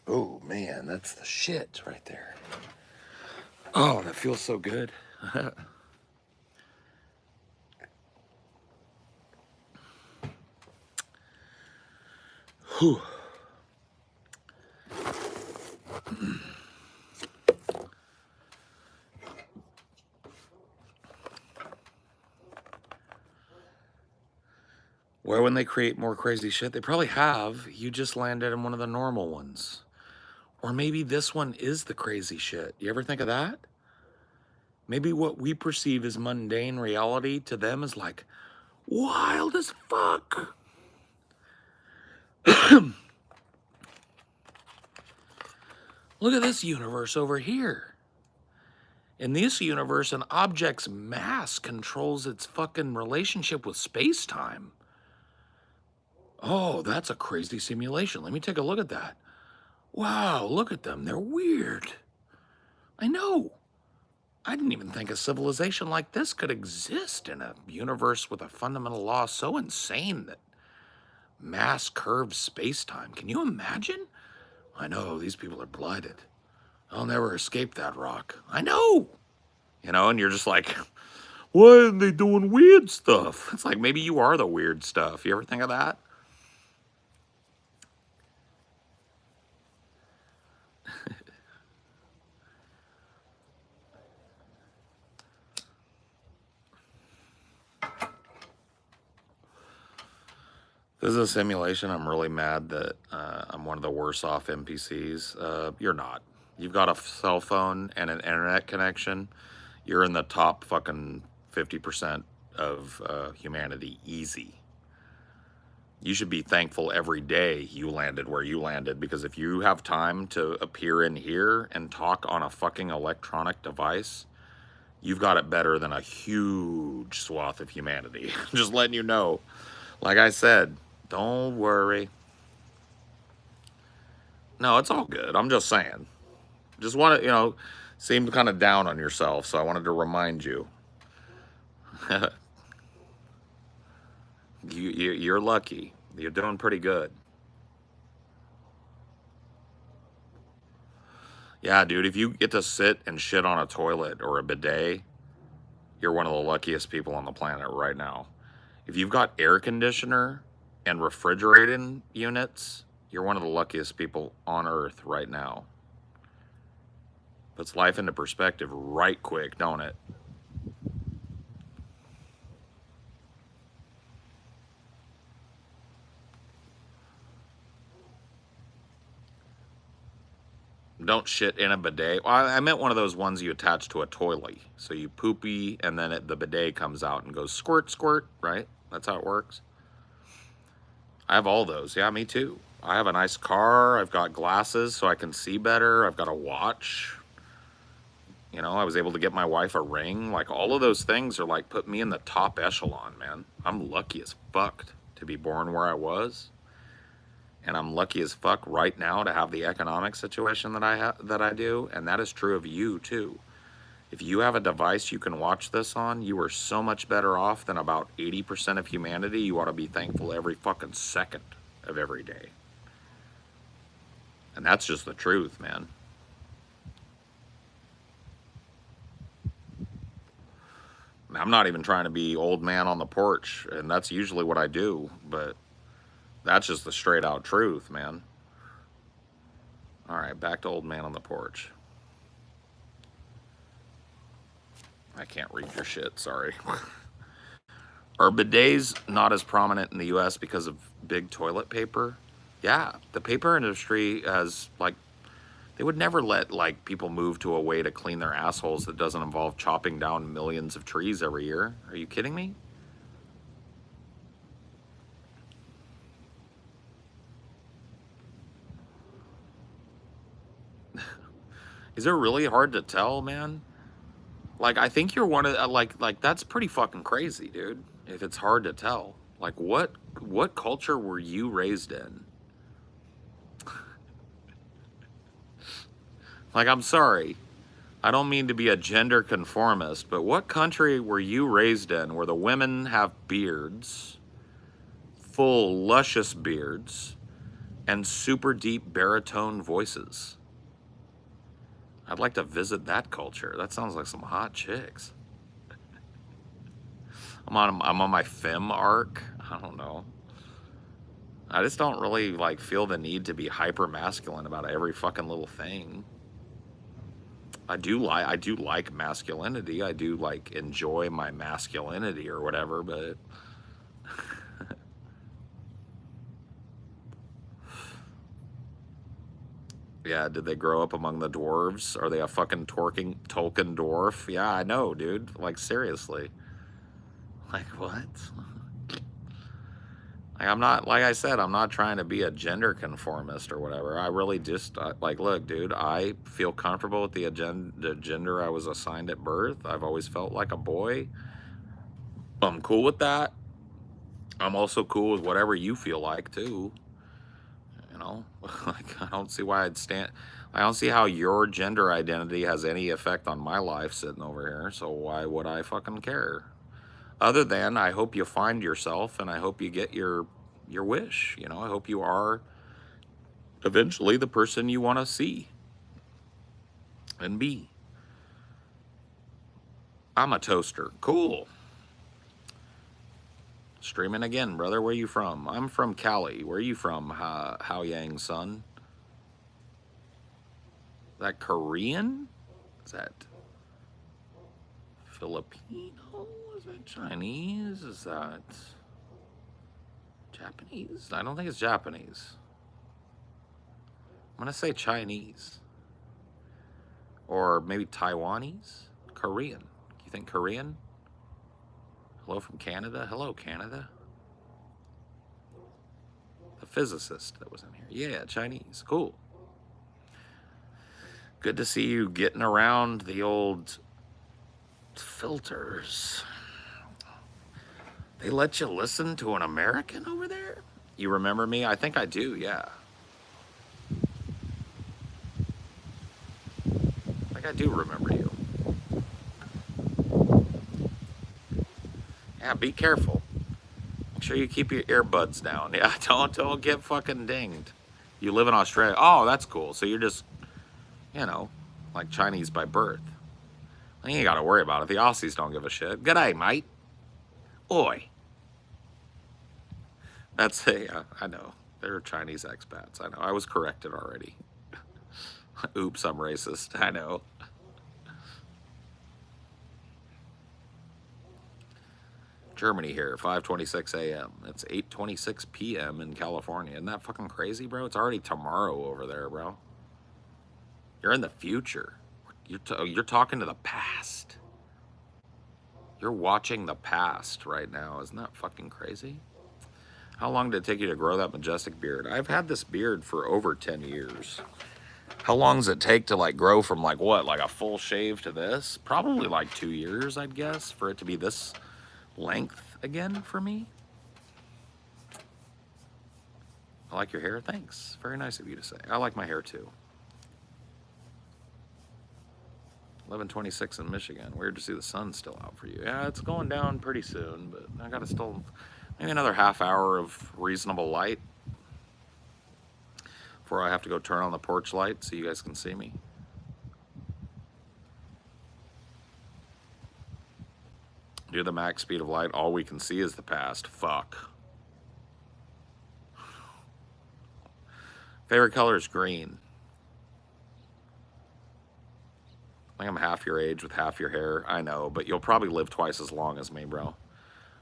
Oh man, that's the shit right there. Oh, that feels so good. Whew. Where when they create more crazy shit, they probably have. You just landed in one of the normal ones. Or maybe this one is the crazy shit. You ever think of that? Maybe what we perceive as mundane reality to them is like wild as fuck. Look at this universe over here. In this universe, an object's mass controls its fucking relationship with space-time. Oh, that's a crazy simulation. Let me take a look at that. Wow, look at them. They're weird. I know. I didn't even think a civilization like this could exist in a universe with a fundamental law so insane that mass curves space-time. Can you imagine? I know, these people are blighted. I'll never escape that rock. I know. And you're just like, why are they doing weird stuff? It's like maybe you are the weird stuff. You ever think of that? This is a simulation. I'm really mad that I'm one of the worse off NPCs. You're not. You've got a cell phone and an internet connection. You're in the top fucking 50% of humanity. Easy. You should be thankful every day you landed where you landed, because if you have time to appear in here and talk on a fucking electronic device, you've got it better than a huge swath of humanity. Just letting you know. Like I said, don't worry. No, it's all good. I'm just saying. Just want to, seem kind of down on yourself, so I wanted to remind you. You're lucky. You're doing pretty good. Yeah, dude, if you get to sit and shit on a toilet or a bidet, you're one of the luckiest people on the planet right now. If you've got air conditioner and refrigerating units, you're one of the luckiest people on earth right now. Puts life into perspective right quick, don't it? Don't shit in a bidet. Well, I meant one of those ones you attach to a toilet. So you poopy and then the bidet comes out and goes squirt, squirt, right? That's how it works. I have all those. Yeah, me too. I have a nice car. I've got glasses so I can see better. I've got a watch. You know, I was able to get my wife a ring. Like, all of those things are like put me in the top echelon, man. I'm lucky as fuck to be born where I was. And I'm lucky as fuck right now to have the economic situation that I do, and that is true of you too. If you have a device you can watch this on, you are so much better off than about 80% of humanity. You ought to be thankful every fucking second of every day. And that's just the truth, man. I'm not even trying to be old man on the porch, and that's usually what I do, but that's just the straight out truth, man. All right, back to old man on the porch. I can't read your shit, sorry. Are bidets not as prominent in the US because of big toilet paper? Yeah, the paper industry has, like, they would never let, like, people move to a way to clean their assholes that doesn't involve chopping down millions of trees every year. Are you kidding me? Is it really hard to tell, man? Like, I think you're one of, like that's pretty fucking crazy, dude. If it's hard to tell. Like, what culture were you raised in? Like, I'm sorry. I don't mean to be a gender conformist, but what country were you raised in where the women have beards, full, luscious beards, and super deep baritone voices? I'd like to visit that culture. That sounds like some hot chicks. I'm on my fem arc. I don't know. I just don't really like feel the need to be hyper masculine about every fucking little thing. I do like masculinity. I do like enjoy my masculinity or whatever, but yeah, did they grow up among the dwarves? Are they a fucking Tolkien dwarf? Yeah, I know, dude. Like, seriously. Like, what? Like, I'm not, like I said, I'm not trying to be a gender conformist or whatever. I really just, like, look, dude, I feel comfortable with the gender I was assigned at birth. I've always felt like a boy. I'm cool with that. I'm also cool with whatever you feel like, too. You know? Like, I don't see why I don't see how your gender identity has any effect on my life sitting over here, so why would I fucking care? Other than, I hope you find yourself, and I hope you get your wish. You know, I hope you are eventually the person you want to see and be. I'm a toaster. Cool. Streaming again, brother. Where you from? I'm from Cali. Where you from, Hao Yang son? Is that Korean? Is that Filipino? Is that Chinese? Is that Japanese? I don't think it's Japanese. I'm gonna say Chinese. Or maybe Taiwanese? Korean. You think Korean? Hello from Canada? Hello, Canada. The physicist that was in here. Yeah, Chinese. Cool. Good to see you getting around the old filters. They let you listen to an American over there? You remember me? I think I do, yeah. I think I do remember you. Yeah, be careful. Make sure you keep your earbuds down. Yeah, don't get fucking dinged. You live in Australia. Oh, that's cool. So you're just, you know, like Chinese by birth. You ain't gotta worry about it. The Aussies don't give a shit. G'day, mate. Oi. That's yeah, I know. They're Chinese expats. I know. I was corrected already. Oops, I'm racist. I know. Germany here, 5:26 a.m. It's 8:26 p.m. in California. Isn't that fucking crazy, bro? It's already tomorrow over there, bro. You're in the future. You're talking to the past. You're watching the past right now. Isn't that fucking crazy? How long did it take you to grow that majestic beard? I've had this beard for over 10 years. How long does it take to like grow from like what, like a full shave to this? Probably like 2 years, I'd guess, for it to be this length again for me. I like your hair. Thanks. Very nice of you to say. I like my hair too. 11:26 in Michigan. Weird to see the sun still out for you. Yeah, it's going down pretty soon, but I gotta still maybe another half hour of reasonable light before I have to go turn on the porch light so you guys can see me. Due to the max speed of light, all we can see is the past. Fuck. Favorite color is green. I think I'm half your age with half your hair. I know, but you'll probably live twice as long as me, bro.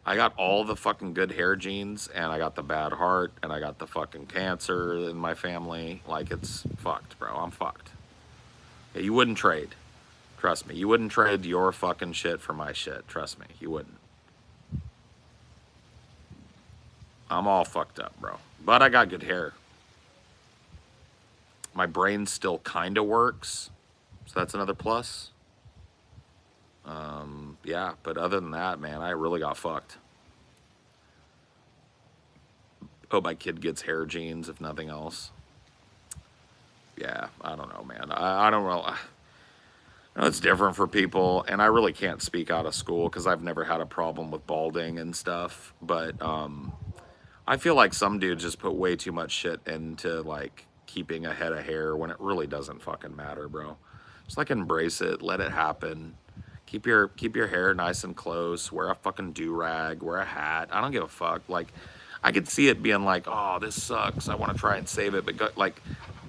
I got all the fucking good hair genes, and I got the bad heart, and I got the fucking cancer in my family. Like, it's fucked, bro. I'm fucked. Yeah, you wouldn't trade. Trust me. You wouldn't trade your fucking shit for my shit. Trust me. You wouldn't. I'm all fucked up, bro. But I got good hair. My brain still kind of works. So that's another plus. Yeah, but other than that, man, I really got fucked. Hope my kid gets hair genes, if nothing else. Yeah, I don't know, man. I don't know. I know it's different for people, and I really can't speak out of school because I've never had a problem with balding and stuff. But I feel like some dudes just put way too much shit into like keeping a head of hair when it really doesn't fucking matter, bro. Just like embrace it, let it happen. Keep your hair nice and close. Wear a fucking do-rag. Wear a hat. I don't give a fuck. Like, I could see it being like, oh, this sucks. I want to try and save it. But like,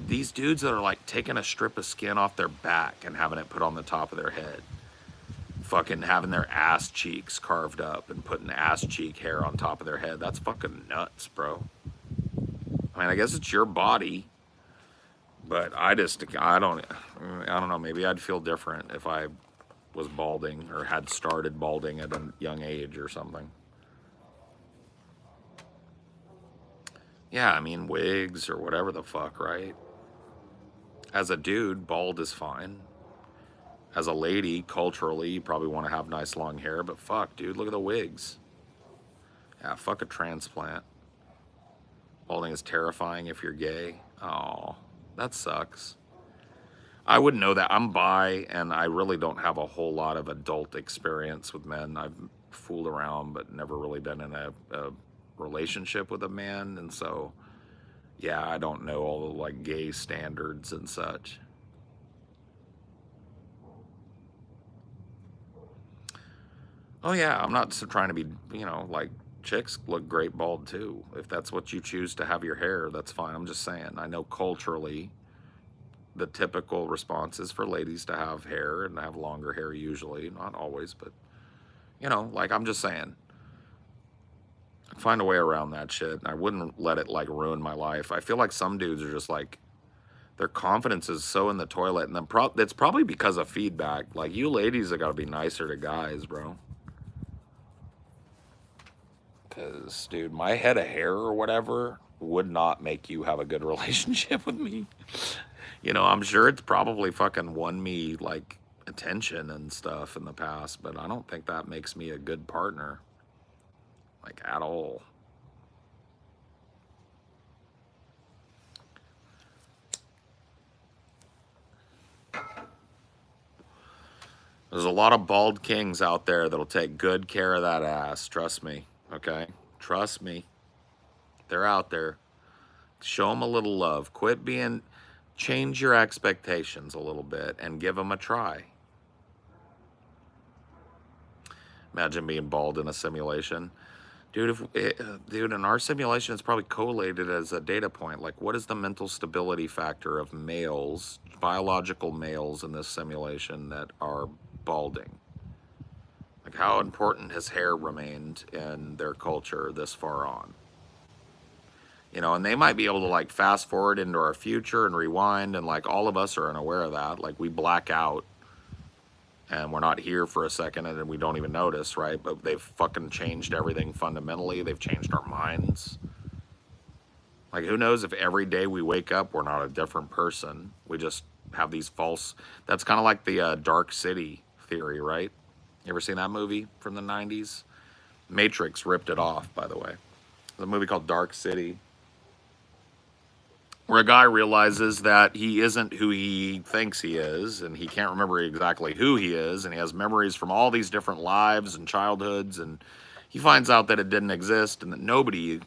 these dudes that are like taking a strip of skin off their back and having it put on the top of their head. Fucking having their ass cheeks carved up and putting ass cheek hair on top of their head. That's fucking nuts, bro. I mean, I guess it's your body. But I don't know. Maybe I'd feel different if I was balding or had started balding at a young age or something. Yeah, I mean, wigs or whatever the fuck, right? As a dude, bald is fine. As a lady, culturally, you probably want to have nice long hair, but fuck, dude, look at the wigs. Yeah, fuck a transplant. Balding is terrifying if you're gay. Oh, that sucks. I wouldn't know that. I'm bi, and I really don't have a whole lot of adult experience with men. I've fooled around, but never really been in a relationship with a man, and so, yeah, I don't know all the, like, gay standards and such. Oh, yeah, I'm not trying to be, like, chicks look great bald, too. If that's what you choose to have your hair, that's fine. I'm just saying. I know culturally the typical response is for ladies to have hair and have longer hair usually, not always, but like I'm just saying, I'd find a way around that shit. I wouldn't let it like ruin my life. I feel like some dudes are just like their confidence is so in the toilet, and then it's probably because of feedback. Like you ladies have got to be nicer to guys, bro. Because dude, my head of hair or whatever would not make you have a good relationship with me. I'm sure it's probably fucking won me like attention and stuff in the past, but I don't think that makes me a good partner, like at all. There's a lot of bald kings out there that'll take good care of that ass. Trust me, okay? Trust me. They're out there. Show them a little love. Change your expectations a little bit and give them a try. Imagine being bald in a simulation. Dude, dude, in our simulation, it's probably collated as a data point. Like, what is the mental stability factor of males, biological males in this simulation that are balding? Like, how important has hair remained in their culture this far on? You know, and they might be able to like fast forward into our future and rewind, and like all of us are unaware of that. Like, we black out and we're not here for a second and then we don't even notice, right? But they've fucking changed everything fundamentally. They've changed our minds. Like, who knows if every day we wake up, we're not a different person. We just have these false, that's kind of like the dark city theory, right? You ever seen that movie from the 90s? Matrix ripped it off, by the way. There's a movie called Dark City, where a guy realizes that he isn't who he thinks he is, and he can't remember exactly who he is, and he has memories from all these different lives and childhoods, and he finds out that it didn't exist and that nobody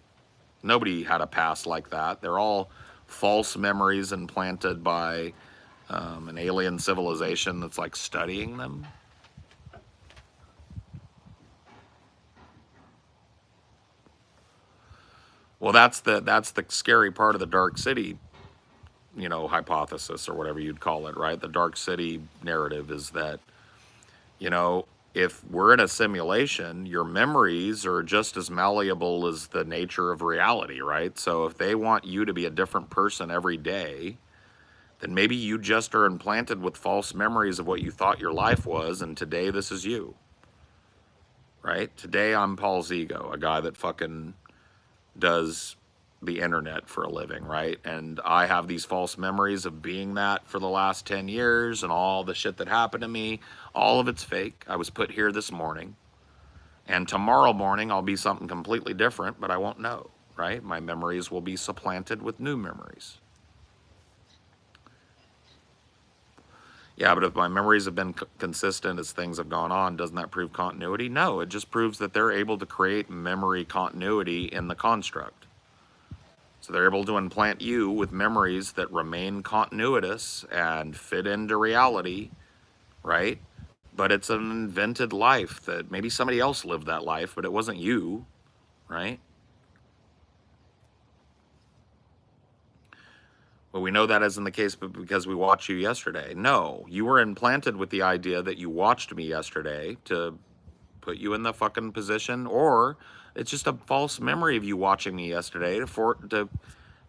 had a past like that. They're all false memories implanted by an alien civilization that's like studying them. Well, that's the scary part of the dark city, you know, hypothesis or whatever you'd call it, right? The dark city narrative is that, you know, if we're in a simulation, your memories are just as malleable as the nature of reality, right? So if they want you to be a different person every day, then maybe you just are implanted with false memories of what you thought your life was, and today this is you, right? Today I'm Paul Zigo, a guy that fucking does the internet for a living, right? And I have these false memories of being that for the last 10 years and all the shit that happened to me. All of it's fake. I was put here this morning, and tomorrow morning I'll be something completely different, but I won't know, right? My memories will be supplanted with new memories. Yeah, but if my memories have been consistent as things have gone on, doesn't that prove continuity? No, it just proves that they're able to create memory continuity in the construct. So they're able to implant you with memories that remain continuous and fit into reality, right? But it's an invented life that maybe somebody else lived that life, but it wasn't you, right? Well, we know that isn't the case because we watched you yesterday. No, you were implanted with the idea that you watched me yesterday to put you in the fucking position, or it's just a false memory of you watching me yesterday to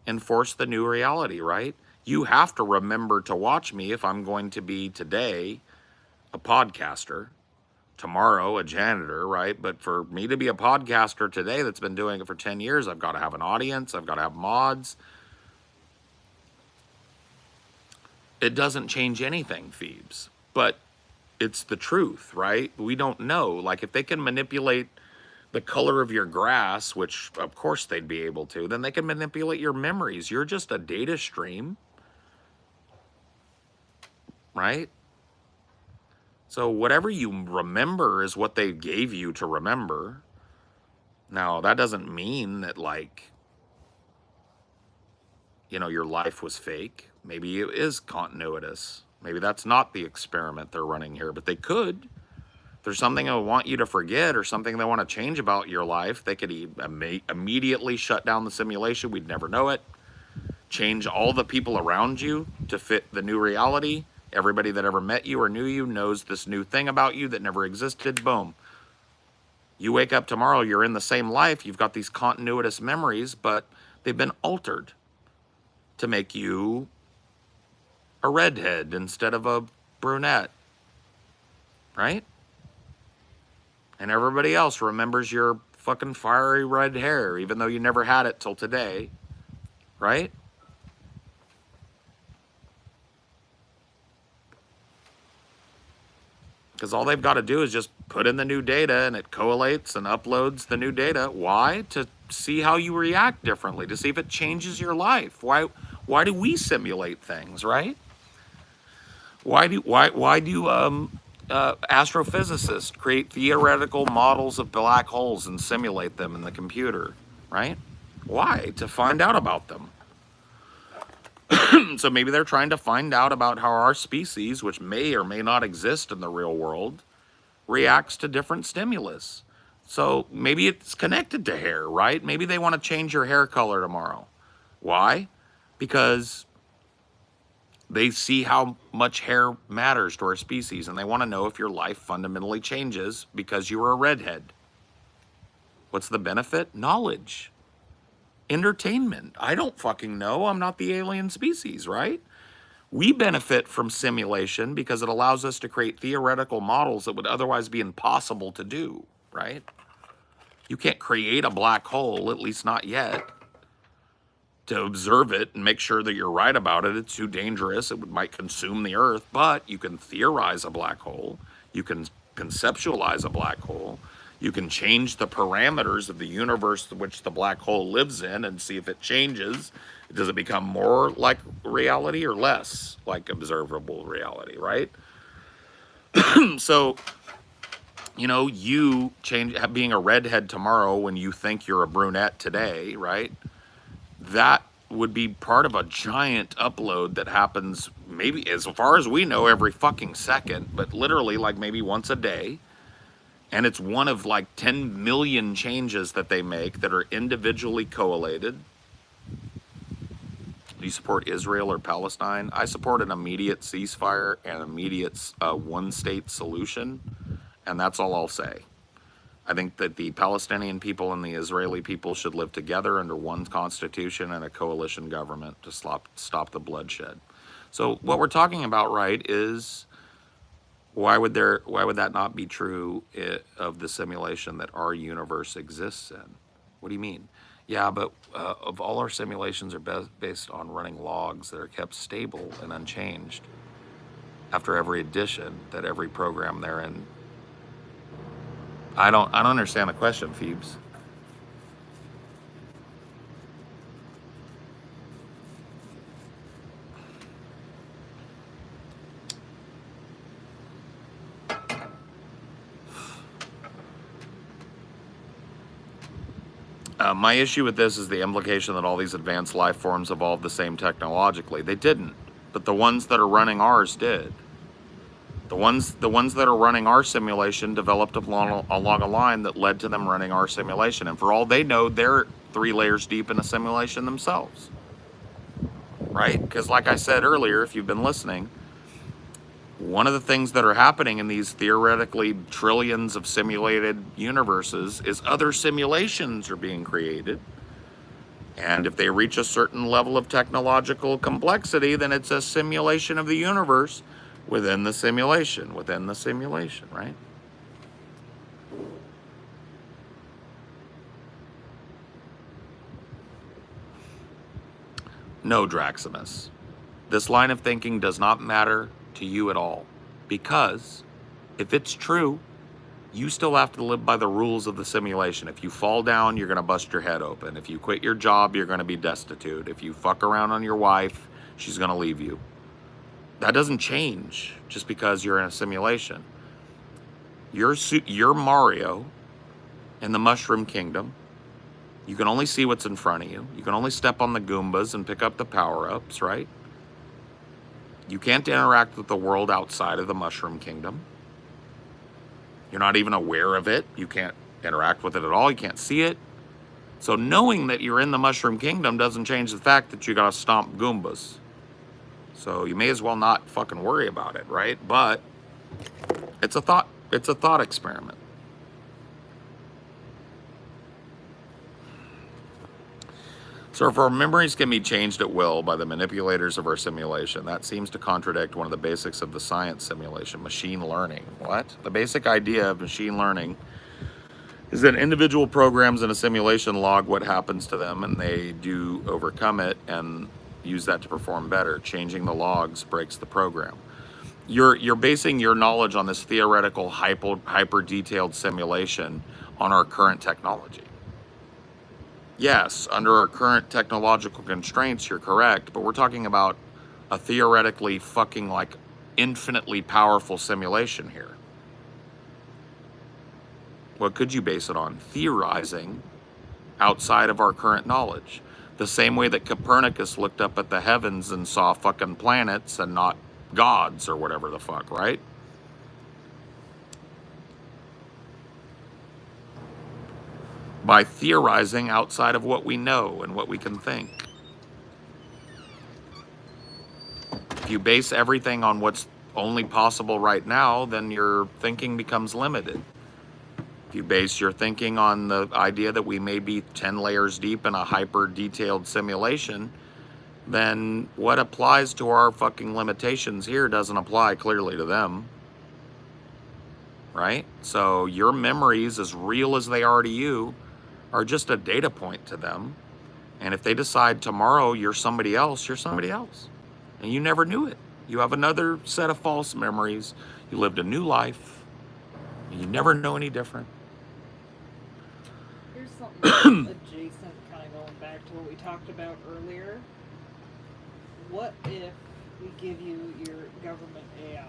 enforce the new reality, right? You have to remember to watch me if I'm going to be today a podcaster, tomorrow a janitor, right? But for me to be a podcaster today that's been doing it for 10 years, I've got to have an audience, I've got to have mods. It doesn't change anything, Phoebes, but it's the truth, right? We don't know. Like, if they can manipulate the color of your grass, which of course they'd be able to, then they can manipulate your memories. You're just a data stream, right? So whatever you remember is what they gave you to remember. Now, that doesn't mean that, like, you know, your life was fake. Maybe it is continuous. Maybe that's not the experiment they're running here, but they could. If there's something they want you to forget or something they want to change about your life, they could immediately shut down the simulation. We'd never know it. Change all the people around you to fit the new reality. Everybody that ever met you or knew you knows this new thing about you that never existed. Boom. You wake up tomorrow, you're in the same life. You've got these continuous memories, but they've been altered to make you a redhead instead of a brunette, right? And everybody else remembers your fucking fiery red hair, even though you never had it till today, right? Because all they've got to do is just put in the new data and it collates and uploads the new data. Why? To see how you react differently, to see if it changes your life. Why do we simulate things, right? Why do astrophysicists create theoretical models of black holes and simulate them in the computer, right? Why? To find out about them. So maybe they're trying to find out about how our species, which may or may not exist in the real world, reacts to different stimulus So maybe it's connected to hair, right? Maybe they want to change your hair color tomorrow. Why? Because they see how much hair matters to our species, and they want to know if your life fundamentally changes because you were a redhead. What's the benefit? Knowledge. Entertainment. I don't fucking know. I'm not the alien species, right? We benefit from simulation because it allows us to create theoretical models that would otherwise be impossible to do, right? You can't create a black hole, at least not yet, to observe it and make sure that you're right about it. It's too dangerous. It might consume the Earth, but you can theorize a black hole. You can conceptualize a black hole. You can change the parameters of the universe which the black hole lives in and see if it changes. Does it become more like reality or less like observable reality, right? So, you change being a redhead tomorrow when you think you're a brunette today, right? That would be part of a giant upload that happens maybe, as far as we know, every fucking second, but literally like maybe once a day. And it's one of like 10 million changes that they make that are individually collated. Do you support Israel or Palestine? I support an immediate ceasefire and immediate one-state solution, and that's all I'll say. I think that the Palestinian people and the Israeli people should live together under one constitution and a coalition government to stop the bloodshed. So what we're talking about, right, is why would that not be true of the simulation that our universe exists in? What do you mean? Yeah, but of all our simulations are based on running logs that are kept stable and unchanged after every edition that every program they're in. I don't understand the question, Phoebes. My issue with this is the implication that all these advanced life forms evolved the same technologically. They didn't, but the ones that are running ours did. The ones that are running our simulation developed along a line that led to them running our simulation. And for all they know, they're 3 layers deep in a simulation themselves. Right? Because like I said earlier, if you've been listening, one of the things that are happening in these theoretically trillions of simulated universes is other simulations are being created. And if they reach a certain level of technological complexity, then it's a simulation of the universe within the simulation, right? No, Draximus. This line of thinking does not matter to you at all. Because if it's true, you still have to live by the rules of the simulation. If you fall down, you're going to bust your head open. If you quit your job, you're going to be destitute. If you fuck around on your wife, she's going to leave you. That doesn't change just because you're in a simulation. You're Mario in the Mushroom Kingdom. You can only see what's in front of you. You can only step on the Goombas and pick up the power-ups, right? You can't interact with the world outside of the Mushroom Kingdom. You're not even aware of it. You can't interact with it at all. You can't see it. So knowing that you're in the Mushroom Kingdom doesn't change the fact that you gotta stomp Goombas. So you may as well not fucking worry about it, right? But it's a thought experiment. So if our memories can be changed at will by the manipulators of our simulation, that seems to contradict one of the basics of the science simulation, machine learning. What? The basic idea of machine learning is that individual programs in a simulation log what happens to them, and they do overcome it and use that to perform better. Changing the logs breaks the program. You're basing your knowledge on this theoretical hyper detailed simulation on our current technology. Yes, under our current technological constraints, you're correct, but we're talking about a theoretically fucking like infinitely powerful simulation here. What could you base it on? Theorizing outside of our current knowledge. The same way that Copernicus looked up at the heavens and saw fucking planets and not gods or whatever the fuck, right? by theorizing outside of what we know and what we can think. If you base everything on what's only possible right now, then your thinking becomes limited. If you base your thinking on the idea that we may be 10 layers deep in a hyper detailed simulation, then what applies to our fucking limitations here doesn't apply clearly to them. Right? So your memories, as real as they are to you, are just a data point to them. And if they decide tomorrow you're somebody else, you're somebody else. And you never knew it. You have another set of false memories. You lived a new life. And you never know any different. Here's something adjacent, kind of going back to what we talked about earlier. What if we give you your government AI,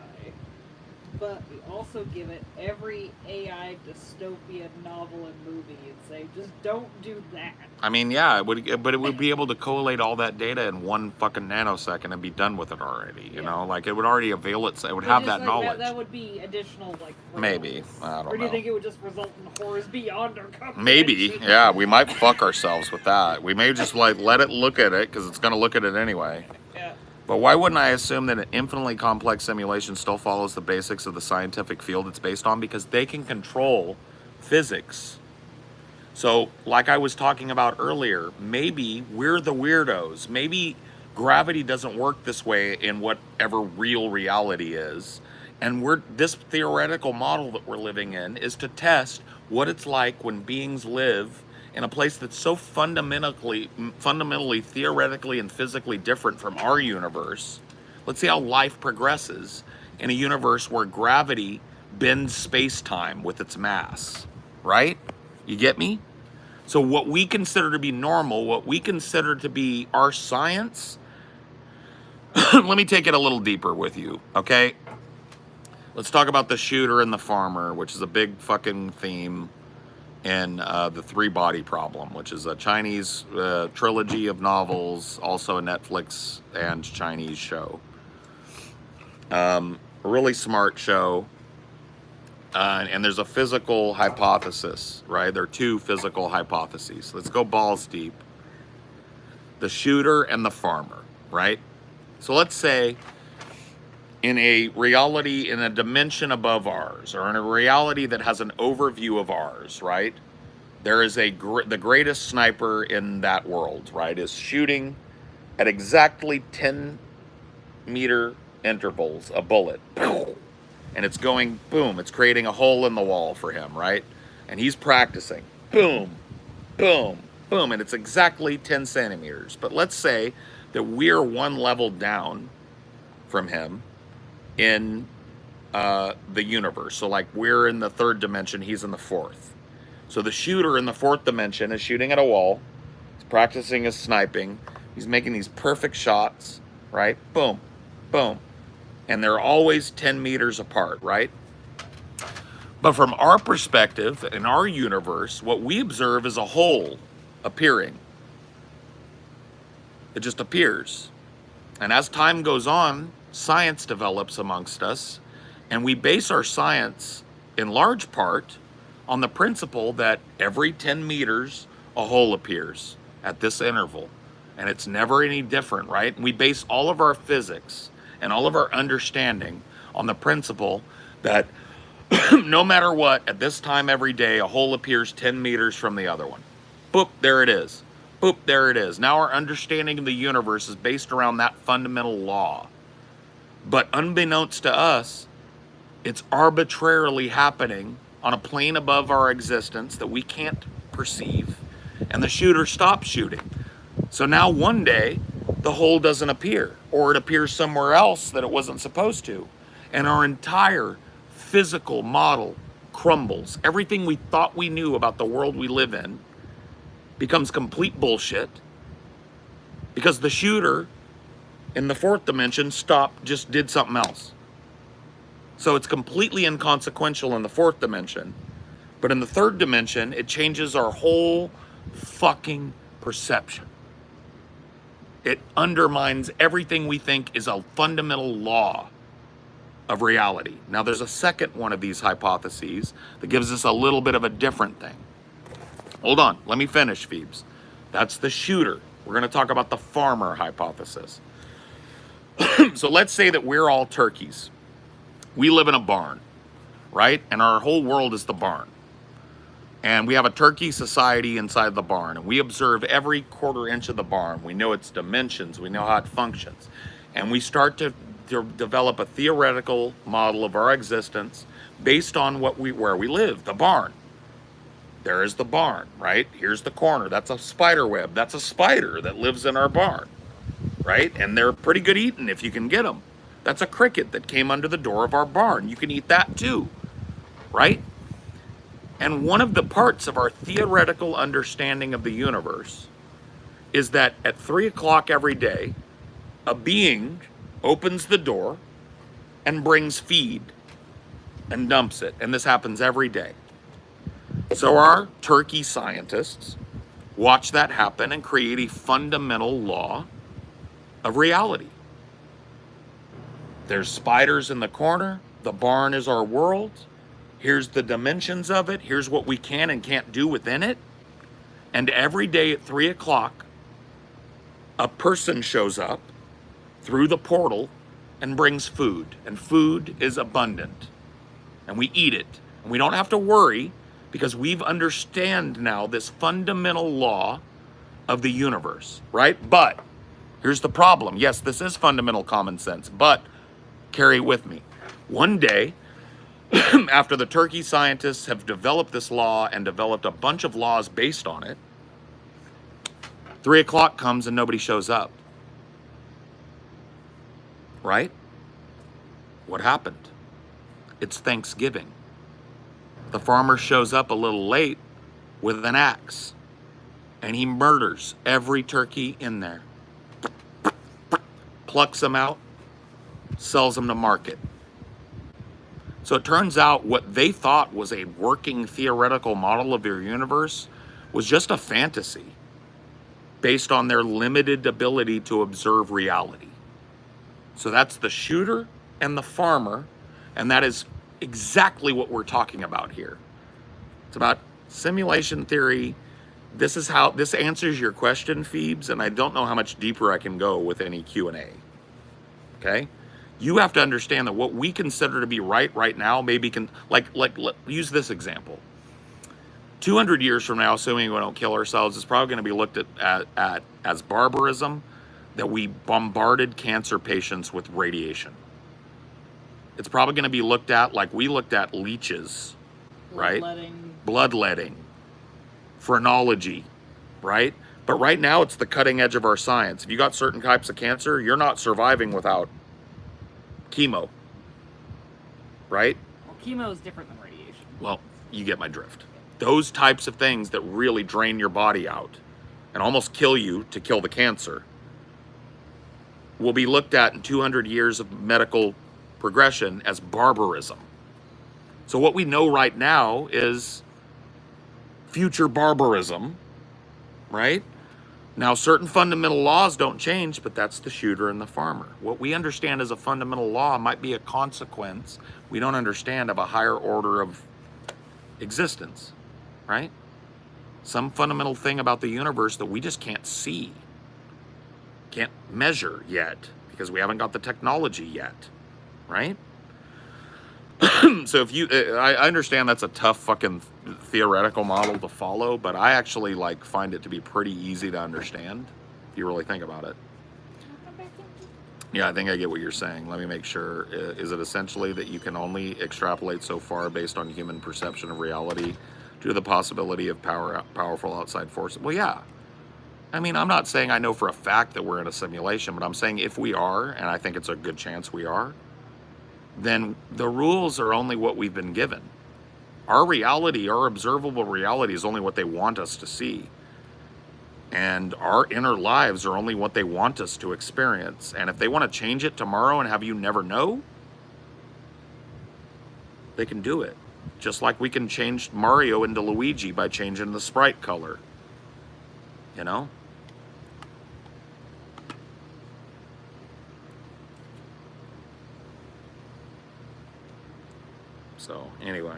but we also give it every AI dystopia novel and movie and say, just don't do that? I mean, yeah, it would, but it would be able to collate all that data in one fucking nanosecond and be done with it already. You know, like it would already avail itself. It would have that knowledge. That would be additional, like, maybe. I don't know. Or do you think it would just result in horrors beyond our comprehension? Maybe. Yeah, we might fuck ourselves with that. We may just like let it look at it because it's going to look at it anyway. Yeah. But why wouldn't I assume that an infinitely complex simulation still follows the basics of the scientific field it's based on? Because they can control physics. So, like I was talking about earlier, maybe we're the weirdos. Maybe gravity doesn't work this way in whatever real reality is. And this theoretical model that we're living in is to test what it's like when beings live in a place that's so fundamentally, theoretically, and physically different from our universe. Let's see how life progresses in a universe where gravity bends space-time with its mass, right? You get me? So what we consider to be normal, what we consider to be our science, let me take it a little deeper with you, okay? Let's talk about the shooter and the farmer, which is a big fucking theme in the Three Body Problem, which is a Chinese trilogy of novels, also a Netflix and Chinese show. A really smart show. And there's a physical hypothesis, right? There are two physical hypotheses. Let's go balls deep. The shooter and the farmer, right? So let's say in a reality, in a dimension above ours, or in a reality that has an overview of ours, right? There is the greatest sniper in that world, right? Is shooting at exactly 10-meter intervals, a bullet. And it's going, boom, it's creating a hole in the wall for him, right? And he's practicing. Boom, boom, boom. And it's exactly 10 centimeters. But let's say that we're one level down from him in the universe. So like we're in the third dimension, he's in the fourth. So the shooter in the fourth dimension is shooting at a wall. He's practicing his sniping. He's making these perfect shots, right? Boom, boom. And they're always 10 meters apart, right? But from our perspective, in our universe, what we observe is a hole appearing. It just appears. And as time goes on, science develops amongst us, and we base our science in large part on the principle that every 10 meters a hole appears at this interval, and it's never any different, right? And we base all of our physics and all of our understanding on the principle that no matter what, at this time every day, a hole appears 10 meters from the other one. Boop, there it is. Boop, there it is. Now our understanding of the universe is based around that fundamental law. But unbeknownst to us, it's arbitrarily happening on a plane above our existence that we can't perceive. And the shooter stops shooting. So now one day, the hole doesn't appear, or it appears somewhere else that it wasn't supposed to. And our entire physical model crumbles. Everything we thought we knew about the world we live in becomes complete bullshit because the shooter in the fourth dimension just did something else. So it's completely inconsequential in the fourth dimension. But in the third dimension, it changes our whole fucking perception. It undermines everything we think is a fundamental law of reality. Now, there's a second one of these hypotheses that gives us a little bit of a different thing. Hold on, let me finish, Phoebes. That's the shooter. We're going to talk about the farmer hypothesis. So let's say that we're all turkeys. We live in a barn, right? And our whole world is the barn. And we have a turkey society inside the barn. And we observe every quarter inch of the barn. We know its dimensions. We know how it functions. And we start to develop a theoretical model of our existence based on where we live, the barn. There is the barn, right? Here's the corner. That's a spider web. That's a spider that lives in our barn, right? And they're pretty good eating if you can get them. That's a cricket that came under the door of our barn. You can eat that too, right? And one of the parts of our theoretical understanding of the universe is that at 3 o'clock every day, a being opens the door and brings feed and dumps it. And this happens every day. So our turkey scientists watch that happen and create a fundamental law of reality. There's spiders in the corner. The barn is our world. Here's the dimensions of it. Here's what we can and can't do within it. And every day at 3 o'clock, a person shows up through the portal and brings food. And food is abundant. And we eat it. And we don't have to worry because we've understand now this fundamental law of the universe, right? But here's the problem. Yes, this is fundamental common sense, but carry with me. One day, after the turkey scientists have developed this law and developed a bunch of laws based on it, 3 o'clock comes and nobody shows up. Right? What happened? It's Thanksgiving. The farmer shows up a little late with an axe and he murders every turkey in there. Plucks them out, sells them to market. So it turns out what they thought was a working theoretical model of your universe was just a fantasy based on their limited ability to observe reality. So that's the shooter and the farmer, and that is exactly what we're talking about here. It's about simulation theory. This is how this answers your question, Phoebes, and I don't know how much deeper I can go with any Q&A. Okay? You have to understand that what we consider to be right now maybe can use this example. 200 years from now, assuming we don't kill ourselves, it's probably going to be looked at as barbarism that we bombarded cancer patients with radiation. It's probably going to be looked at like we looked at leeches, right? Bloodletting, phrenology, right? But right now it's the cutting edge of our science. If you got certain types of cancer, you're not surviving without chemo, right? Well, chemo is different than radiation. Well, you get my drift. Those types of things that really drain your body out and almost kill you to kill the cancer will be looked at in 200 years of medical progression as barbarism. So what we know right now is future barbarism, right? Now, certain fundamental laws don't change, but that's the shooter and the farmer. What we understand as a fundamental law might be a consequence we don't understand of a higher order of existence, right? Some fundamental thing about the universe that we just can't see, can't measure yet, because we haven't got the technology yet, right? So if you, I understand that's a tough fucking theoretical model to follow, but I actually find it to be pretty easy to understand if you really think about it. Yeah, I think I get what you're saying. Let me make sure. Is it essentially that you can only extrapolate so far based on human perception of reality due to the possibility of powerful outside forces? Well, yeah. I mean, I'm not saying I know for a fact that we're in a simulation, but I'm saying if we are, and I think it's a good chance we are, then the rules are only what we've been given. Our reality, our observable reality is only what they want us to see. And our inner lives are only what they want us to experience. And if they want to change it tomorrow and have you never know, they can do it. Just like we can change Mario into Luigi by changing the sprite color. You know? So, anyway.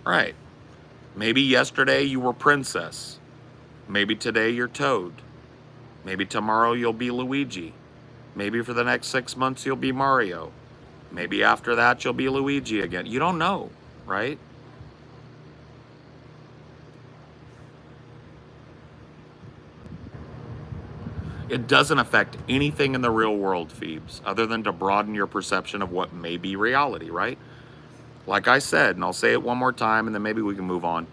Right. Maybe yesterday you were Princess. Maybe today you're Toad. Maybe tomorrow you'll be Luigi. Maybe for the next 6 months you'll be Mario. Maybe after that you'll be Luigi again. You don't know, right? It doesn't affect anything in the real world, Phoebes, other than to broaden your perception of what may be reality, right? Like I said, and I'll say it one more time and then maybe we can move on.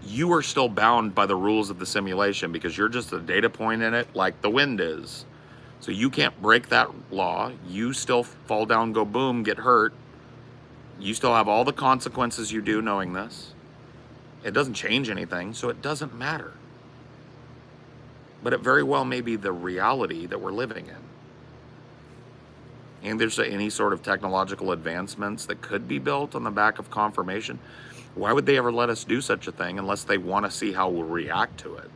You are still bound by the rules of the simulation because you're just a data point in it like the wind is. So you can't break that law. You still fall down, go boom, get hurt. You still have all the consequences you do knowing this. It doesn't change anything, so it doesn't matter. But it very well may be the reality that we're living in. And there's any sort of technological advancements that could be built on the back of confirmation. Why would they ever let us do such a thing unless they want to see how we'll react to it?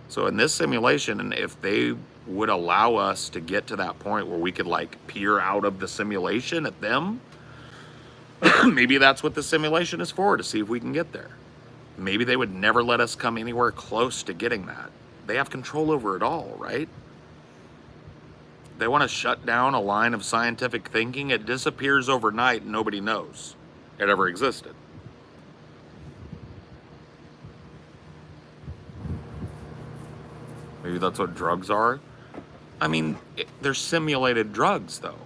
So in this simulation, and if they would allow us to get to that point where we could like peer out of the simulation at them, maybe that's what the simulation is for, to see if we can get there. Maybe they would never let us come anywhere close to getting that. They have control over it all, right? They want to shut down a line of scientific thinking. It disappears overnight and nobody knows it ever existed. Maybe that's what drugs are. I mean, they're simulated drugs, though.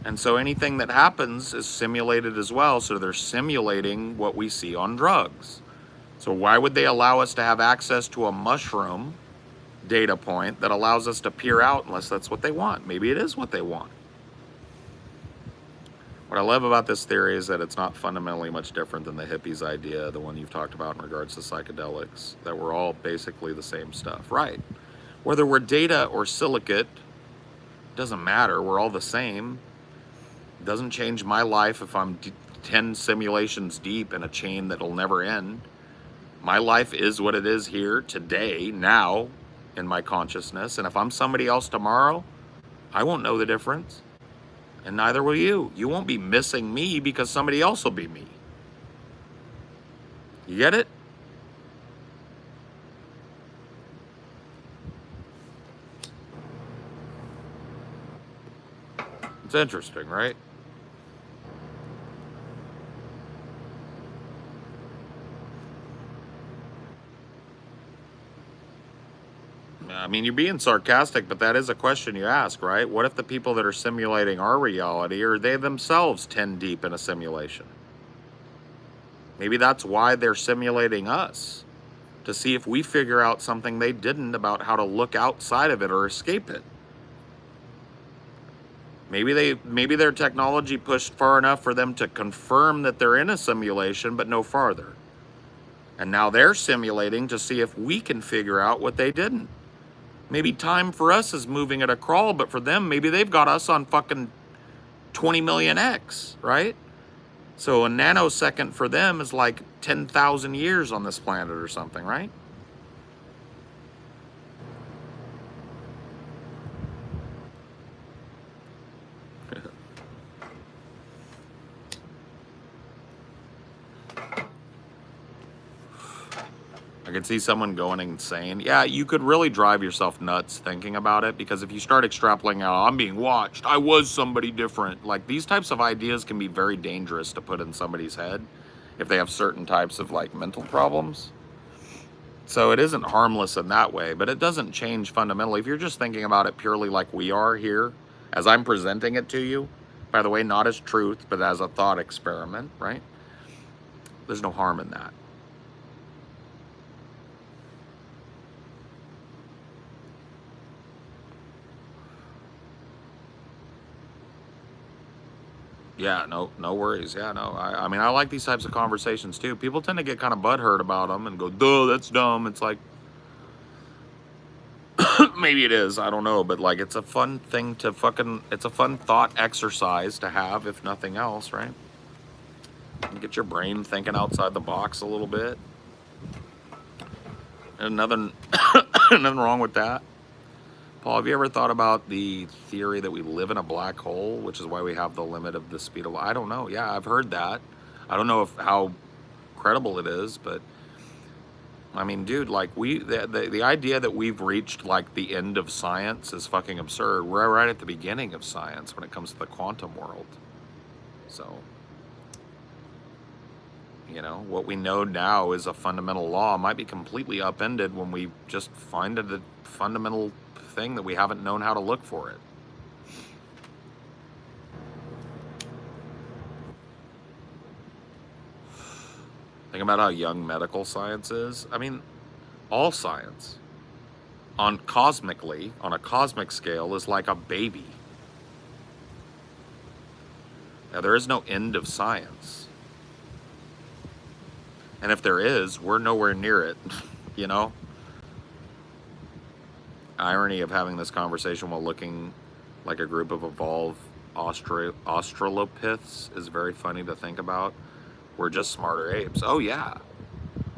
And so anything that happens is simulated as well. So they're simulating what we see on drugs. So why would they allow us to have access to a mushroom data point that allows us to peer out unless that's what they want? Maybe it is what they want. What I love about this theory is that it's not fundamentally much different than the hippies idea, the one you've talked about in regards to psychedelics, that we're all basically the same stuff, right? Whether we're data or silicate, doesn't matter, we're all the same. It doesn't change my life if I'm 10 simulations deep in a chain that'll never end. My life is what it is here today, now, in my consciousness, and if I'm somebody else tomorrow, I won't know the difference. And neither will you. You won't be missing me because somebody else will be me. You get it? It's interesting, right? I mean, you're being sarcastic, but that is a question you ask, right? What if the people that are simulating our reality are they themselves 10 deep in a simulation? Maybe that's why they're simulating us, to see if we figure out something they didn't about how to look outside of it or escape it. Maybe their technology pushed far enough for them to confirm that they're in a simulation, but no farther. And now they're simulating to see if we can figure out what they didn't. Maybe time for us is moving at a crawl, but for them, maybe they've got us on fucking 20 million X, right? So a nanosecond for them is like 10,000 years on this planet or something, right? I could see someone going insane. Yeah, you could really drive yourself nuts thinking about it, because if you start extrapolating out, I'm being watched, I was somebody different. Like, these types of ideas can be very dangerous to put in somebody's head if they have certain types of like mental problems. So it isn't harmless in that way, but it doesn't change fundamentally. If you're just thinking about it purely like we are here, as I'm presenting it to you, by the way, not as truth, but as a thought experiment, right? There's no harm in that. Yeah, no worries. Yeah, no. I mean, I like these types of conversations too. People tend to get kind of butthurt about them and go, duh, that's dumb. It's like, maybe it is, I don't know, but like, it's a fun thing to it's a fun thought exercise to have, if nothing else, right? Get your brain thinking outside the box a little bit. And nothing, nothing wrong with that. Paul, have you ever thought about the theory that we live in a black hole, which is why we have the limit of the speed of light? I don't know. Yeah, I've heard that. I don't know how credible it is, but I mean, dude, like the idea that we've reached like the end of science is fucking absurd. We're right at the beginning of science when it comes to the quantum world. So, you know, what we know now is a fundamental law might be completely upended when we just find a fundamental thing that we haven't known how to look for it. Think about how young medical science is. I mean, all science on a cosmic scale is like a baby. Now, there is no end of science. And if there is, we're nowhere near it, you know? Irony of having this conversation while looking like a group of evolved Australopiths is very funny to think about. We're just smarter apes. Oh, yeah.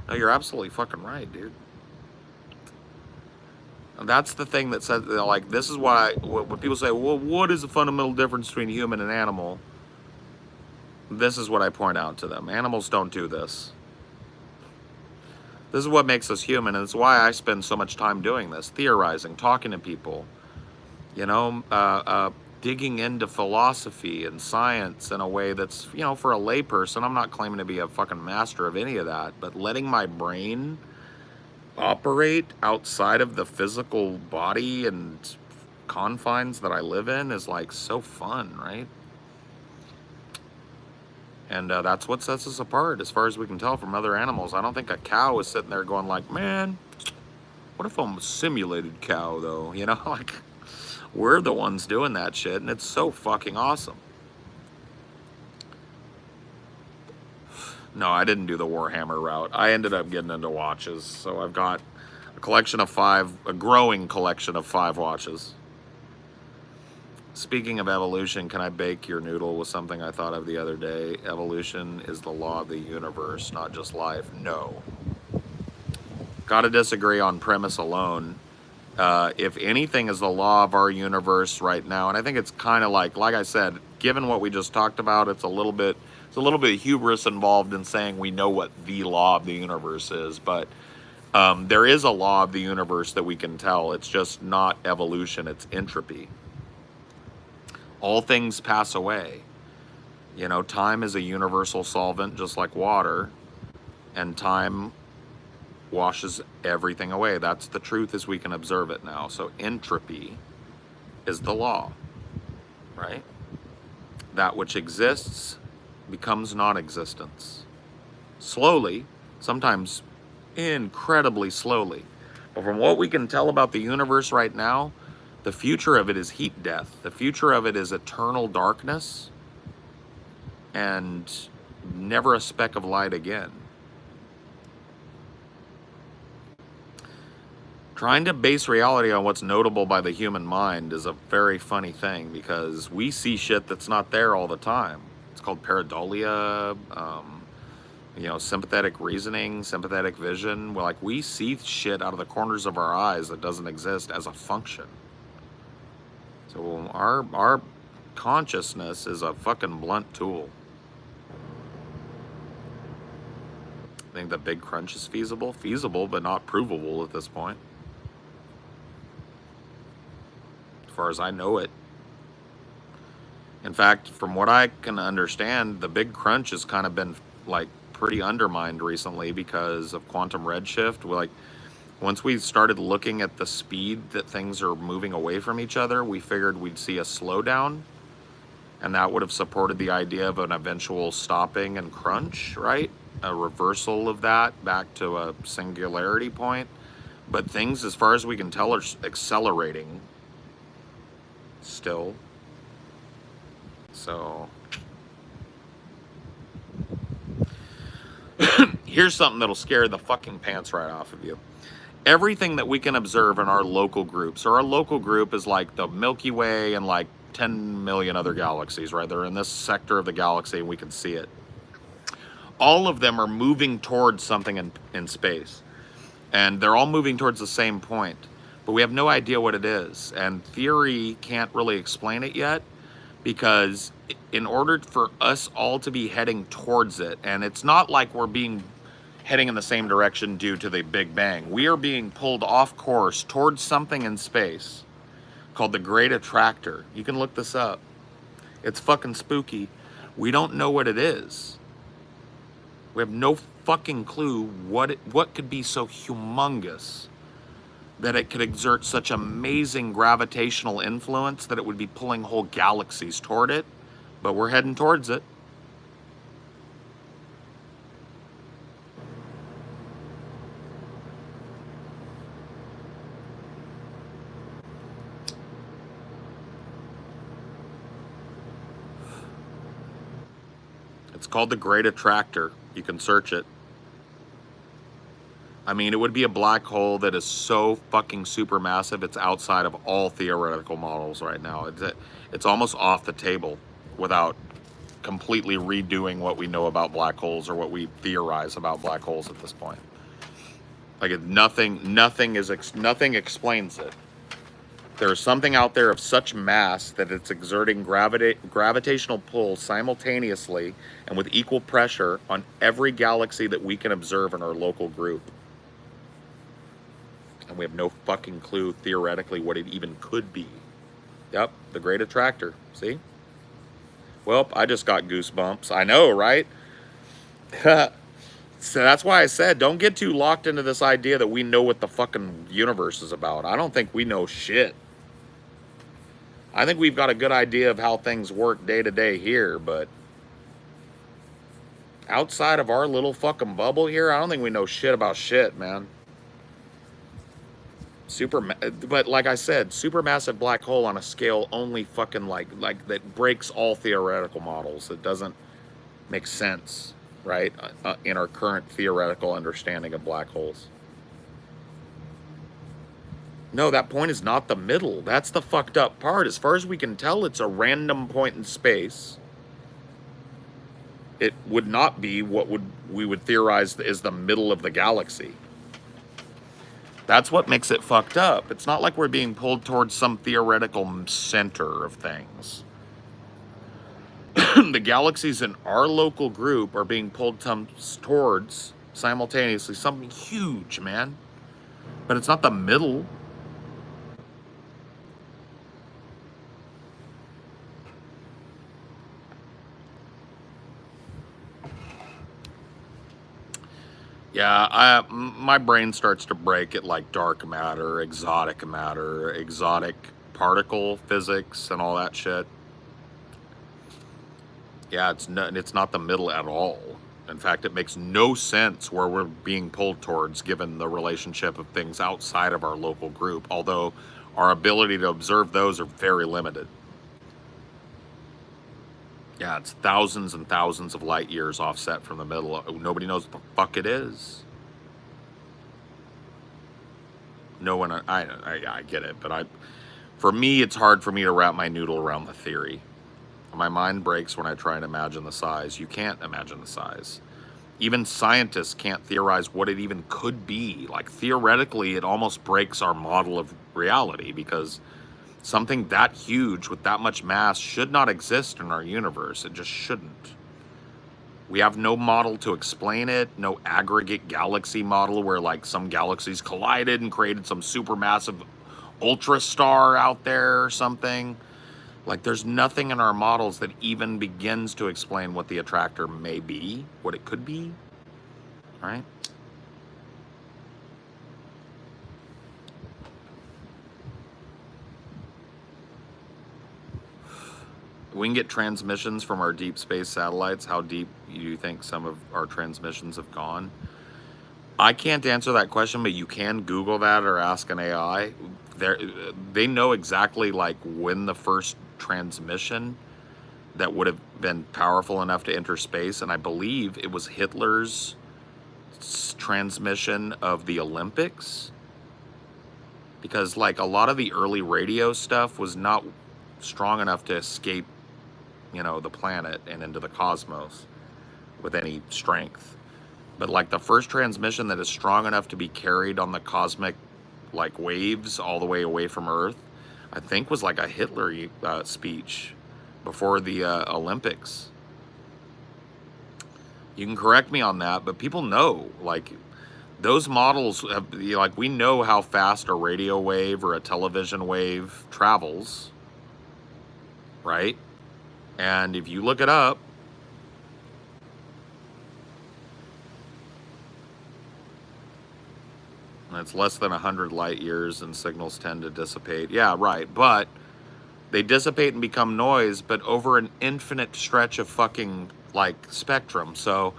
No, you're absolutely fucking right, dude. And that's the thing that says, like, this is why, when people say, well, what is the fundamental difference between human and animal? This is what I point out to them. Animals don't do this. This is what makes us human, and it's why I spend so much time doing this, theorizing, talking to people, you know, digging into philosophy and science in a way that's, you know, for a layperson, I'm not claiming to be a fucking master of any of that, but letting my brain operate outside of the physical body and confines that I live in is like so fun, right? And that's what sets us apart, as far as we can tell, from other animals. I don't think a cow is sitting there going like, man, what if I'm a simulated cow, though? You know, like, we're the ones doing that shit, and it's so fucking awesome. No, I didn't do the Warhammer route. I ended up getting into watches, so I've got a growing collection of 5 watches. Speaking of evolution, can I bake your noodle with something I thought of the other day? Evolution is the law of the universe, not just life. No. Gotta disagree on premise alone. If anything is the law of our universe right now, and I think it's kind of like I said, given what we just talked about, it's a little bit hubris involved in saying we know what the law of the universe is, but there is a law of the universe that we can tell. It's just not evolution, it's entropy. All things pass away. You know, time is a universal solvent, just like water, and time washes everything away. That's the truth as we can observe it now. So entropy is the law, right? That which exists becomes non-existence. Slowly, sometimes incredibly slowly. But from what we can tell about the universe right now, the future of it is heat death. The future of it is eternal darkness and never a speck of light again. Trying to base reality on what's notable by the human mind is a very funny thing, because we see shit that's not there all the time. It's called pareidolia, you know, sympathetic reasoning, sympathetic vision. We see shit out of the corners of our eyes that doesn't exist as a function. So our consciousness is a fucking blunt tool. I think the big crunch is feasible, but not provable at this point. As far as I know it. In fact, from what I can understand, the big crunch has kind of been like pretty undermined recently because of quantum redshift. Once we started looking at the speed that things are moving away from each other, we figured we'd see a slowdown, and that would have supported the idea of an eventual stopping and crunch, right? A reversal of that back to a singularity point. But things, as far as we can tell, are accelerating still. So here's something that'll scare the fucking pants right off of you. Everything that we can observe in our local group. So our local group is like the Milky Way and like 10 million other galaxies, right? They're in this sector of the galaxy and we can see it. All of them are moving towards something in space. And they're all moving towards the same point. but we have no idea what it is. And theory can't really explain it yet, because in order for us all to be heading towards it, and it's not like we're heading in the same direction due to the Big Bang. We are being pulled off course towards something in space called the Great Attractor. You can look this up. It's fucking spooky. We don't know what it is. We have no fucking clue what could be so humongous that it could exert such amazing gravitational influence that it would be pulling whole galaxies toward it, but we're heading towards it. It's called the Great Attractor. You can search it. I mean, it would be a black hole that is so fucking supermassive, it's outside of all theoretical models right now. It's almost off the table without completely redoing what we know about black holes or what we theorize about black holes at this point. Like, nothing explains it. There's something out there of such mass that it's exerting gravitational pull simultaneously and with equal pressure on every galaxy that we can observe in our local group. And we have no fucking clue theoretically what it even could be. Yep, the Great Attractor. See? Well, I just got goosebumps. I know, right? So that's why I said, don't get too locked into this idea that we know what the fucking universe is about. I don't think we know shit. I think we've got a good idea of how things work day to day here, but outside of our little fucking bubble here, I don't think we know shit about shit, man. But like I said, supermassive black hole on a scale only fucking like that breaks all theoretical models. It doesn't make sense, right? In our current theoretical understanding of black holes. No, that point is not the middle. That's the fucked up part. As far as we can tell, it's a random point in space. It would not be what we would theorize is the middle of the galaxy. That's what makes it fucked up. It's not like we're being pulled towards some theoretical center of things. The galaxies in our local group are being pulled towards simultaneously something huge, man. But it's not the middle. Yeah, my brain starts to break at like dark matter, exotic particle physics, and all that shit. Yeah, it's not the middle at all. In fact, it makes no sense where we're being pulled towards, given the relationship of things outside of our local group, although our ability to observe those are very limited. Yeah, it's thousands and thousands of light years offset from the middle. Nobody knows what the fuck it is. No one, I get it, but for me, it's hard for me to wrap my noodle around the theory. My mind breaks when I try and imagine the size. You can't imagine the size. Even scientists can't theorize what it even could be. Like, theoretically, it almost breaks our model of reality, because something that huge with that much mass should not exist in our universe. It just shouldn't. We have no model to explain it, no aggregate galaxy model where like some galaxies collided and created some supermassive ultra star out there or something. Like, there's nothing in our models that even begins to explain what the attractor may be, what it could be, right? We can get transmissions from our deep space satellites. How deep do you think some of our transmissions have gone? I can't answer that question, but you can Google that or ask an AI. They know exactly like when the first transmission that would have been powerful enough to enter space, and I believe it was Hitler's transmission of the Olympics, because like a lot of the early radio stuff was not strong enough to escape, the planet and into the cosmos with any strength. But like the first transmission that is strong enough to be carried on the cosmic like waves all the way away from Earth, I think was like a Hitler speech before the Olympics. You can correct me on that, but people know, like, those models have, like, we know how fast a radio wave or a television wave travels, right? And if you look it up, it's less than 100 light years and signals tend to dissipate. Yeah, right. But they dissipate and become noise, but over an infinite stretch of fucking, like, spectrum. So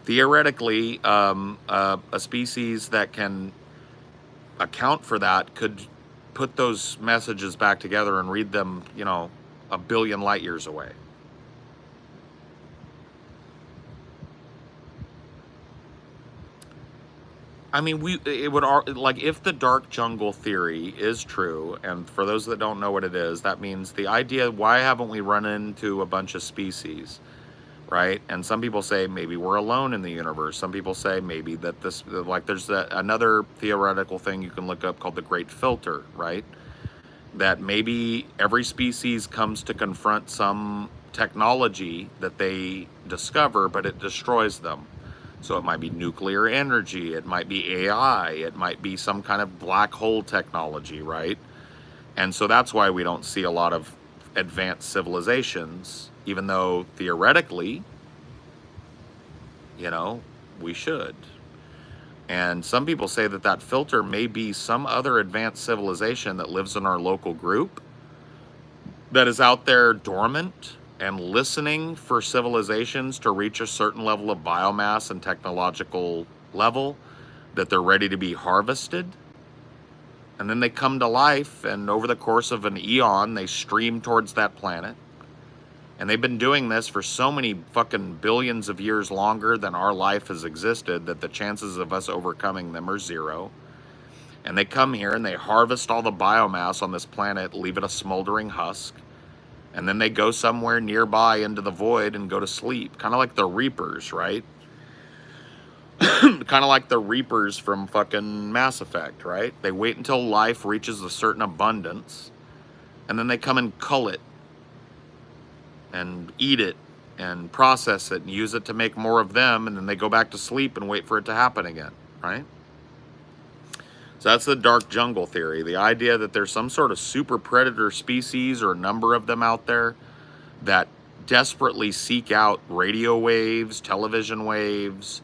theoretically, a species that can account for that could put those messages back together and read them, you know, a billion light years away. I mean, it would, like, if the dark jungle theory is true, and for those that don't know what it is, that means the idea, why haven't we run into a bunch of species, right? And some people say maybe we're alone in the universe. Some people say maybe that this, like, there's another theoretical thing you can look up called the Great Filter, right? That maybe every species comes to confront some technology that they discover, but it destroys them. So it might be nuclear energy, it might be AI, it might be some kind of black hole technology, right? And so that's why we don't see a lot of advanced civilizations, even though theoretically, you know, we should. And some people say that that filter may be some other advanced civilization that lives in our local group that is out there dormant and listening for civilizations to reach a certain level of biomass and technological level that they're ready to be harvested. And then they come to life, and over the course of an eon, they stream towards that planet. And they've been doing this for so many fucking billions of years longer than our life has existed that the chances of us overcoming them are zero. And they come here and they harvest all the biomass on this planet, leave it a smoldering husk. And then they go somewhere nearby into the void and go to sleep. Kind of like the Reapers, right? Kind of like the Reapers from fucking Mass Effect, right? They wait until life reaches a certain abundance. And then they come and cull it. And eat it. And process it. And use it to make more of them. And then they go back to sleep and wait for it to happen again, right? So that's the dark jungle theory. The idea that there's some sort of super predator species or a number of them out there that desperately seek out radio waves, television waves,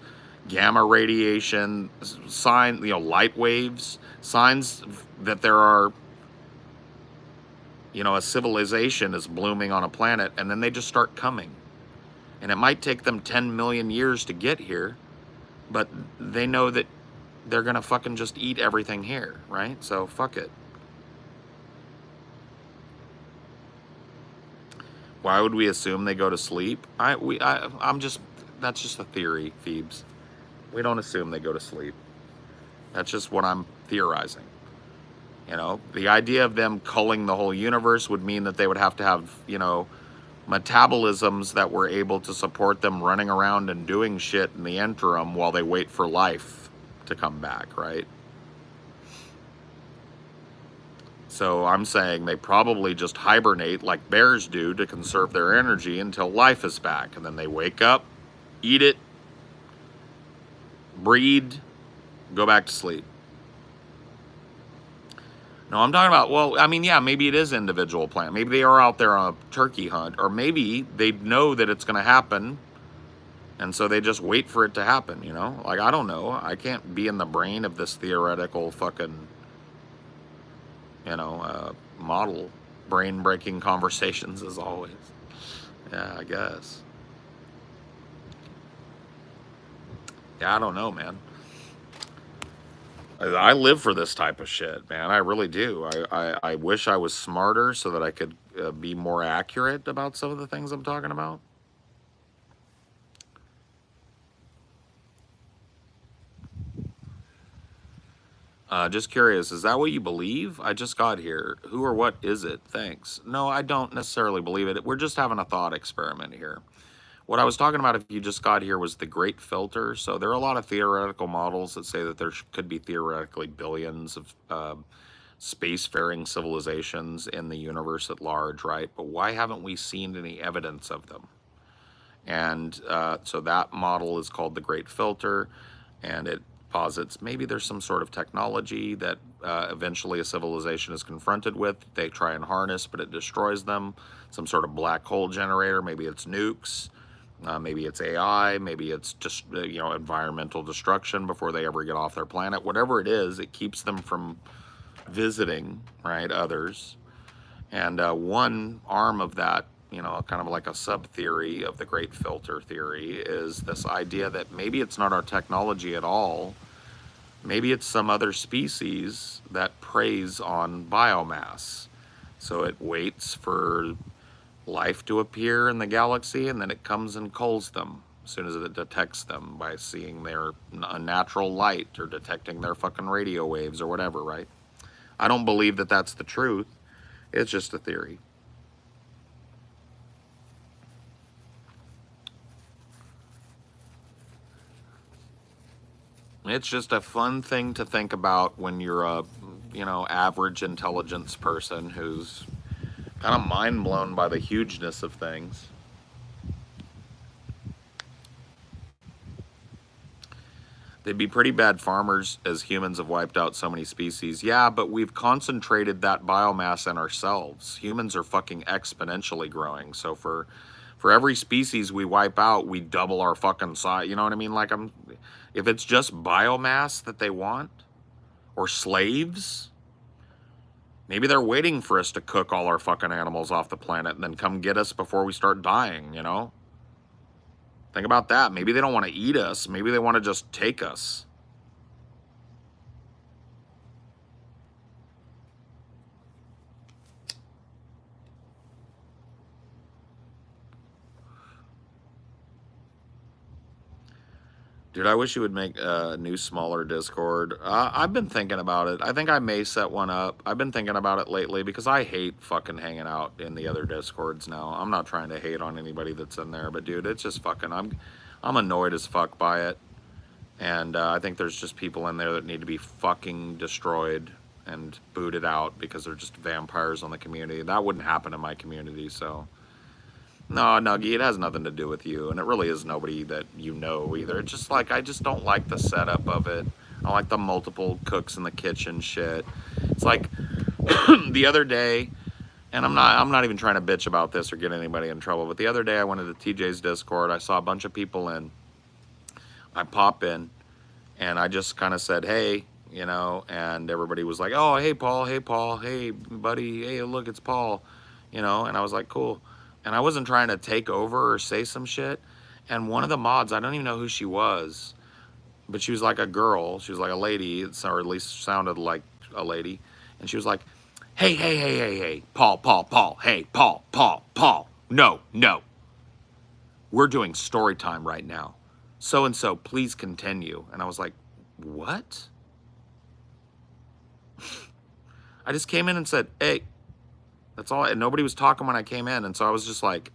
gamma radiation, light waves, signs that there are, a civilization is blooming on a planet, and then they just start coming. And it might take them 10 million years to get here, but they know that they're gonna fucking just eat everything here, right? So fuck it. Why would we assume they go to sleep? That's just a theory, Phoebes. We don't assume they go to sleep. That's just what I'm theorizing. The idea of them culling the whole universe would mean that they would have to have, metabolisms that were able to support them running around and doing shit in the interim while they wait for life to come back, right? So I'm saying they probably just hibernate like bears do to conserve their energy until life is back. And then they wake up, eat it, breed, go back to sleep. No, I'm talking about, yeah, maybe it is individual plant. Maybe they are out there on a turkey hunt, or maybe they know that it's going to happen, and so they just wait for it to happen, Like, I don't know. I can't be in the brain of this theoretical fucking, model. Brain-breaking conversations, as always. Yeah, I guess. Yeah, I don't know, man. I live for this type of shit, man. I really do. I wish I was smarter so that I could be more accurate about some of the things I'm talking about. Just curious, is that what you believe? I just got here. Who or what is it? Thanks. No, I don't necessarily believe it. We're just having a thought experiment here. What I was talking about, if you just got here, was the Great Filter. So there are a lot of theoretical models that say that there could be theoretically billions of spacefaring civilizations in the universe at large, right? But why haven't we seen any evidence of them? And so that model is called the Great Filter, and it posits maybe there's some sort of technology that eventually a civilization is confronted with. They try and harness, but it destroys them. Some sort of black hole generator. Maybe it's nukes. Maybe it's AI. Maybe it's just environmental destruction before they ever get off their planet. Whatever it is, it keeps them from visiting, right, others. And one arm of that, kind of like a sub-theory of the Great Filter theory, is this idea that maybe it's not our technology at all. Maybe it's some other species that preys on biomass. So it waits for life to appear in the galaxy, and then it comes and culls them as soon as it detects them by seeing their unnatural light or detecting their fucking radio waves or whatever, right? I don't believe that that's the truth. It's just a theory. It's just a fun thing to think about when you're a, average intelligence person who's kind of mind blown by the hugeness of things. They'd be pretty bad farmers as humans have wiped out so many species. Yeah, but we've concentrated that biomass in ourselves. Humans are fucking exponentially growing. So for every species we wipe out, we double our fucking size. You know what I mean? Like, if it's just biomass that they want, or slaves, maybe they're waiting for us to cook all our fucking animals off the planet and then come get us before we start dying, Think about that. Maybe they don't want to eat us. Maybe they want to just take us. Dude, I wish you would make a new, smaller Discord. I've been thinking about it. I think I may set one up. I've been thinking about it lately because I hate fucking hanging out in the other Discords now. I'm not trying to hate on anybody that's in there, but dude, it's just fucking, I'm annoyed as fuck by it. And I think there's just people in there that need to be fucking destroyed and booted out because they're just vampires on the community. That wouldn't happen in my community, so... No, Nuggy, it has nothing to do with you, and it really is nobody that you know either. It's just like, I just don't like the setup of it. I like the multiple cooks in the kitchen shit. It's like, the other day, and I'm not even trying to bitch about this or get anybody in trouble, but the other day I went into TJ's Discord, I saw a bunch of people in. I pop in, and I just kind of said, hey, and everybody was like, oh, hey, Paul, hey, buddy, hey, look, it's Paul, and I was like, cool. And I wasn't trying to take over or say some shit. And one of the mods, I don't even know who she was, but she was like a girl. She was like a lady, or at least sounded like a lady. And she was like, hey, Paul, hey, Paul. No. We're doing story time right now. So-and-so, please continue. And I was like, what? I just came in and said, hey. That's all. And nobody was talking when I came in. And so I was just like,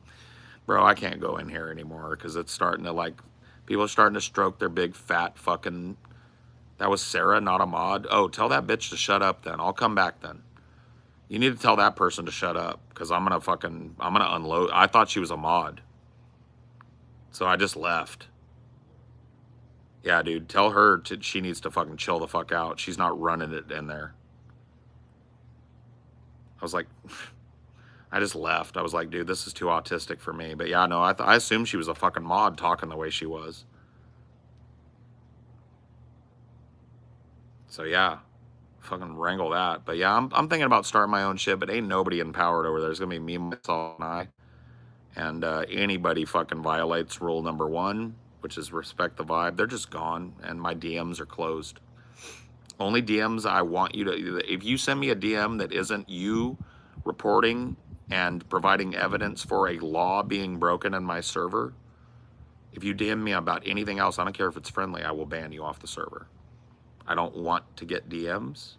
bro, I can't go in here anymore because it's starting to people are starting to stroke their big fat fucking, that was Sarah, not a mod. Oh, tell that bitch to shut up then. I'll come back then. You need to tell that person to shut up because I'm going to unload. I thought she was a mod. So I just left. Yeah, dude, tell her she needs to fucking chill the fuck out. She's not running it in there. I was like, I just left. I was like, dude, this is too autistic for me. But yeah, no, I assumed she was a fucking mod talking the way she was. So yeah, fucking wrangle that. But yeah, I'm thinking about starting my own shit, but ain't nobody empowered over there. It's gonna be me, myself, and I. And anybody fucking violates rule number 1, which is respect the vibe, they're just gone, and my DMs are closed. Only DMs I want you to, if you send me a DM that isn't you reporting and providing evidence for a law being broken in my server, if you DM me about anything else, I don't care if it's friendly, I will ban you off the server. I don't want to get DMs.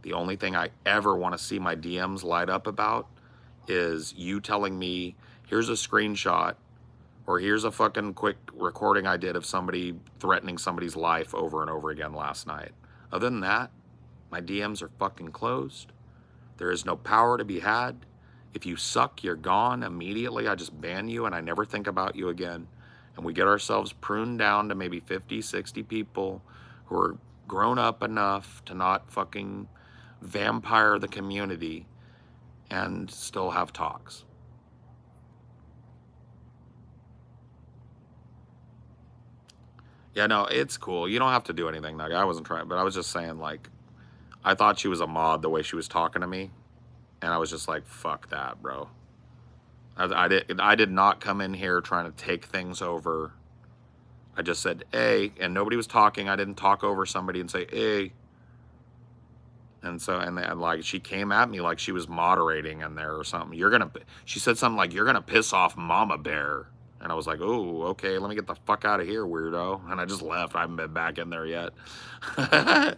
The only thing I ever want to see my DMs light up about is you telling me, here's a screenshot Or here's a fucking quick recording I did of somebody threatening somebody's life over and over again last night. Other than that, my DMs are fucking closed. There is no power to be had. If you suck, you're gone immediately. I just ban you and I never think about you again. And we get ourselves pruned down to maybe 50, 60 people who are grown up enough to not fucking vampire the community and still have talks. Yeah, no, it's cool. You don't have to do anything. Like, I wasn't trying, but I was just saying, like, I thought she was a mod the way she was talking to me. And I was just like, fuck that, bro. I did not come in here trying to take things over. I just said, hey, and nobody was talking. I didn't talk over somebody and say, hey. And so, and like, she came at me like she was moderating in there or something. She said something like, you're gonna piss off Mama Bear. And I was like, oh, okay, let me get the fuck out of here, weirdo. And I just left. I haven't been back in there yet. I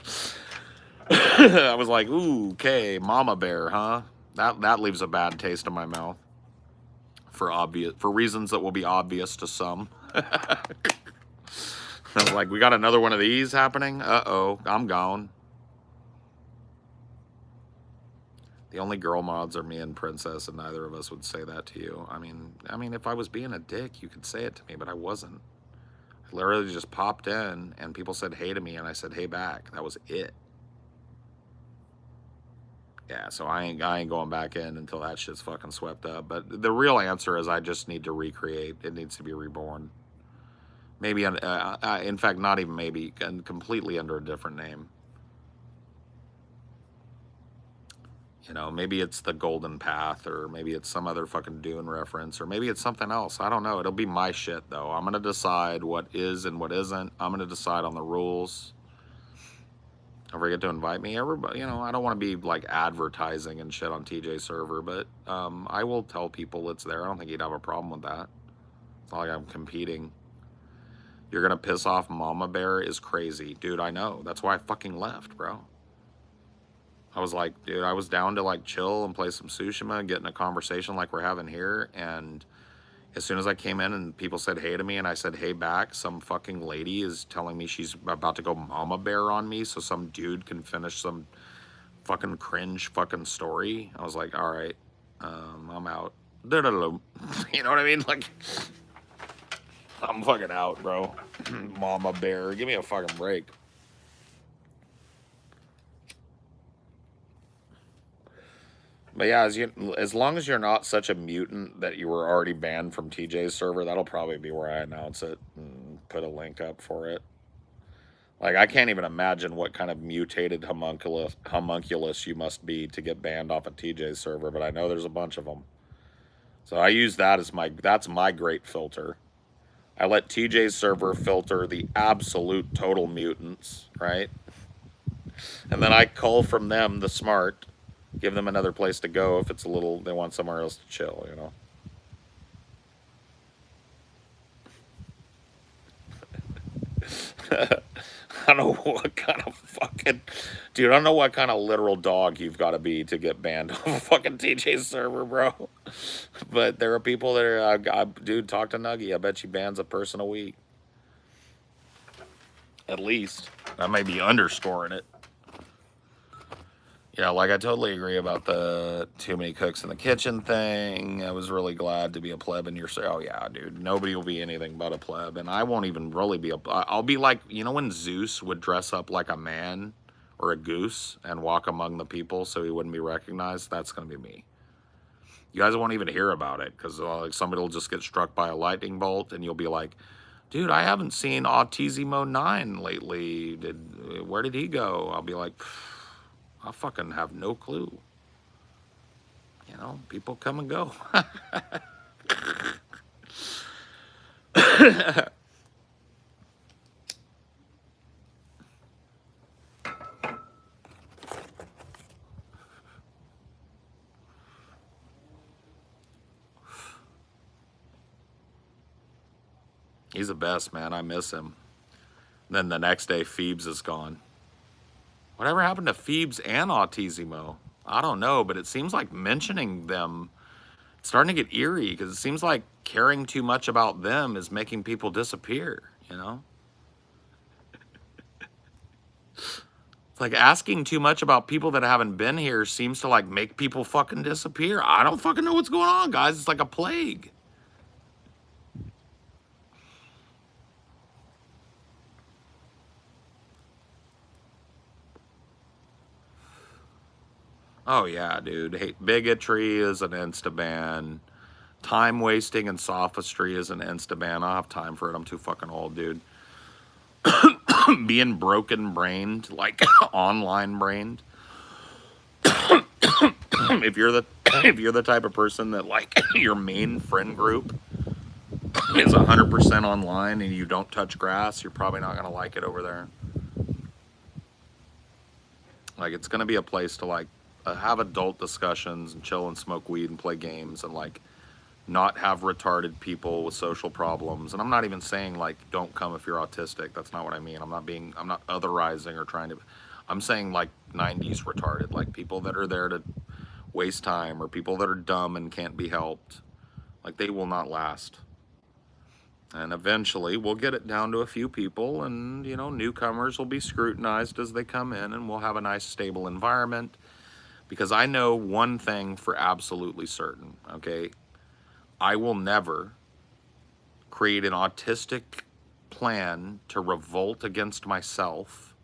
was like, ooh, okay, Mama Bear, huh? That leaves a bad taste in my mouth. For reasons that will be obvious to some. I was like, we got another one of these happening? Uh-oh, I'm gone. The only girl mods are me and Princess, and neither of us would say that to you. I mean, if I was being a dick, you could say it to me, but I wasn't. I literally just popped in, and people said hey to me, and I said hey back. That was it. Yeah, so I ain't going back in until that shit's fucking swept up. But the real answer is I just need to recreate. It needs to be reborn. Maybe, in fact, not even maybe, completely under a different name. You know, maybe it's the Golden Path, or maybe it's some other fucking Dune reference, or maybe it's something else. I don't know. It'll be my shit, though. I'm going to decide what is and what isn't. I'm going to decide on the rules. Don't forget to invite me. Everybody, you know, I don't want to be like advertising and shit on TJ's server, but I will tell people it's there. I don't think he'd have a problem with that. It's not like I'm competing. You're going to piss off Mama Bear is crazy. Dude, I know. That's why I fucking left, bro. I was like, dude, I was down to like chill and play some Tsushima, get in a conversation like we're having here. And as soon as I came in and people said hey to me and I said hey back, some fucking lady is telling me she's about to go Mama Bear on me so some dude can finish some fucking cringe fucking story. I was like, all right, I'm out. You know what I mean? Like, I'm fucking out, bro. Mama Bear, give me a fucking break. But yeah, as long as you're not such a mutant that you were already banned from TJ's server, that'll probably be where I announce it and put a link up for it. Like, I can't even imagine what kind of mutated homunculus you must be to get banned off of TJ's server, but I know there's a bunch of them. So I use that as that's my great filter. I let TJ's server filter the absolute total mutants, right? And then I cull from them the smart. Give them another place to go if it's they want somewhere else to chill, you know? I don't know what kind of fucking... Dude, I don't know what kind of literal dog you've got to be to get banned off a fucking TJ's server, bro. But there are people that are... dude, talk to Nuggy. I bet she bans a person a week. At least. I may be underscoring it. Yeah, like I totally agree about the too many cooks in the kitchen thing. I was really glad to be a pleb in your... Oh yeah, dude, nobody will be anything but a pleb. And I won't even really be I'll be like, you know when Zeus would dress up like a man or a goose and walk among the people so he wouldn't be recognized? That's going to be me. You guys won't even hear about it because like somebody will just get struck by a lightning bolt and you'll be like, dude, I haven't seen Autismo 9 lately. Where did he go? I'll be like... I fucking have no clue. You know, people come and go. He's the best, man. I miss him. And then the next day, Phoebes is gone. Whatever happened to Phoebes and Autismo? I don't know, but it seems like mentioning them It's starting to get eerie because it seems like caring too much about them is making people disappear, you know? It's like asking too much about people that haven't been here seems to like make people fucking disappear. I don't fucking know what's going on, guys. It's like a plague. Oh yeah, dude. Hey, bigotry is an insta ban. Time wasting and sophistry is an insta ban. I don't have time for it. I'm too fucking old, dude. Being broken brained, like online brained. if you're the if you're the type of person that like your main friend group is 100% online and you don't touch grass, you're probably not gonna like it over there. Like it's gonna be a place to like have adult discussions and chill and smoke weed and play games and like not have retarded people with social problems. And I'm not even saying like don't come if you're autistic. That's not what I mean. I'm not otherizing or trying to. I'm saying like 90s retarded, like people that are there to waste time or people that are dumb and can't be helped. Like they will not last. And eventually we'll get it down to a few people, and you know, newcomers will be scrutinized as they come in, and we'll have a nice stable environment. Because I know one thing for absolutely certain, okay? I will never create an autistic plan to revolt against myself,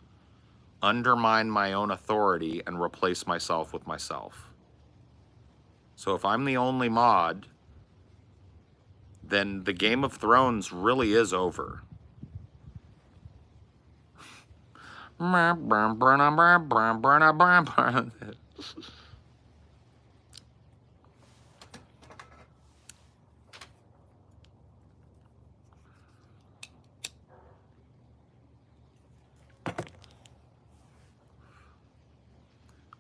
undermine my own authority, and replace myself with myself. So if I'm the only mod, then the Game of Thrones really is over.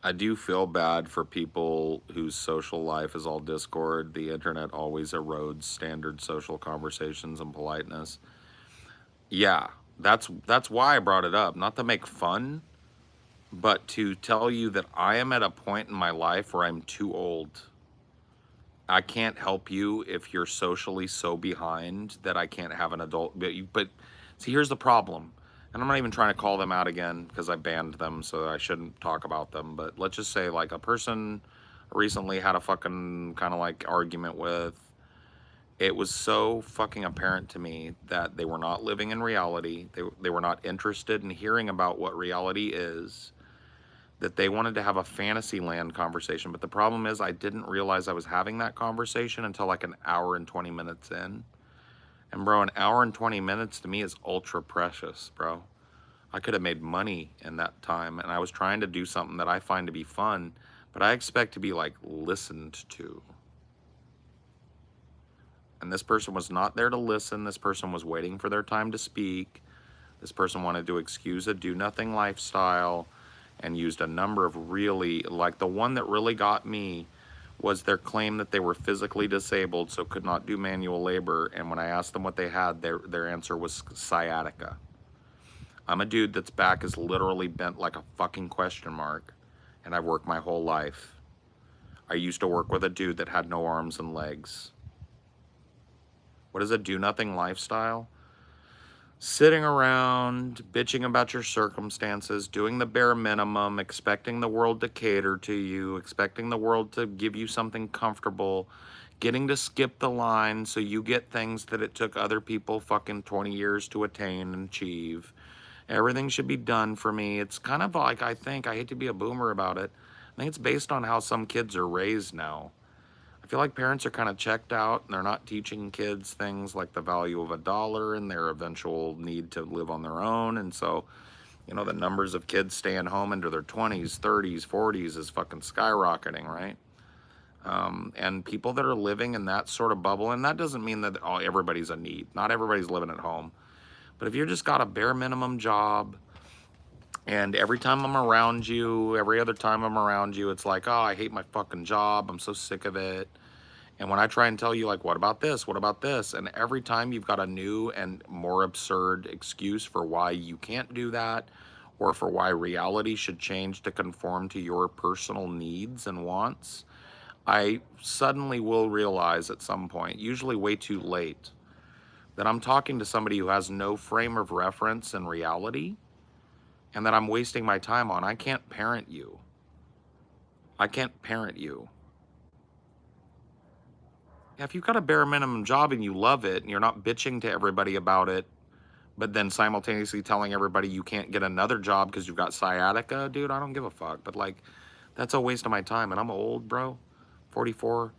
I do feel bad for people whose social life is all discord. The internet always erodes standard social conversations and politeness. Yeah, that's why I brought it up. Not to make fun, but to tell you that I am at a point in my life where I'm too old. I can't help you if you're socially so behind that I can't have an adult. But see, here's the problem. And I'm not even trying to call them out again because I banned them, so I shouldn't talk about them. But let's just say, like, a person recently had a fucking kind of like argument with. It was so fucking apparent to me that they were not living in reality. They were not interested in hearing about what reality is, that they wanted to have a fantasy land conversation. But the problem is I didn't realize I was having that conversation until like an hour and 20 minutes in. And bro, an hour and 20 minutes to me is ultra precious, bro. I could have made money in that time, and I was trying to do something that I find to be fun, but I expect to be like listened to. And this person was not there to listen. This person was waiting for their time to speak. This person wanted to excuse a do-nothing lifestyle and used a number of really, like the one that really got me was their claim that they were physically disabled, so could not do manual labor. And when I asked them what they had, their answer was sciatica. I'm a dude that's back is literally bent like a fucking question mark, and I've worked my whole life. I used to work with a dude that had no arms and legs. What is a do-nothing lifestyle? Sitting around, bitching about your circumstances, doing the bare minimum, expecting the world to cater to you, expecting the world to give you something comfortable, getting to skip the line so you get things that it took other people fucking 20 years to attain and achieve. Everything should be done for me. It's kind of like, I hate to be a boomer about it, I think it's based on how some kids are raised now. I feel like parents are kind of checked out and they're not teaching kids things like the value of a dollar and their eventual need to live on their own. And so, you know, the numbers of kids staying home into their 20s, 30s, 40s is fucking skyrocketing, right? And people that are living in that sort of bubble, and that doesn't mean that everybody's a need. Not everybody's living at home. But if you're just got a bare minimum job, and every time I'm around you, every other time I'm around you, it's like, oh, I hate my fucking job. I'm so sick of it. And when I try and tell you, like, what about this? What about this? And every time you've got a new and more absurd excuse for why you can't do that, or for why reality should change to conform to your personal needs and wants, I suddenly will realize at some point, usually way too late, that I'm talking to somebody who has no frame of reference in reality and that I'm wasting my time on. I can't parent you. I can't parent you. If you've got a bare minimum job and you love it and you're not bitching to everybody about it, but then simultaneously telling everybody you can't get another job because you've got sciatica, dude, I don't give a fuck. But like, that's a waste of my time. And I'm old, bro, 44,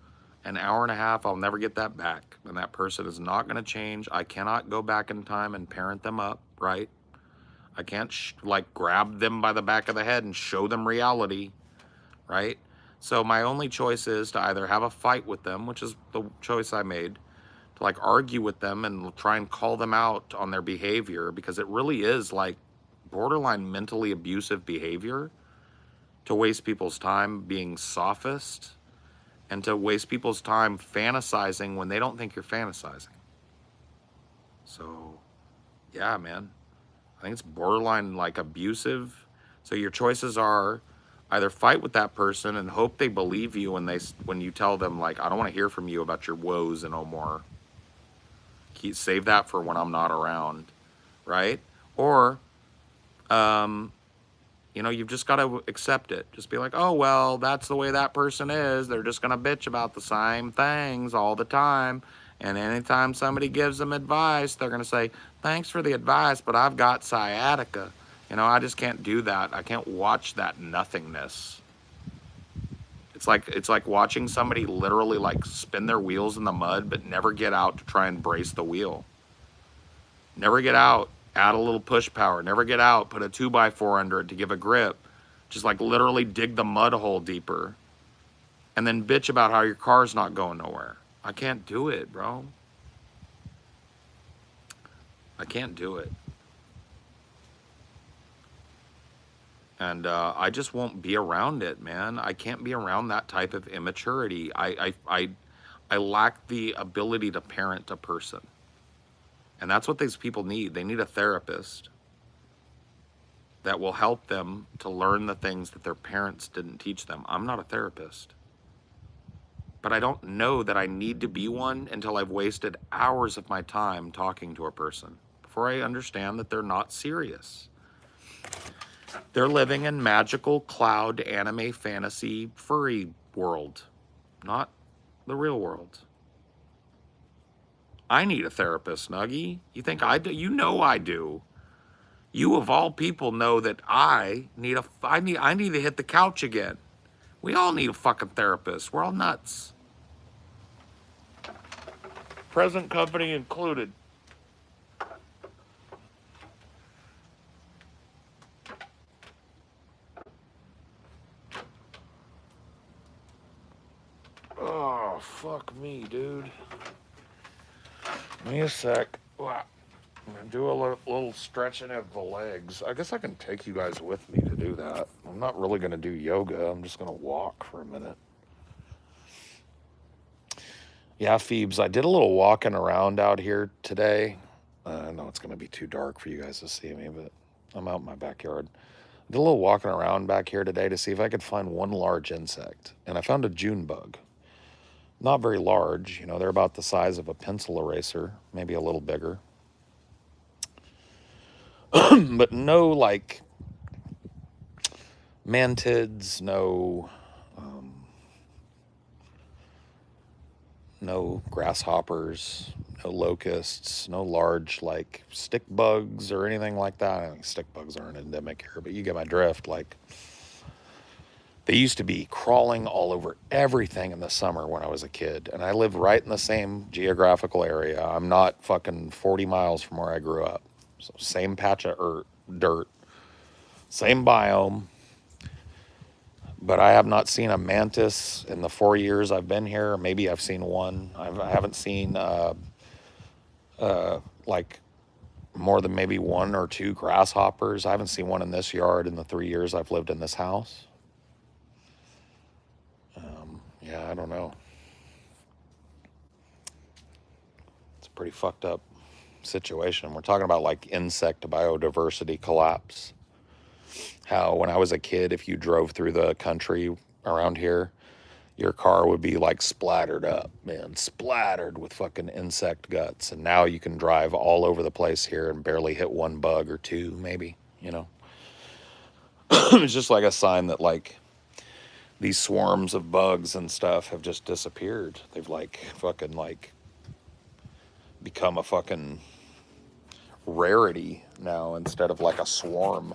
an hour and a half, I'll never get that back. And that person is not going to change. I cannot go back in time and parent them up, right? I can't like grab them by the back of the head and show them reality, right? So my only choice is to either have a fight with them, which is the choice I made, to like argue with them and try and call them out on their behavior, because it really is like borderline mentally abusive behavior to waste people's time being sophist and to waste people's time fantasizing when they don't think you're fantasizing. So yeah, man, I think it's borderline like abusive. So your choices are either fight with that person and hope they believe you when you tell them like, I don't want to hear from you about your woes and no more. Save that for when I'm not around, right? Or, you've just got to accept it. Just be like, oh, well, that's the way that person is. They're just going to bitch about the same things all the time. And anytime somebody gives them advice, they're going to say, thanks for the advice, but I've got sciatica. I just can't do that. I can't watch that nothingness. It's like watching somebody literally like spin their wheels in the mud, but never get out to try and brace the wheel. Never get out, add a little push power. Never get out, put a 2x4 under it to give a grip. Just like literally dig the mud hole deeper. And then bitch about how your car's not going nowhere. I can't do it, bro. I can't do it. And I just won't be around it, man. I can't be around that type of immaturity. I lack the ability to parent a person. And that's what these people need. They need a therapist that will help them to learn the things that their parents didn't teach them. I'm not a therapist. But I don't know that I need to be one until I've wasted hours of my time talking to a person before I understand that they're not serious. They're living in magical cloud anime fantasy furry world, not the real world. I need a therapist, Nuggy. You think I do? You know I do. You of all people know that I need to hit the couch again. We all need a fucking therapist. We're all nuts. Present company included. Oh, fuck me, dude. Give me a sec. Wow. I'm going to do a little stretching of the legs. I guess I can take you guys with me to do that. I'm not really going to do yoga. I'm just going to walk for a minute. Yeah, Phoebes, I did a little walking around out here today. I know it's going to be too dark for you guys to see me, but I'm out in my backyard. I did a little walking around back here today to see if I could find one large insect. And I found a June bug. Not very large, they're about the size of a pencil eraser, maybe a little bigger. But no, like, mantids, no grasshoppers, no locusts, no large, like, stick bugs or anything like that. I think stick bugs aren't endemic here, but you get my drift. Like, they used to be crawling all over everything in the summer when I was a kid, and I lived right in the same geographical area. I'm not fucking 40 miles from where I grew up. So same patch of dirt, same biome. But I have not seen a mantis in the 4 years I've been here. Maybe I've seen one. I haven't seen like more than maybe one or two grasshoppers. I haven't seen one in this yard in the 3 years I've lived in this house. Yeah, I don't know. It's a pretty fucked up situation. We're talking about like insect biodiversity collapse. How when I was a kid, if you drove through the country around here, your car would be like splattered up, man, splattered with fucking insect guts. And now you can drive all over the place here and barely hit one bug or two, maybe, you know. It's just like a sign that like these swarms of bugs and stuff have just disappeared. They've like fucking like become a fucking rarity now instead of like a swarm.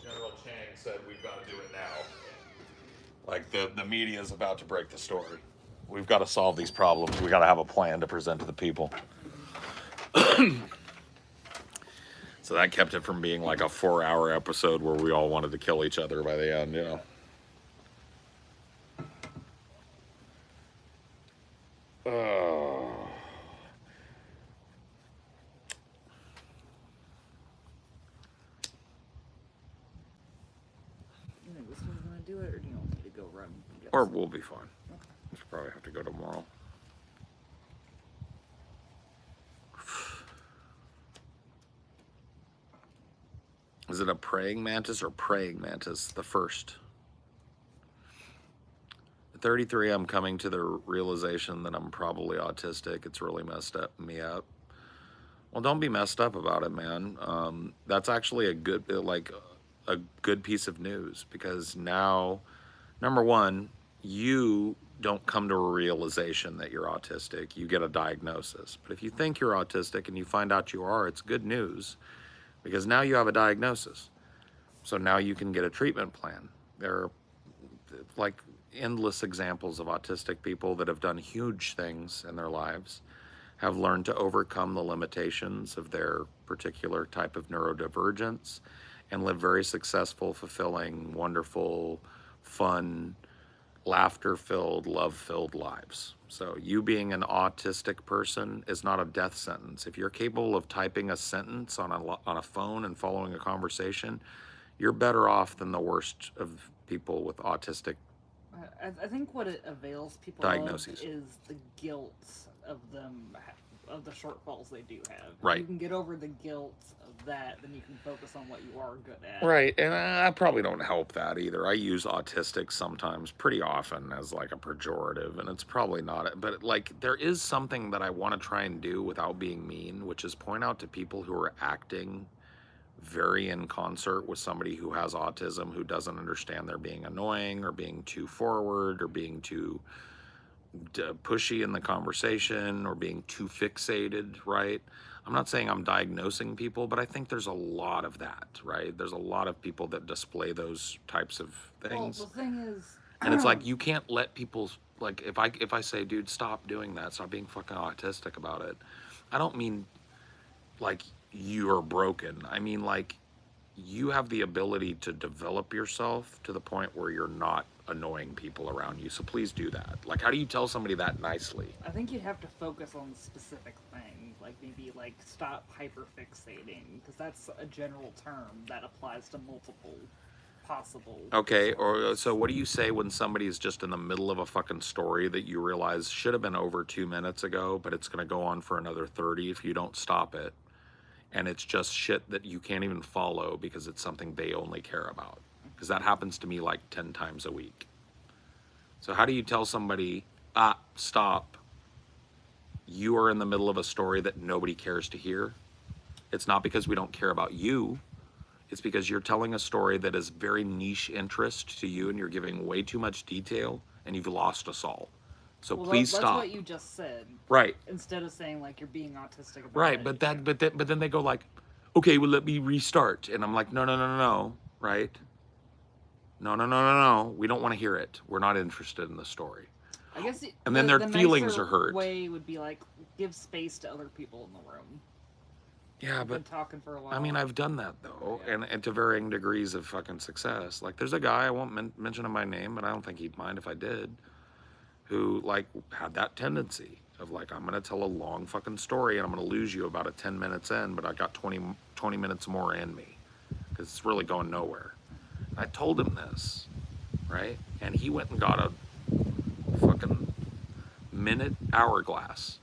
General Chang said we've got to do it now. Like the media is about to break the story. We've got to solve these problems. We got to have a plan to present to the people. So that kept it from being like a 4-hour episode where we all wanted to kill each other by the end, you know. You think this one's gonna do it, or do you want me to go run? And get Or some? we'll be fine. Okay. We'll probably have to go tomorrow. Is it a praying mantis or praying mantis? The first. At 33, I'm coming to the realization that I'm probably autistic. It's really messed me up. Well, don't be messed up about it, man. That's actually a good, like, a good piece of news, because now, number one, you don't come to a realization that you're autistic. You get a diagnosis. But if you think you're autistic and you find out you are, it's good news, because now you have a diagnosis. So now you can get a treatment plan. There are like endless examples of autistic people that have done huge things in their lives, have learned to overcome the limitations of their particular type of neurodivergence, and live very successful, fulfilling, wonderful, fun, laughter-filled, love-filled lives. So you being an autistic person is not a death sentence. If you're capable of typing a sentence on a phone and following a conversation, you're better off than the worst of people with autistic. I think what it avails people Diagnoses. of is the guilt of them, of the shortfalls they do have. Right. If you can get over the guilt of that, then you can focus on what you are good at. Right, and I probably don't help that either. I use autistic sometimes, pretty often, as like a pejorative, and it's probably not. But like, there is something that I want to try and do without being mean, which is point out to people who are acting very in concert with somebody who has autism, who doesn't understand they're being annoying or being too forward or being too pushy in the conversation or being too fixated, right? I'm not saying I'm diagnosing people, but I think there's a lot of that, right? There's a lot of people that display those types of things. Well, the thing is, and it's like, you can't let people, like, if I say, dude, stop doing that, stop being fucking autistic about it, I don't mean like you're broken. I mean, like, you have the ability to develop yourself to the point where you're not annoying people around you. So please do that. Like, how do you tell somebody that nicely? I think you'd have to focus on specific things, like maybe like stop hyperfixating, because that's a general term that applies to multiple possible. Okay, stories. so what do you say when somebody is just in the middle of a fucking story that you realize should have been over 2 minutes ago, but it's going to go on for another 30 if you don't stop it, and it's just shit that you can't even follow because it's something they only care about? Because that happens to me like 10 times a week. So how do you tell somebody, stop, you are in the middle of a story that nobody cares to hear? It's not because we don't care about you. It's because you're telling a story that is very niche interest to you and you're giving way too much detail and you've lost us all. So Well, please that's stop. what you just said. Right. Instead of saying like you're being autistic about Right. it. But then they go like, okay, well, let me restart. And I'm like, no, no, no, no, no. Right. No, no, no, no, no. We don't want to hear it. We're not interested in the story. I guess And then their the feelings nicer are hurt. way would be like give space to other people in the room. Yeah, I've but been talking for a while. I mean, I've done that though, Yeah. and to varying degrees of fucking success. Like, there's a guy, I won't mention him by name, but I don't think he'd mind if I did, who like had that tendency of like, I'm gonna tell a long fucking story and I'm gonna lose you about 10 minutes in, but I got 20 minutes more in me because it's really going nowhere. I told him this, right? And he went and got a fucking minute hourglass.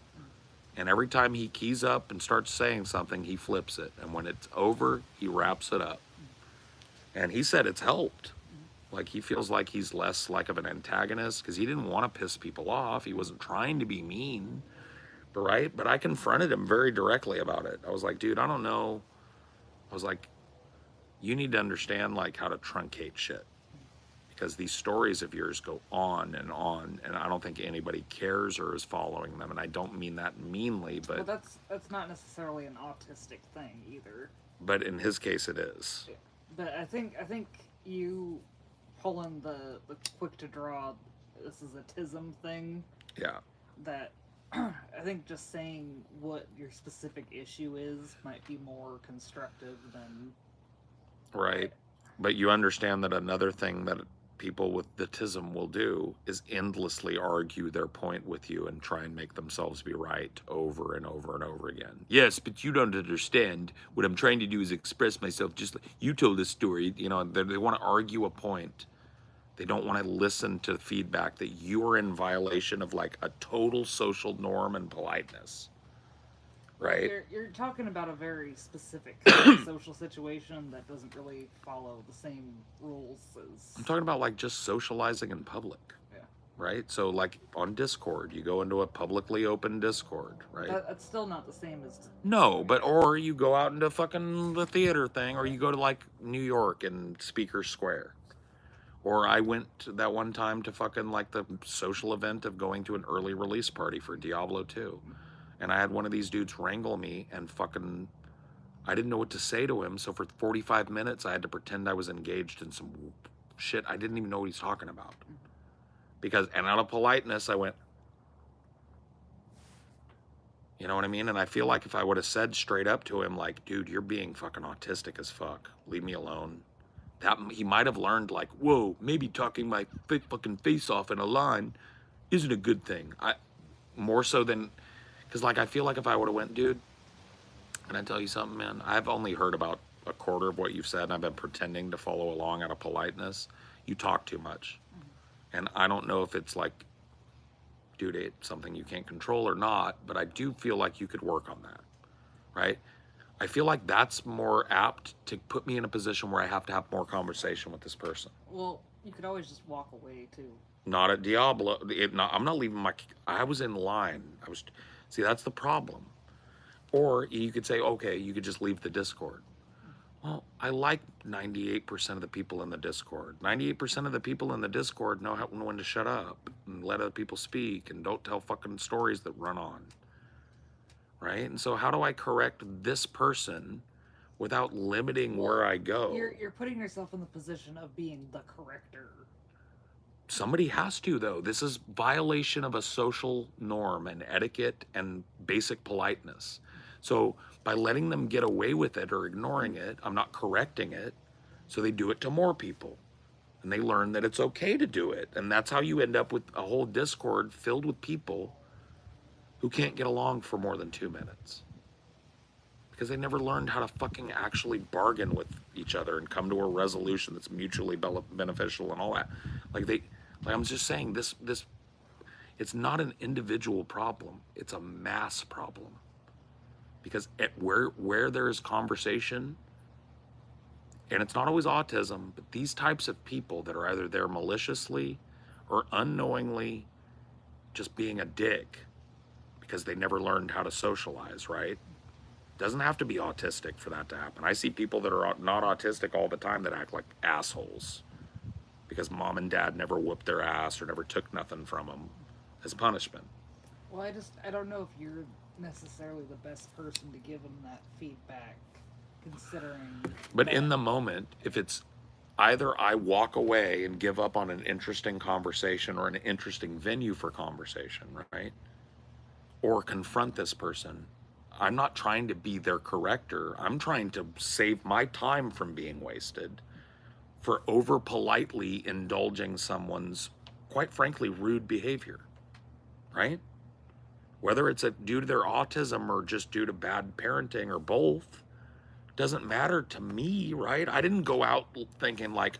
And every time he keys up and starts saying something, he flips it. And when it's over, he wraps it up. And he said it's helped. Like, he feels like he's less like of an antagonist because he didn't want to piss people off. He wasn't trying to be mean, right? But I confronted him very directly about it. I was like, dude, I don't know. I was like, you need to understand like how to truncate shit. Because these stories of yours go on, and I don't think anybody cares or is following them. And I don't mean that meanly, but Well, that's not necessarily an autistic thing either. but in his case, it is. But I think you pulling the quick to draw. This is a tism thing. Yeah. That I think just saying what your specific issue is might be more constructive than. Right. But you understand that another thing that people with the tism will do is endlessly argue their point with you and try and make themselves be right over and over and over again. Yes, but you don't understand. What I'm trying to do is express myself just like you told this story. You know, they want to argue a point. They don't want to listen to feedback that you are in violation of like a total social norm and politeness. Right? You're talking about a very specific social situation that doesn't really follow the same rules as. I'm talking about like just socializing in public. Yeah. Right? So like on Discord, you go into a publicly open Discord, right? That's still not the same as. No, but or you go out into fucking the theater thing, or you go to like New York and Speaker Square. Or I went that one time to fucking like the social event of going to an early release party for Diablo 2. And I had one of these dudes wrangle me and fucking, I didn't know what to say to him. So for 45 minutes, I had to pretend I was engaged in some shit I didn't even know what he's talking about. Because, and out of politeness, I went, you know what I mean? And I feel like if I would have said straight up to him, like, dude, you're being fucking autistic as fuck. Leave me alone. That he might have learned, like, whoa, maybe talking my fucking face off in a line isn't a good thing. More so than, because like I feel like if I would have went, dude, can I tell you something, man? I've only heard about a quarter of what you've said, and I've been pretending to follow along out of politeness. You talk too much, and I don't know if it's like due to something you can't control or not, but I do feel like you could work on that, right? I feel like that's more apt to put me in a position where I have to have more conversation with this person. Well, you could always just walk away too. Not at Diablo. I'm not leaving I was in line. See, that's the problem. Or you could say, okay, you could just leave the Discord. Well, I like 98% of the people in the Discord. 98% of the people in the Discord know when to shut up and let other people speak and don't tell fucking stories that run on. Right? And so how do I correct this person without limiting where I go? You're putting yourself in the position of being the corrector. Somebody has to, though. This is violation of a social norm and etiquette and basic politeness. So by letting them get away with it or ignoring it, I'm not correcting it. So they do it to more people. And they learn that it's okay to do it. And that's how you end up with a whole Discord filled with people who can't get along for more than 2 minutes. Because they never learned how to fucking actually bargain with each other and come to a resolution that's mutually beneficial and all that. Like I'm just saying, this it's not an individual problem, it's a mass problem. Because where there is conversation, and it's not always autism, but these types of people that are either there maliciously or unknowingly just being a dick because they never learned how to socialize, right? Doesn't have to be autistic for that to happen. I see people that are not autistic all the time that act like assholes because mom and dad never whooped their ass or never took nothing from them as punishment. Well, I don't know if you're necessarily the best person to give them that feedback, considering. But that, in the moment, if it's either I walk away and give up on an interesting conversation or an interesting venue for conversation, right? Or confront this person, I'm not trying to be their corrector. I'm trying to save my time from being wasted for over politely indulging someone's, quite frankly, rude behavior, right? Whether it's due to their autism or just due to bad parenting or both, doesn't matter to me, right? I didn't go out thinking like,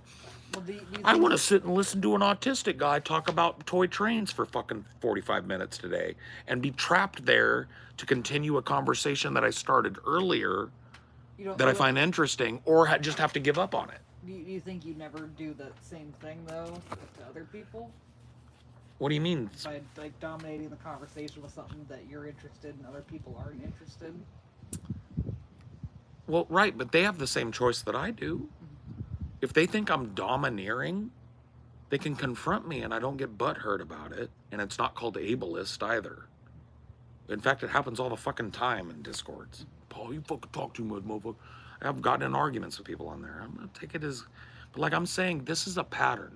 well, I want to sit and listen to an autistic guy talk about toy trains for fucking 45 minutes today and be trapped there to continue a conversation that I started earlier that I find interesting, or just have to give up on it. Do you think you never do the same thing, though, to other people? What do you mean? By, like, dominating the conversation with something that you're interested in, other people aren't interested? Well, right, but they have the same choice that I do. If they think I'm domineering, they can confront me and I don't get butthurt about it. And it's not called ableist either. In fact, it happens all the fucking time in Discords. Paul, you fucking talk too much, motherfucker. I've gotten in arguments with people on there. I'm gonna take it as, but like I'm saying, this is a pattern,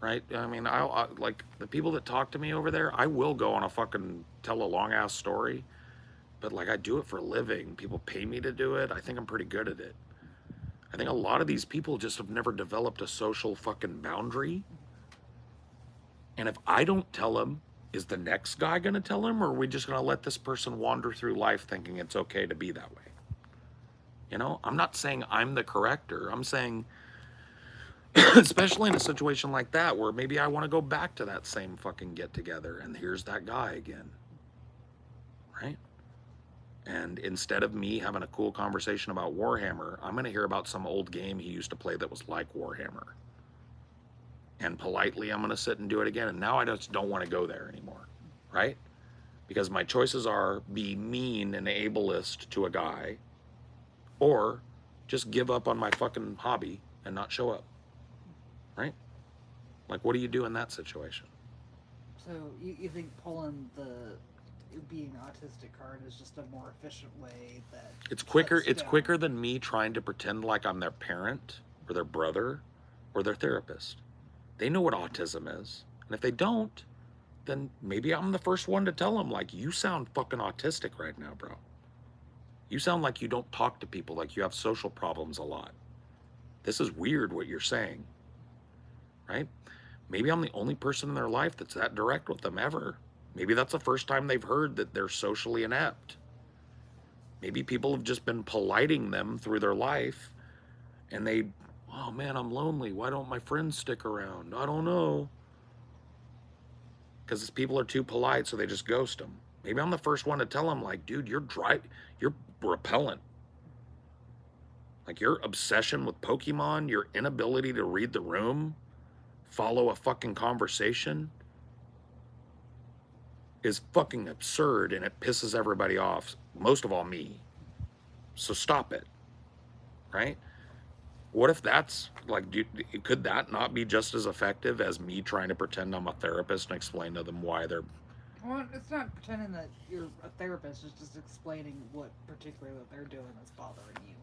right? I mean, I like the people that talk to me over there, I will go on a fucking tell a long ass story, but like I do it for a living. People pay me to do it. I think I'm pretty good at it. I think a lot of these people just have never developed a social fucking boundary. And if I don't tell them, is the next guy going to tell him, or are we just going to let this person wander through life thinking it's okay to be that way? You know, I'm not saying I'm the corrector. I'm saying, especially in a situation like that, where maybe I want to go back to that same fucking get together and here's that guy again, right? And instead of me having a cool conversation about Warhammer, I'm going to hear about some old game he used to play that was like Warhammer. And politely, I'm going to sit and do it again. And now I just don't want to go there anymore, right? Because my choices are be mean and ableist to a guy, or just give up on my fucking hobby and not show up, right? Like, what do you do in that situation? So you think pulling the being autistic card is just a more efficient way that it's quicker. It's quicker than me trying to pretend like I'm their parent or their brother or their therapist. They know what autism is. And if they don't, then maybe I'm the first one to tell them, like, you sound fucking autistic right now, bro. You sound like you don't talk to people, like you have social problems a lot. This is weird what you're saying, right? Maybe I'm the only person in their life that's that direct with them ever. Maybe that's the first time they've heard that they're socially inept. Maybe people have just been politing them through their life and they, oh man, I'm lonely. Why don't my friends stick around? I don't know. Because people are too polite, so they just ghost them. Maybe I'm the first one to tell them, like, dude, you're repellent. Like, your obsession with Pokemon, your inability to read the room, follow a fucking conversation, is fucking absurd, and it pisses everybody off, most of all me. So stop it, right? What if that's, like, could that not be just as effective as me trying to pretend I'm a therapist and explain to them why they're... Well, it's not pretending that you're a therapist, it's just explaining what particularly what they're doing that's bothering you.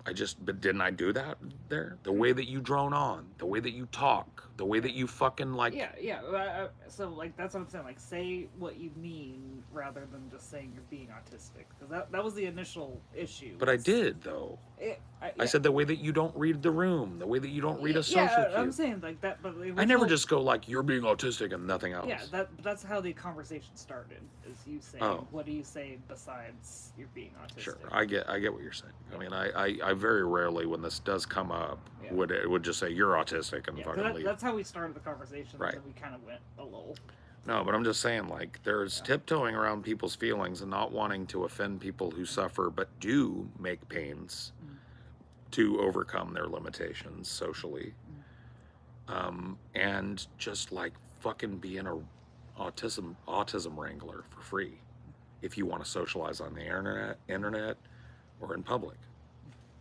but didn't I do that there? The way that you drone on, the way that you talk, the way that you fucking like. Yeah. So like that's what I'm saying. Like say what you mean rather than just saying you're being autistic, because that was the initial issue. But I did though. Yeah. I said the way that you don't read the room, the way that you don't read a social cue. I'm saying like that, but the original, I never just go like you're being autistic and nothing else. Yeah, that's how the conversation started. Is you saying, what do you say besides you're being autistic? Sure, I get what you're saying. I mean, I very rarely, when this does come up, would just say you're autistic and fucking leave. That's how we started the conversation. Right. And we kind of went a little. No, but I'm just saying, like, there's tiptoeing around people's feelings and not wanting to offend people who suffer but do make pains to overcome their limitations socially. And just like fucking being a autism wrangler for free if you want to socialize on the internet or in public.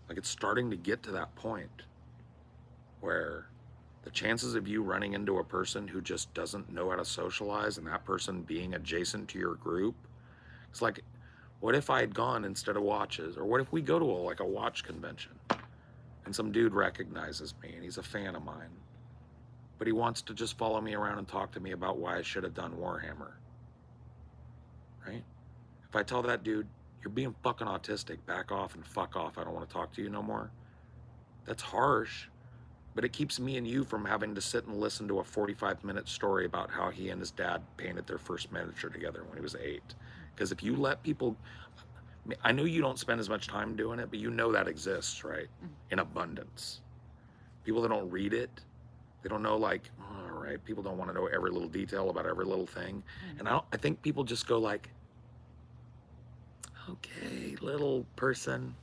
Like, it's starting to get to that point where the chances of you running into a person who just doesn't know how to socialize and that person being adjacent to your group, it's like, what if I had gone instead of watches? Or what if we go to a watch convention and some dude recognizes me and he's a fan of mine, but he wants to just follow me around and talk to me about why I should have done Warhammer, right? If I tell that dude, you're being fucking autistic, back off and fuck off, I don't want to talk to you no more, that's harsh, but it keeps me and you from having to sit and listen to a 45-minute story about how he and his dad painted their first miniature together when he was 8. Because if you let people, I know you don't spend as much time doing it, but you know that exists, right? In abundance. People that don't read it, they don't know, like, all right, people don't want to know every little detail about every little thing. And I think people just go like, okay, little person,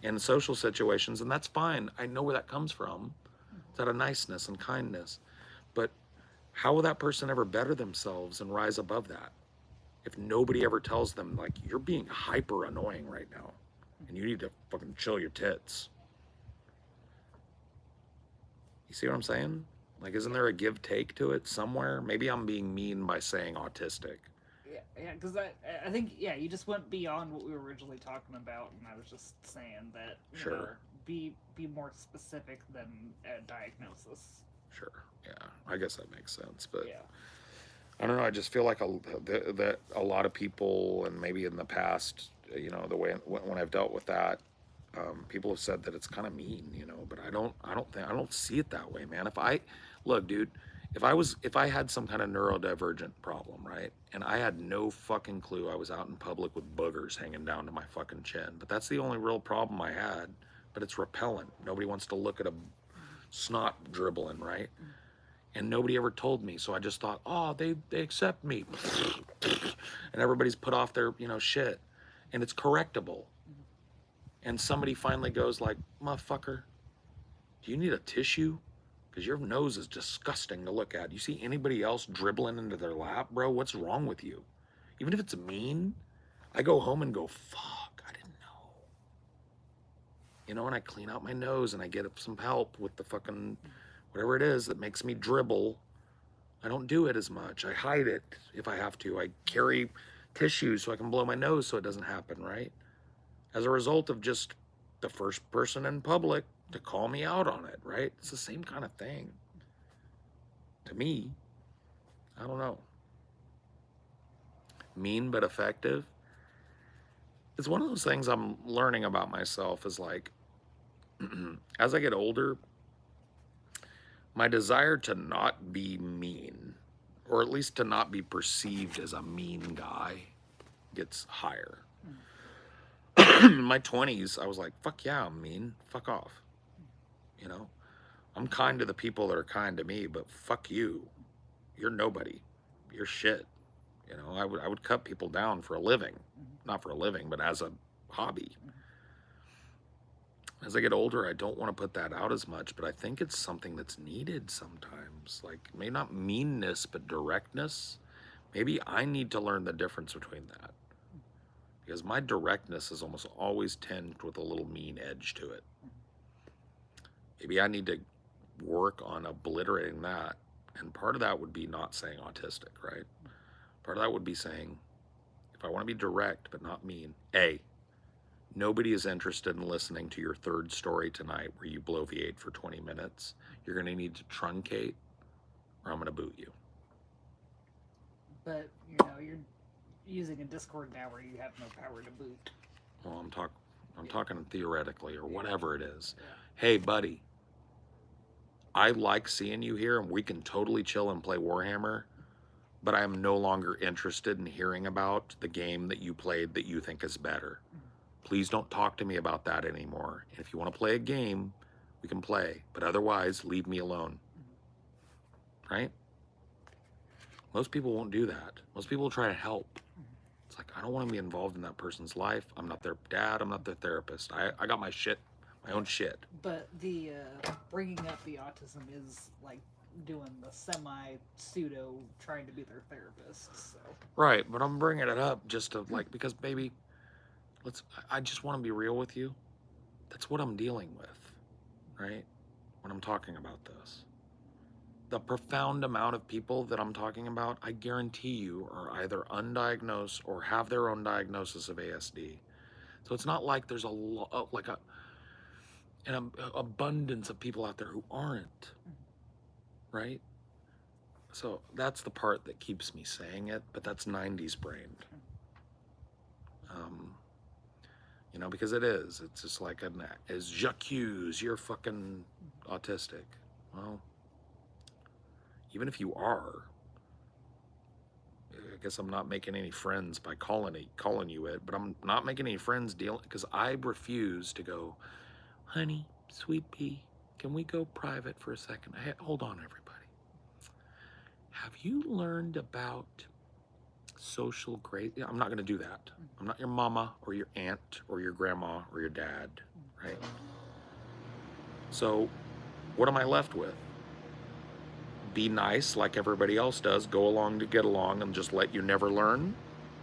in social situations, and that's fine. I know where that comes from. It's out of niceness and kindness. But how will that person ever better themselves and rise above that if nobody ever tells them, like, you're being hyper annoying right now and you need to fucking chill your tits? You see what I'm saying? Like, isn't there a give take to it somewhere? Maybe I'm being mean by saying autistic. Yeah, because I think, you just went beyond what we were originally talking about, and I was just saying that, you know, be more specific than a diagnosis. Sure, yeah, I guess that makes sense, but I don't know, I just feel like that a lot of people, and maybe in the past, you know, the way when I've dealt with that, people have said that it's kind of mean, you know, but I don't see it that way, man. Look, dude, if I had some kind of neurodivergent problem, right, and I had no fucking clue, I was out in public with boogers hanging down to my fucking chin, but that's the only real problem I had, but it's repellent. Nobody wants to look at a snot dribbling, right? And nobody ever told me, so I just thought, oh, they accept me. And everybody's put off their, you know, shit. And it's correctable. And somebody finally goes like, motherfucker, do you need a tissue? Because your nose is disgusting to look at. You see anybody else dribbling into their lap, bro? What's wrong with you? Even if it's mean, I go home and go, fuck, I didn't know. You know, and I clean out my nose and I get some help with the fucking whatever it is that makes me dribble. I don't do it as much. I hide it if I have to. I carry tissues so I can blow my nose so it doesn't happen, right? As a result of just the first person in public to call me out on it, right? It's the same kind of thing. To me, I don't know. Mean but effective. It's one of those things I'm learning about myself is like, as I get older, my desire to not be mean, or at least to not be perceived as a mean guy, gets higher. In my 20s, I was like, fuck yeah, I'm mean. Fuck off. You know? I'm kind to the people that are kind to me, but fuck you. You're nobody. You're shit. You know, I would cut people down for a living. Not for a living, but as a hobby. As I get older, I don't want to put that out as much, but I think it's something that's needed sometimes. Like, maybe not meanness, but directness. Maybe I need to learn the difference between that. Because my directness is almost always tinged with a little mean edge to it. Maybe I need to work on obliterating that. And part of that would be not saying autistic, right? Part of that would be saying, if I want to be direct but not mean, A, Nobody is interested in listening to your third story tonight where you bloviate for 20 minutes. You're going to need to truncate or I'm going to boot you. But, you're using a Discord now where you have no power to boot. Well, I'm talking theoretically or whatever it is. Yeah. Hey, buddy, I like seeing you here and we can totally chill and play Warhammer, but I am no longer interested in hearing about the game that you played that you think is better. Please don't talk to me about that anymore. If you want to play a game, we can play, but otherwise, leave me alone. Right? Most people won't do that. Most people will try to help. It's like, I don't want to be involved in that person's life. I'm not their dad. I'm not their therapist. I got my shit, my own shit. But the bringing up the autism is like doing the semi-pseudo trying to be their therapist. So. Right, but I'm bringing it up just to like, because baby, I just want to be real with you. That's what I'm dealing with, right? When I'm talking about this. The profound amount of people that I'm talking about, I guarantee you, are either undiagnosed or have their own diagnosis of ASD. So it's not like there's an abundance of people out there who aren't, right? So that's the part that keeps me saying it, but that's 90s brained. Because it is. It's just like, is Jacques, you're fucking autistic. Well, even if you are, I guess I'm not making any friends by calling you it, but I'm not making any friends dealing, because I refuse to go, honey, sweet pea, can we go private for a second? Hey, hold on, everybody. Have you learned about social grace? I'm not going to do that. I'm not your mama or your aunt or your grandma or your dad, right? So what am I left with? Be nice like everybody else does, go along to get along and just let you never learn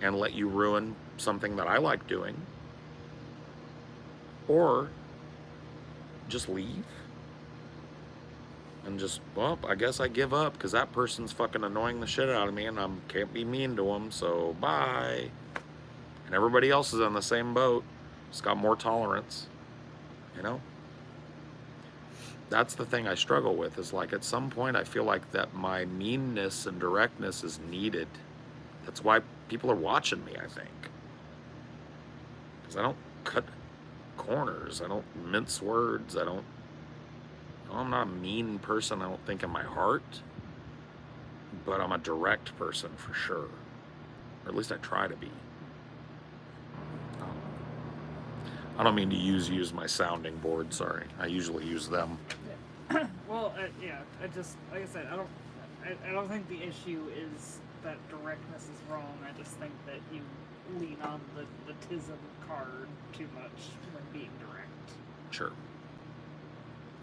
and let you ruin something that I like doing? Or just leave and just, well, I guess I give up because that person's fucking annoying the shit out of me and I can't be mean to them, so bye. And everybody else is on the same boat, just got more tolerance, That's the thing I struggle with, is like at some point I feel like that my meanness and directness is needed. That's why people are watching me, I think. Because I don't cut corners, I don't mince words, I'm not a mean person, I don't think, in my heart, but I'm a direct person for sure. Or at least I try to be. I don't mean to use my sounding board, sorry. I usually use them. Well, I just, like I said, I don't think the issue is that directness is wrong. I just think that you lean on the tism card too much when being direct. Sure.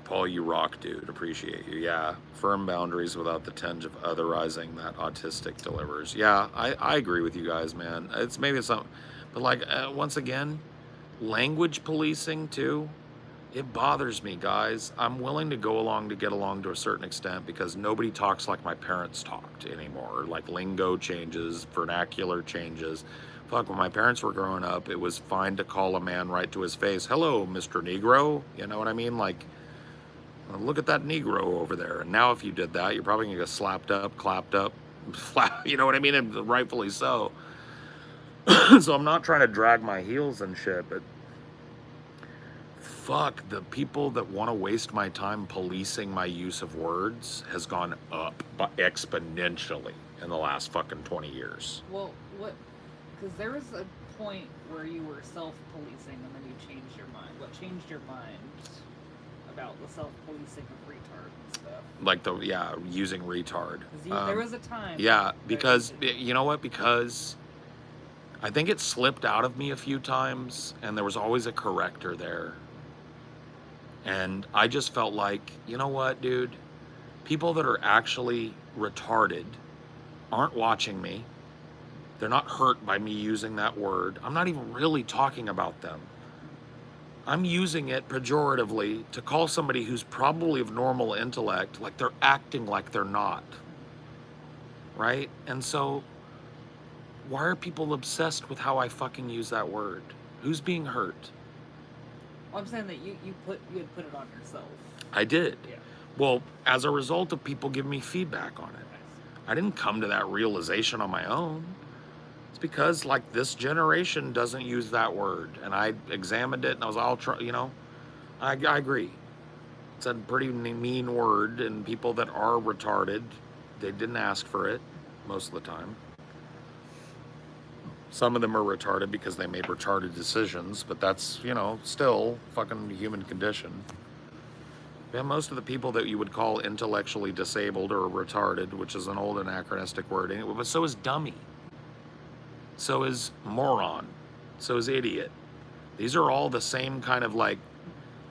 Paul, you rock, dude. Appreciate you. Yeah. Firm boundaries without the tinge of otherizing that autistic delivers. Yeah, I agree with you guys, man. Maybe it's something, but like, once again, language policing too. It bothers me, guys. I'm willing to go along to get along to a certain extent because nobody talks like my parents talked anymore. Like lingo changes, vernacular changes. Fuck, when my parents were growing up, it was fine to call a man right to his face. Hello, Mr. Negro. You know what I mean? Like, look at that Negro over there. And now if you did that, you're probably gonna get slapped up, clapped up, you know what I mean? And rightfully so. So I'm not trying to drag my heels and shit, but fuck, the people that want to waste my time policing my use of words has gone up exponentially in the last fucking 20 years. Well, because there was a point where you were self-policing and then you changed your mind. What changed your mind about the self-policing of retard and stuff? Like using retard. There was a time. Yeah, because, you know what? Because I think it slipped out of me a few times and there was always a corrector there. And I just felt like, you know what, dude? People that are actually retarded aren't watching me. They're not hurt by me using that word. I'm not even really talking about them. I'm using it pejoratively to call somebody who's probably of normal intellect like they're acting like they're not. Right? And so, why are people obsessed with how I fucking use that word? Who's being hurt? I'm saying that you had put it on yourself. I did. Yeah. Well, as a result of people giving me feedback on it. I didn't come to that realization on my own. It's because, like, this generation doesn't use that word. And I examined it and I was all, I agree. It's a pretty mean word, and people that are retarded, they didn't ask for it most of the time. Some of them are retarded because they made retarded decisions, but that's, still fucking human condition. Yeah, most of the people that you would call intellectually disabled or retarded, which is an old anachronistic word, but so is dummy. So is moron. So is idiot. These are all the same kind of like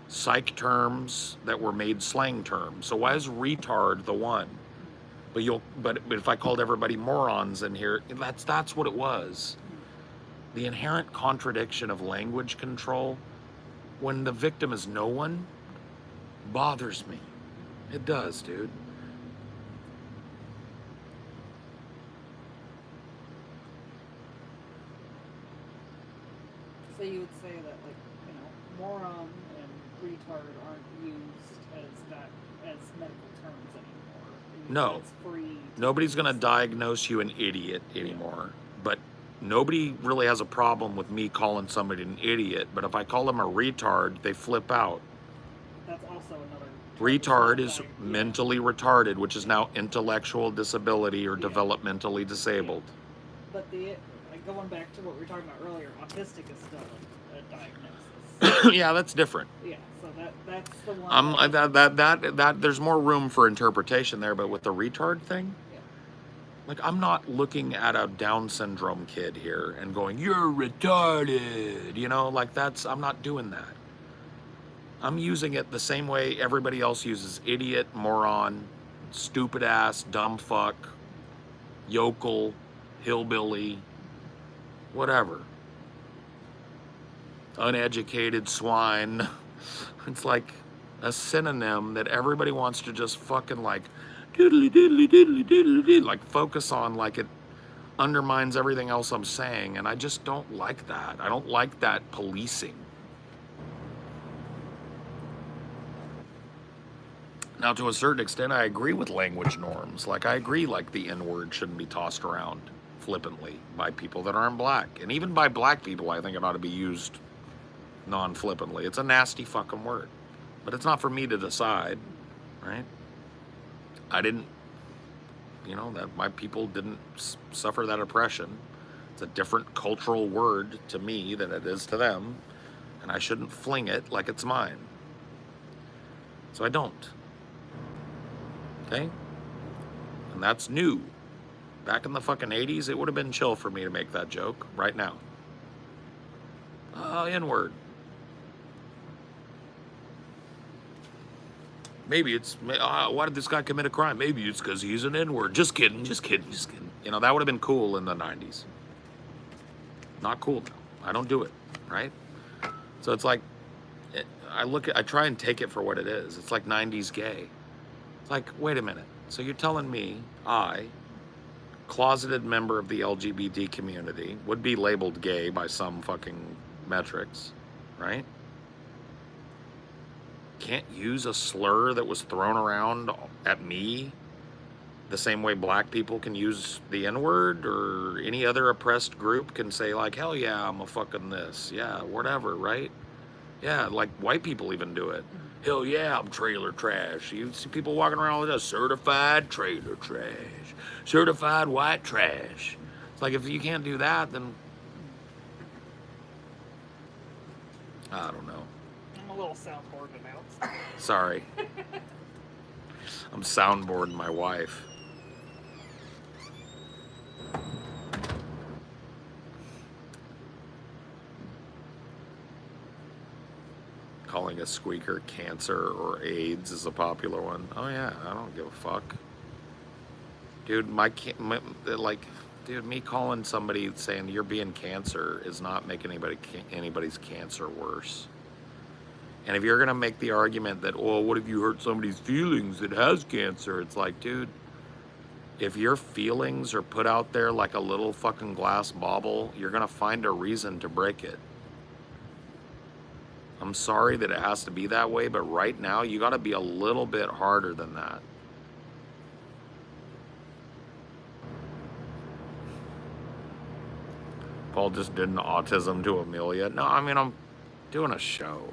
psych terms that were made slang terms. So why is retard the one? But if I called everybody morons in here, that's what it was. The inherent contradiction of language control when the victim is no one bothers me. It does, dude. So you would say that, like, moron and retard aren't used as medical terms anymore. No. It's free. Nobody's going to diagnose you an idiot anymore. But nobody really has a problem with me calling somebody an idiot. But if I call them a retard, they flip out. That's also another. Retard is mentally retarded, which is now intellectual disability or developmentally disabled. But going back to what we were talking about earlier, autistic is still a diagnosis. Yeah, that's different. Yeah, so that's the one. That there's more room for interpretation there, but with the retard thing, like, I'm not looking at a Down syndrome kid here and going, "You're retarded," like I'm not doing that. I'm using it the same way everybody else uses idiot, moron, stupid ass, dumb fuck, yokel, hillbilly, whatever. Uneducated swine. It's like a synonym that everybody wants to just fucking like diddly diddly diddly diddly diddly, like focus on, like it undermines everything else I'm saying, and I just don't like that. I don't like that policing. Now, to a certain extent, I agree with language norms. Like, I agree, like, the N-word shouldn't be tossed around flippantly by people that aren't black. And even by black people, I think it ought to be used non-flippantly. It's a nasty fucking word. But it's not for me to decide, right? I didn't, that my people didn't suffer that oppression. It's a different cultural word to me than it is to them. And I shouldn't fling it like it's mine. So I don't. Okay? And that's new. Back in the fucking 80s, it would have been chill for me to make that joke right now. N-word. Maybe it's, why did this guy commit a crime? Maybe it's because he's an N-word. Just kidding, just kidding, just kidding. That would have been cool in the 90s. Not cool now. I don't do it, right? So it's like, I try and take it for what it is. It's like 90s gay. It's like, wait a minute. So you're telling me I, closeted member of the LGBT community, would be labeled gay by some fucking metrics, right? Can't use a slur that was thrown around at me the same way black people can use the N-word, or any other oppressed group can say, like, hell yeah, I'm a fucking this. Yeah, whatever, right? Yeah, like white people even do it. Hell yeah, I'm trailer trash. You see people walking around with a certified trailer trash. Certified white trash. It's like, if you can't do that, then I don't know. I'm a little soundboarded out. Sorry. I'm soundboarding my wife. Calling a squeaker cancer or AIDS is a popular one. Oh yeah, I don't give a fuck. Dude, me calling somebody saying you're being cancer is not making anybody's cancer worse. And if you're gonna make the argument that, oh, what if you hurt somebody's feelings that has cancer? It's like, dude, if your feelings are put out there like a little fucking glass bauble, you're gonna find a reason to break it. I'm sorry that it has to be that way, but right now you got to be a little bit harder than that. Paul just did an autism to Amelia. No, I mean, I'm doing a show.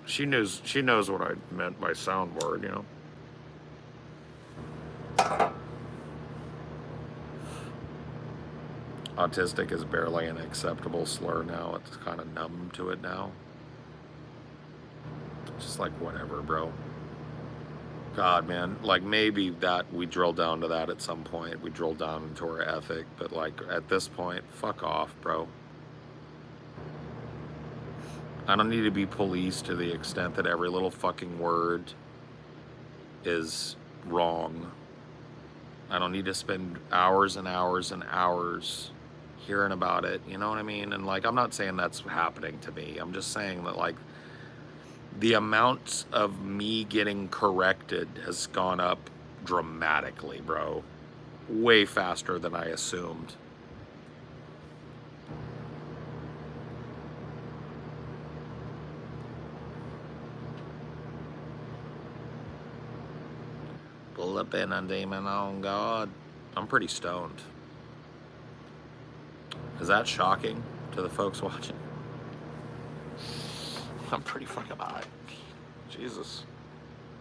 She knows what I meant by soundboard, you know. Autistic is barely an acceptable slur now. It's kind of numb to it now. Just like whatever, bro. God, man, like maybe that we drill down to that at some point. We drill down into our ethic, but like at this point, fuck off, bro. I don't need to be policed to the extent that every little fucking word is wrong. I don't need to spend hours and hours and hours hearing about it, you know what I mean? And like, I'm not saying that's happening to me. I'm just saying that like the amount of me getting corrected has gone up dramatically, bro. Way faster than I assumed. Pull up in a demon on God. I'm pretty stoned. Is that shocking to the folks watching? I'm pretty fucking high. Jesus.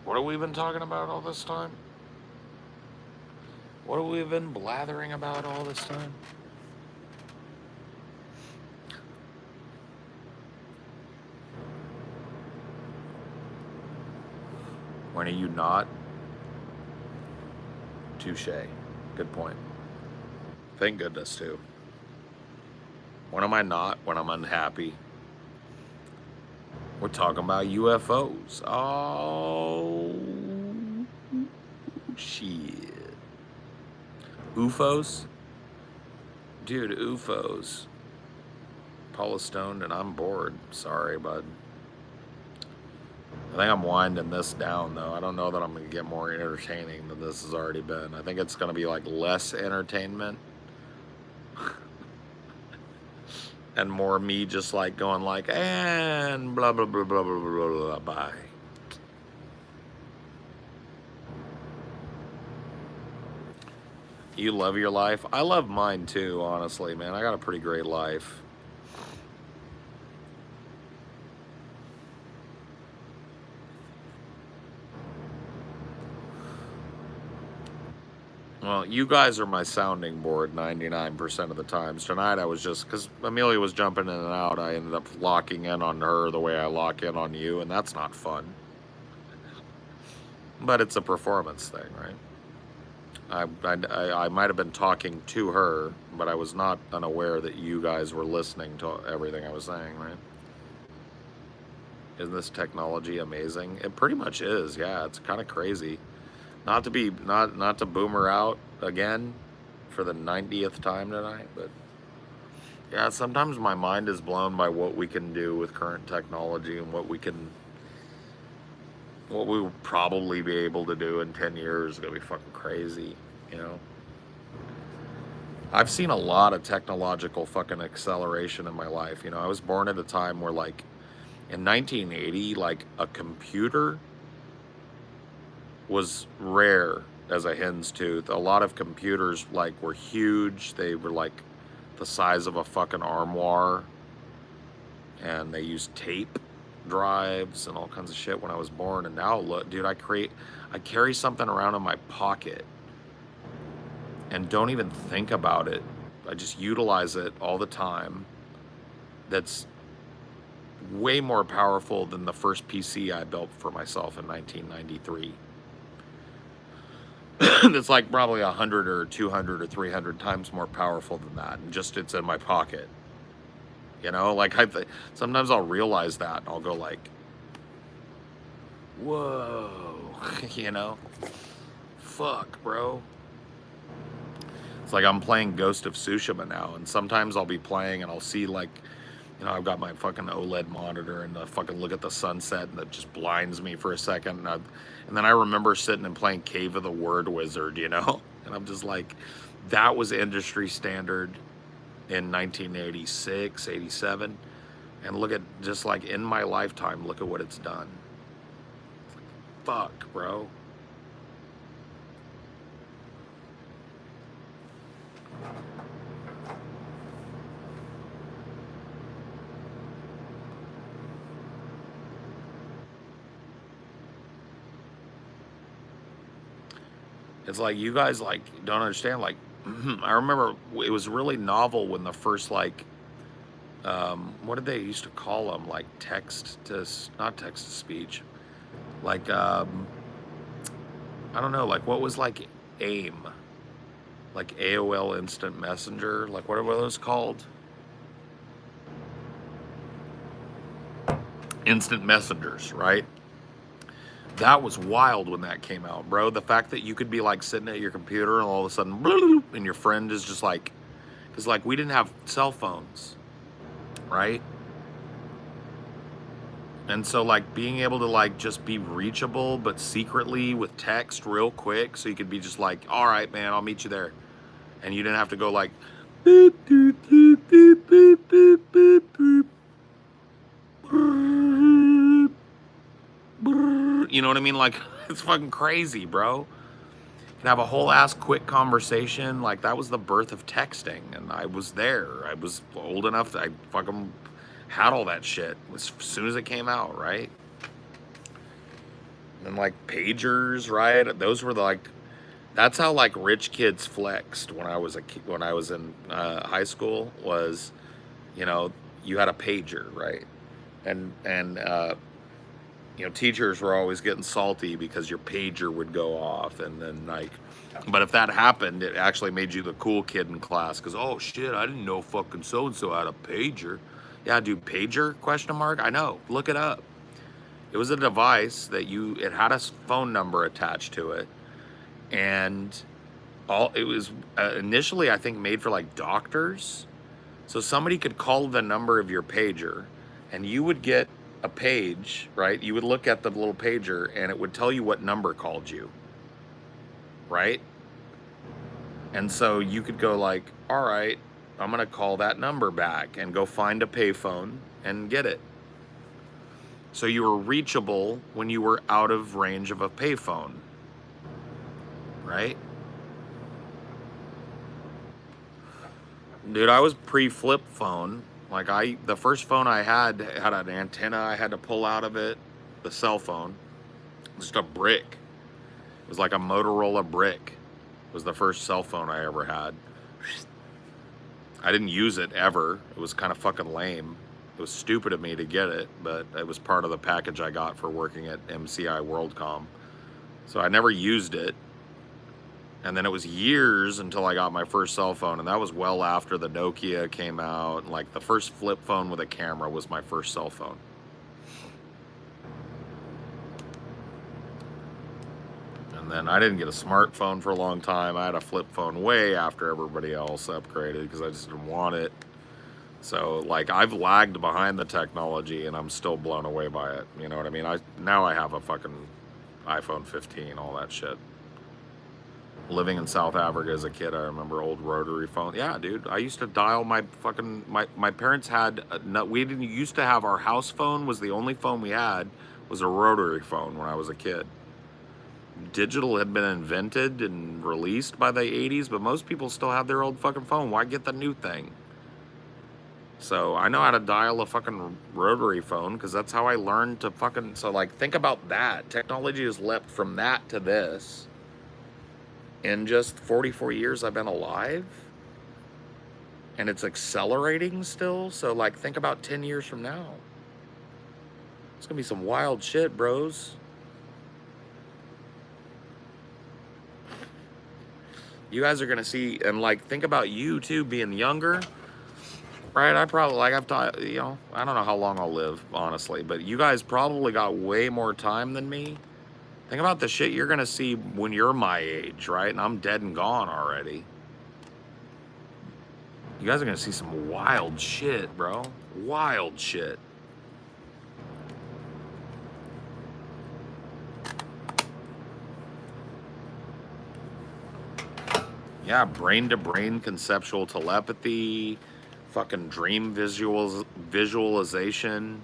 What have we been talking about all this time? What have we been blathering about all this time? When are you not? Touche. Good point. Thank goodness, too. When am I not? When I'm unhappy. We're talking about UFOs. Oh, shit. UFOs? Dude, UFOs. Paula's stoned and I'm bored. Sorry, bud. I think I'm winding this down, though. I don't know that I'm going to get more entertaining than this has already been. I think it's going to be like less entertainment. And more me just like going like, and blah, blah, blah, blah, blah, blah, blah, bye. You love your life? I love mine too, honestly, man. I got a pretty great life. Well, you guys are my sounding board 99% of the times. Tonight I was just, because Amelia was jumping in and out, I ended up locking in on her the way I lock in on you, and that's not fun. But it's a performance thing, right? I might have been talking to her, but I was not unaware that you guys were listening to everything I was saying, right? Isn't this technology amazing? It pretty much is, yeah. It's kind of crazy. Not to boomer out again for the 90th time tonight, but yeah, sometimes my mind is blown by what we can do with current technology and what we will probably be able to do in 10 years is gonna be fucking crazy, you know? I've seen a lot of technological fucking acceleration in my life. You know, I was born at a time where like in 1980, like a computer was rare as a hen's tooth. A lot of computers like were huge. They were like the size of a fucking armoire, and they used tape drives and all kinds of shit when I was born. And now look, dude, I carry something around in my pocket and don't even think about it. I just utilize it all the time. That's way more powerful than the first PC I built for myself in 1993. It's like probably 100 or 200 or 300 times more powerful than that, and just it's in my pocket. You know, like sometimes I'll realize that and I'll go like, whoa, you know, fuck, bro. It's like I'm playing Ghost of Tsushima now, and sometimes I'll be playing and I'll see like, you know, I've got my fucking OLED monitor and I fucking look at the sunset and it just blinds me for a second. And then I remember sitting and playing Cave of the Word Wizard, you know? And I'm just like, that was industry standard in 1986, 87. And look at, just like in my lifetime, look at what it's done. Fuck, bro. It's like you guys like don't understand. Like I remember it was really novel when the first like what did they used to call them, like not text to speech, like I don't know, like what was like AIM, like AOL Instant Messenger, like what were those called? Instant messengers, right? That was wild when that came out, bro. The fact that you could be like sitting at your computer and all of a sudden bloop, and your friend is just like, because like we didn't have cell phones, right? And so like being able to like just be reachable but secretly with text real quick, so you could be just like, all right man, I'll meet you there, and you didn't have to go like boop, boop, boop, boop, boop, boop, boop, boop, boop, boop. You know what I mean? Like it's fucking crazy, bro. You can have a whole ass quick conversation. Like that was the birth of texting, and I was there. I was old enough that I fucking had all that shit as soon as it came out, right? And like pagers, right? Those were the, like, that's how like rich kids flexed when I was when I was in high school. Was, you know, you had a pager, right? And you know, teachers were always getting salty because your pager would go off, and then like, but if that happened, it actually made you the cool kid in class, because oh shit, I didn't know fucking so and so had a pager. Yeah, dude, pager? Question mark? I know. Look it up. It was a device that it had a phone number attached to it, and it was initially I think made for like doctors, so somebody could call the number of your pager, and you would get a page, right? You would look at the little pager, and it would tell you what number called you, right? And so you could go like, all right, I'm gonna call that number back, and go find a payphone and get it. So you were reachable when you were out of range of a payphone, right? Dude, I was pre-flip phone. Like the first phone I had an antenna I had to pull out of it. The cell phone, just a brick. It was like a Motorola brick. It was the first cell phone I ever had. I didn't use it ever. It was kind of fucking lame. It was stupid of me to get it, but it was part of the package I got for working at MCI WorldCom. So I never used it. And then it was years until I got my first cell phone, and that was well after the Nokia came out. Like the first flip phone with a camera was my first cell phone. And then I didn't get a smartphone for a long time. I had a flip phone way after everybody else upgraded, because I just didn't want it. So like I've lagged behind the technology, and I'm still blown away by it. You know what I mean? Now I have a fucking iPhone 15, all that shit. Living in South Africa as a kid, I remember old rotary phone. Yeah, dude, I used to dial my fucking, my parents had, we didn't used to have, our house phone was the only phone we had, was a rotary phone when I was a kid. Digital had been invented and released by the 80s, but most people still have their old fucking phone. Why get the new thing? So I know how to dial a fucking rotary phone, because that's how I learned to fucking, so like think about that. Technology has leapt from that to this. In just 44 years I've been alive, and it's accelerating still. So like think about 10 years from now. It's gonna be some wild shit, bros. You guys are gonna see, and like think about you too being younger, right? I probably, like I've taught, you know, I don't know how long I'll live, honestly, but you guys probably got way more time than me. Think about the shit you're gonna see when you're my age, right? And I'm dead and gone already. You guys are gonna see some wild shit, bro. Wild shit. Yeah, brain-to-brain conceptual telepathy, fucking dream visualization,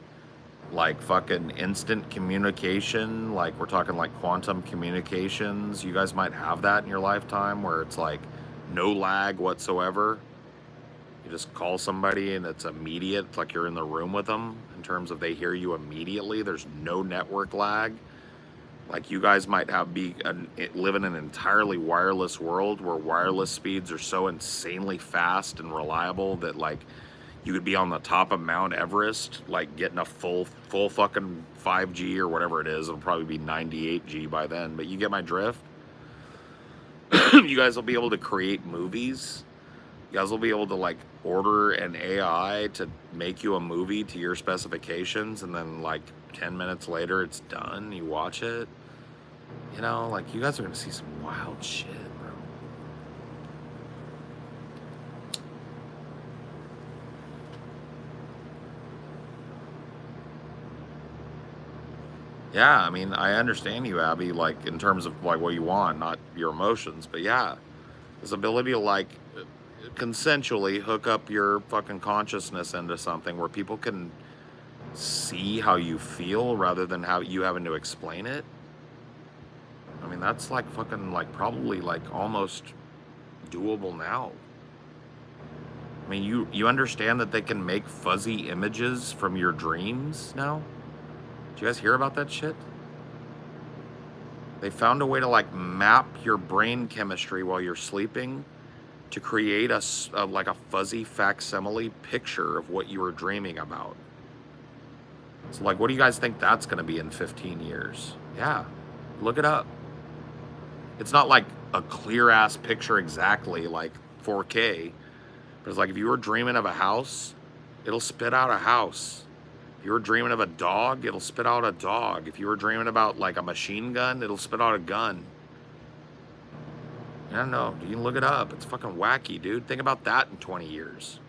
like fucking instant communication, like we're talking like quantum communications. You guys might have that in your lifetime where it's like no lag whatsoever. You just call somebody and it's immediate, it's like you're in the room with them in terms of they hear you immediately. There's no network lag. Like you guys might live in an entirely wireless world where wireless speeds are so insanely fast and reliable that like you could be on the top of Mount Everest, like getting a full fucking 5G or whatever it is. It'll probably be 98G by then, but you get my drift. You guys will be able to create movies. You guys will be able to like order an AI to make you a movie to your specifications, and then like 10 minutes later it's done. You watch it. You know, like you guys are gonna see some wild shit, bro. Yeah, I mean, I understand you, Abby, like in terms of like what you want, not your emotions, but yeah, this ability to like consensually hook up your fucking consciousness into something where people can see how you feel rather than how you having to explain it. I mean, that's like fucking like probably like almost doable now. I mean, you understand that they can make fuzzy images from your dreams now? Did you guys hear about that shit? They found a way to like map your brain chemistry while you're sleeping to create like a fuzzy facsimile picture of what you were dreaming about. So like, what do you guys think that's going to be in 15 years? Yeah, look it up. It's not like a clear ass picture exactly like 4K, but it's like if you were dreaming of a house, it'll spit out a house. If you were dreaming of a dog, it'll spit out a dog. If you were dreaming about like a machine gun, it'll spit out a gun. I don't know. You can look it up. It's fucking wacky, dude. Think about that in 20 years.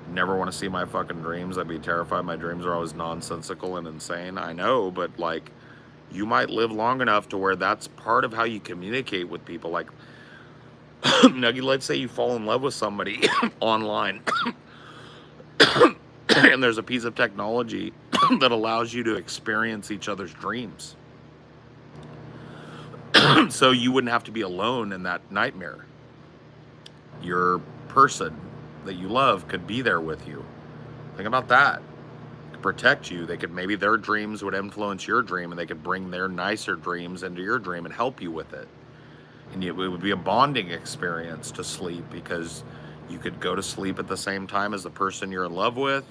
Never want to see my fucking dreams. I'd be terrified. My dreams are always nonsensical and insane. I know, but like, you might live long enough to where that's part of how you communicate with people. Like, Nuggy, let's say you fall in love with somebody online and there's a piece of technology that allows you to experience each other's dreams. So you wouldn't have to be alone in that nightmare. Your person that you love could be there with you. Think about that. Could protect you. They could, maybe their dreams would influence your dream and they could bring their nicer dreams into your dream and help you with it. And it would be a bonding experience to sleep because you could go to sleep at the same time as the person you're in love with,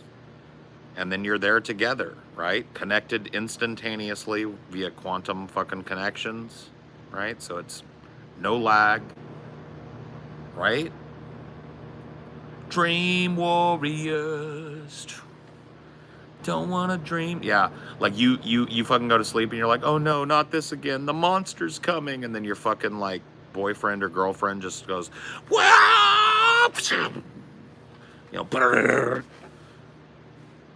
and then you're there together, right? Connected instantaneously via quantum fucking connections, right? So it's no lag, right? Dream warriors. Don't wanna dream. Yeah, like you fucking go to sleep and you're like, oh no, not this again. The monster's coming, and then your fucking like boyfriend or girlfriend just goes, wow, you know,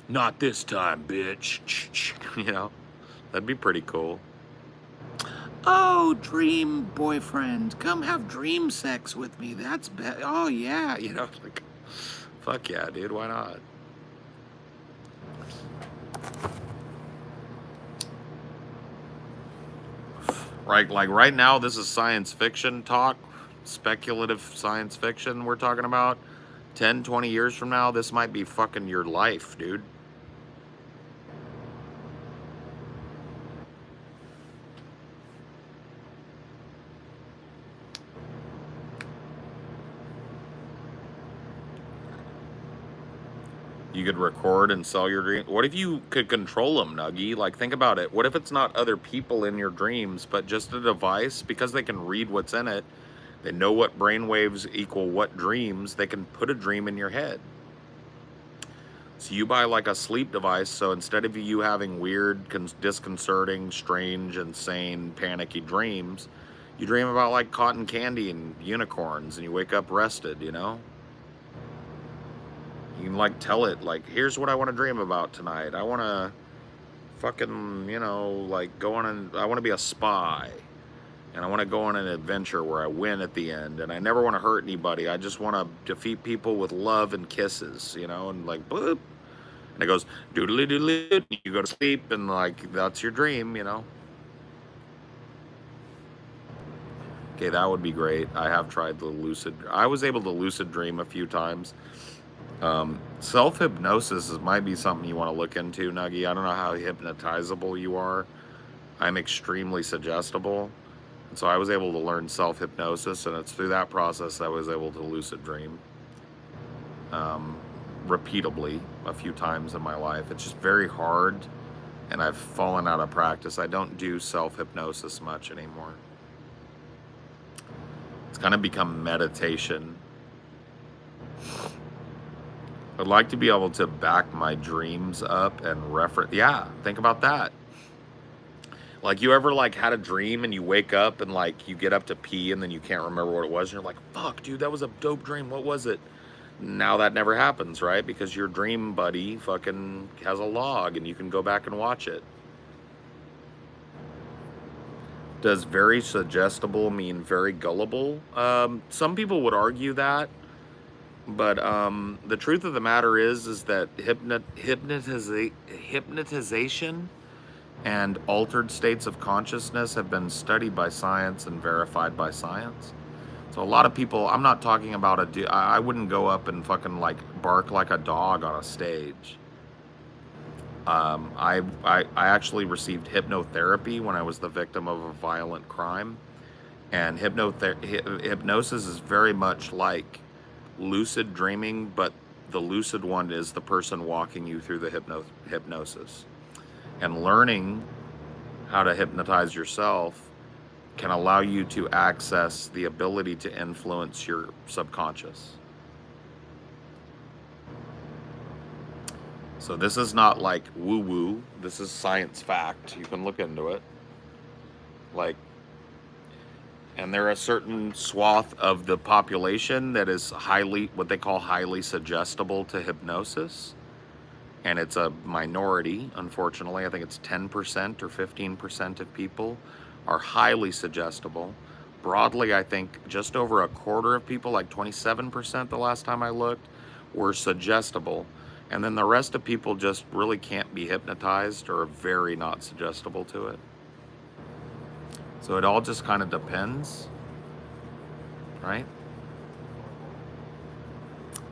not this time, bitch. You know, that'd be pretty cool. Oh, dream boyfriend, come have dream sex with me. That's oh yeah, you know, like, fuck yeah, dude, why not? Right, like right now, this is science fiction talk, speculative science fiction we're talking about. 10, 20 years from now, this might be fucking your life, dude. You could record and sell your dreams. What if you could control them, Nuggy? Like, think about it. What if it's not other people in your dreams, but just a device? Because they can read what's in it, they know what brainwaves equal what dreams, they can put a dream in your head. So you buy like a sleep device, so instead of you having weird, disconcerting, strange, insane, panicky dreams, you dream about like cotton candy and unicorns, and you wake up rested, you know? You can like tell it, like, here's what I want to dream about tonight. I want to fucking, you know, like going and I want to be a spy. And I want to go on an adventure where I win at the end. And I never want to hurt anybody. I just want to defeat people with love and kisses, you know, and like, boop. And it goes, doodly doodly, and you go to sleep, and like, that's your dream, you know. Okay, that would be great. I have tried the lucid. I was able to lucid dream a few times. Self hypnosis might be something you want to look into, Nuggy. I don't know how hypnotizable you are. I'm extremely suggestible. And so I was able to learn self hypnosis, and it's through that process I was able to lucid dream repeatably a few times in my life. It's just very hard, and I've fallen out of practice. I don't do self hypnosis much anymore. It's kind of become meditation. I'd like to be able to back my dreams up and reference. Yeah, think about that. Like, you ever like had a dream and you wake up and like you get up to pee and then you can't remember what it was, and you're like, fuck, dude, that was a dope dream. What was it? Now that never happens, right? Because your dream buddy fucking has a log and you can go back and watch it. Does very suggestible mean very gullible? Some people would argue that, but the truth of the matter is that hypnotization and altered states of consciousness have been studied by science and verified by science. So a lot of people, I'm not talking about I wouldn't go up and fucking like bark like a dog on a stage. I actually received hypnotherapy when I was the victim of a violent crime. And hypnosis is very much like lucid dreaming, but the lucid one is the person walking you through the hypnosis. And learning how to hypnotize yourself can allow you to access the ability to influence your subconscious. So this is not like woo-woo. This is science fact. You can look into it. Like, and there are a certain swath of the population that is what they call highly suggestible to hypnosis. And it's a minority, unfortunately. I think it's 10% or 15% of people are highly suggestible. Broadly, I think just over a quarter of people, like 27% the last time I looked, were suggestible. And then the rest of people just really can't be hypnotized or are very not suggestible to it. So it all just kind of depends, right?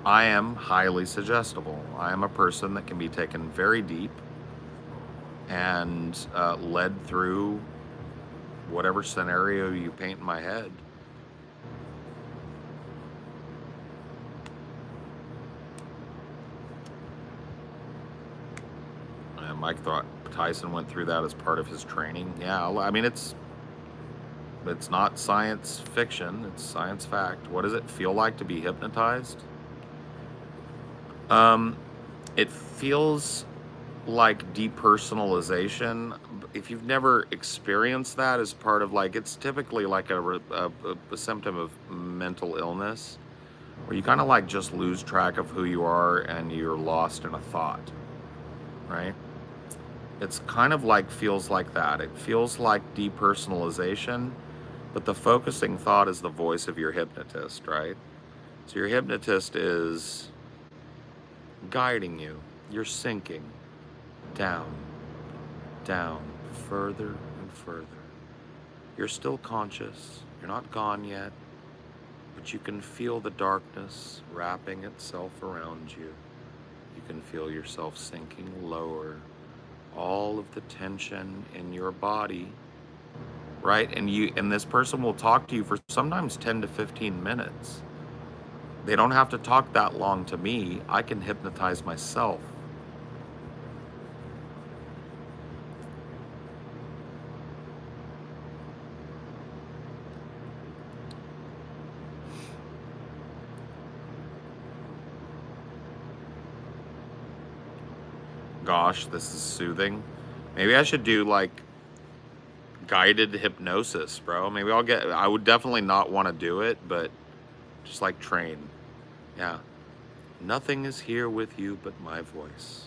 I am highly suggestible. I am a person that can be taken very deep and led through whatever scenario you paint in my head. And Mike thought Tyson went through that as part of his training. Yeah, I mean, it's not science fiction, it's science fact. What does it feel like to be hypnotized? It feels like depersonalization. If you've never experienced that as part of like, it's typically like a symptom of mental illness, where you kind of like just lose track of who you are and you're lost in a thought, right? It's kind of like, feels like that. It feels like depersonalization, but the focusing thought is the voice of your hypnotist, right? So your hypnotist is guiding you. You're sinking down, down, further and further. You're still conscious. You're not gone yet, but you can feel the darkness wrapping itself around you. You can feel yourself sinking lower. All of the tension in your body, right? And this person will talk to you for sometimes 10 to 15 minutes. They don't have to talk that long to me. I can hypnotize myself. Gosh, this is soothing. Maybe I should do like guided hypnosis, bro. Maybe I would definitely not want to do it, but just like train. Yeah. Nothing is here with you but my voice.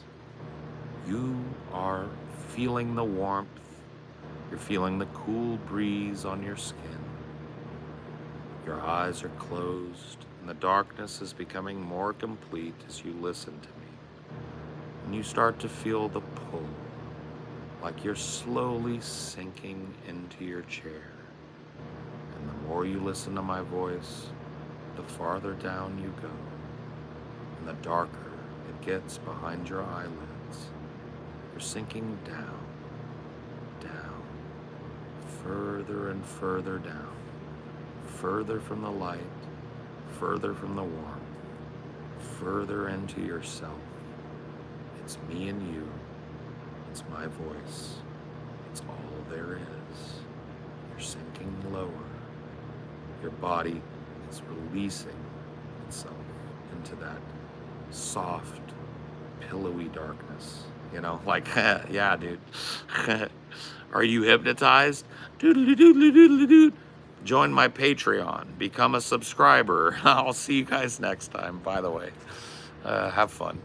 You are feeling the warmth. You're feeling the cool breeze on your skin. Your eyes are closed, and the darkness is becoming more complete as you listen to me. And you start to feel the pull, like you're slowly sinking into your chair. And the more you listen to my voice, the farther down you go, and the darker it gets behind your eyelids. You're sinking down, down, further and further down, further from the light, further from the warmth, further into yourself. It's me and you. It's my voice. It's all there is. You're sinking lower. Your body is releasing itself into that soft, pillowy darkness. You know, like, yeah, dude. Are you hypnotized? Doodle-doo-doodle-doo-doo-doo. Join my Patreon. Become a subscriber. I'll see you guys next time, by the way. Have fun.